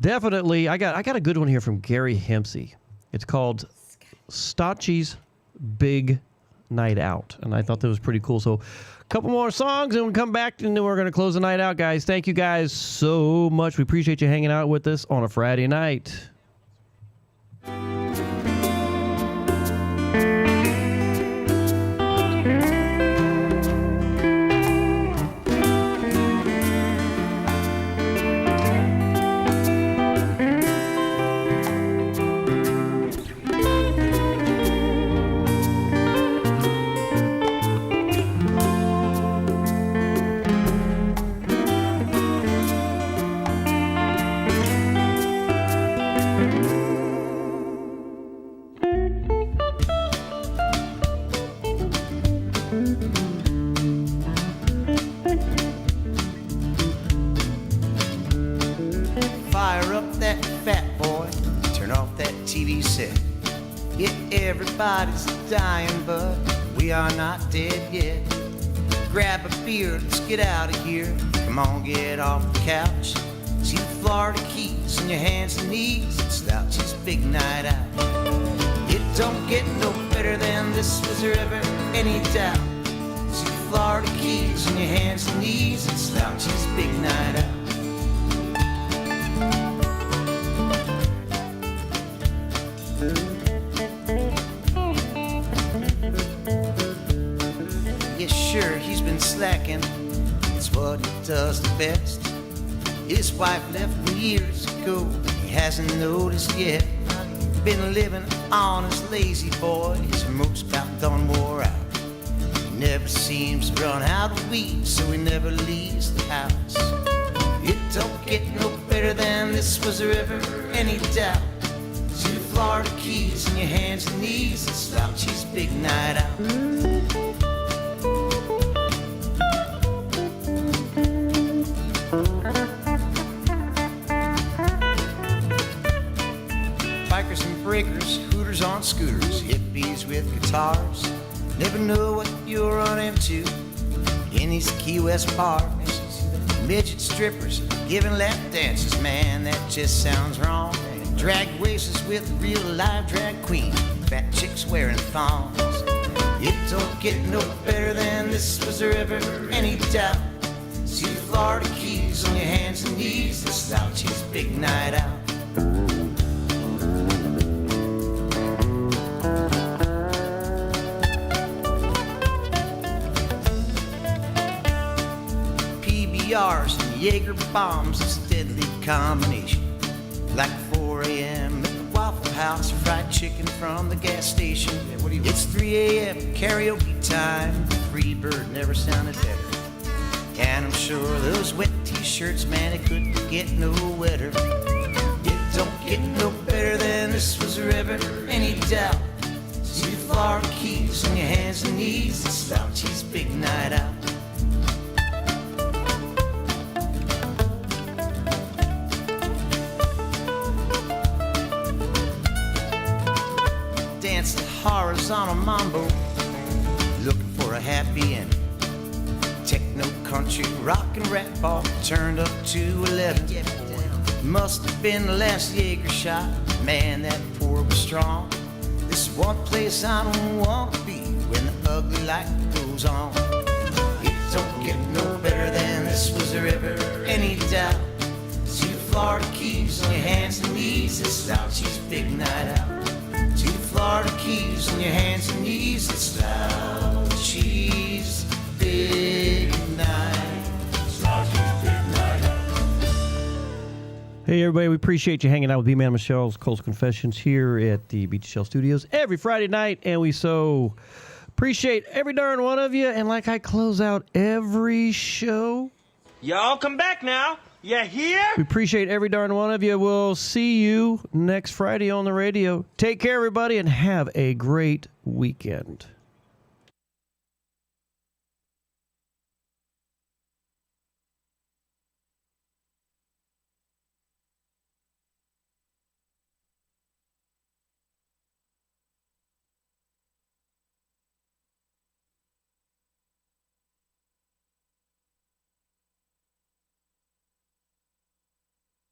definitely, I got a good one here from Gary Hempsey. It's called Stotchy's Big Night Out, and I thought that was pretty cool. So, a couple more songs and we'll come back and then we're going to close the night out, guys. Thank you guys so much. We appreciate you hanging out with us on a Friday night. Fire up that fat boy, turn off that TV set. Yeah, everybody's dying, but we are not dead yet. Grab a beer, let's get out of here. Come on, get off the couch. See the Florida Keys in your hands and knees. It's Slouchy's big night out. It don't get no better than this. Was there ever any doubt? See the Florida Keys in your hands and knees. It's Slouchy's big night out. Yeah, sure, he's been slacking. It's what he does the best. His wife left him years ago. He hasn't noticed yet. Been living on his lazy boy. His remote's about done wore out. He never seems to run out of weed, so he never leaves the house. It don't get no better than this. Was there ever any doubt? See the Florida Keys in your hands and knees. It's Slouchy's big night out. Bikers and breakers, hooters on scooters, hippies with guitars. Never know what you'll run into in these Key West bars. Midget strippers giving lap dances, man, that just sounds wrong. Drag races with real live drag queen, fat chicks wearing thongs. It don't get no better than this. Was there ever any doubt? See the Florida Keys on your hands and knees. The Slouchy's big night out. PBRs and Jaeger bombs, it's a deadly combination. Like 4 a.m. at the Waffle House, fried chicken from the gas station. It's 3 a.m. karaoke time. Free Bird never sounded better. And I'm sure those wet t-shirts, man, it couldn't get no wetter. It don't get no better than this. Was there ever any doubt? See the Florida Keys on your hands and knees. It's Slouchy's big night out. Dancing horizontal mambo, looking for a happy ending. Techno, country, rock and rap ball turned up to 11. Must have been the last Jaeger shot. Man, that pour was strong. This is one place I don't want to be when the ugly light goes on. It out. To the Florida Keys on your hands and knees, it's Slouchy's big night out. To the Florida Keys on your hands and knees, it's Slouchy's big night. Slouchy's big night out. Hey, everybody, we appreciate you hanging out with B-Man Michelle's Cole's Confessions here at the Beachy Shell Studios every Friday night, and we so appreciate every darn one of you. And like I close out every show, y'all come back now. You hear? We appreciate every darn one of you. We'll see you next Friday on the radio. Take care, everybody, and have a great weekend.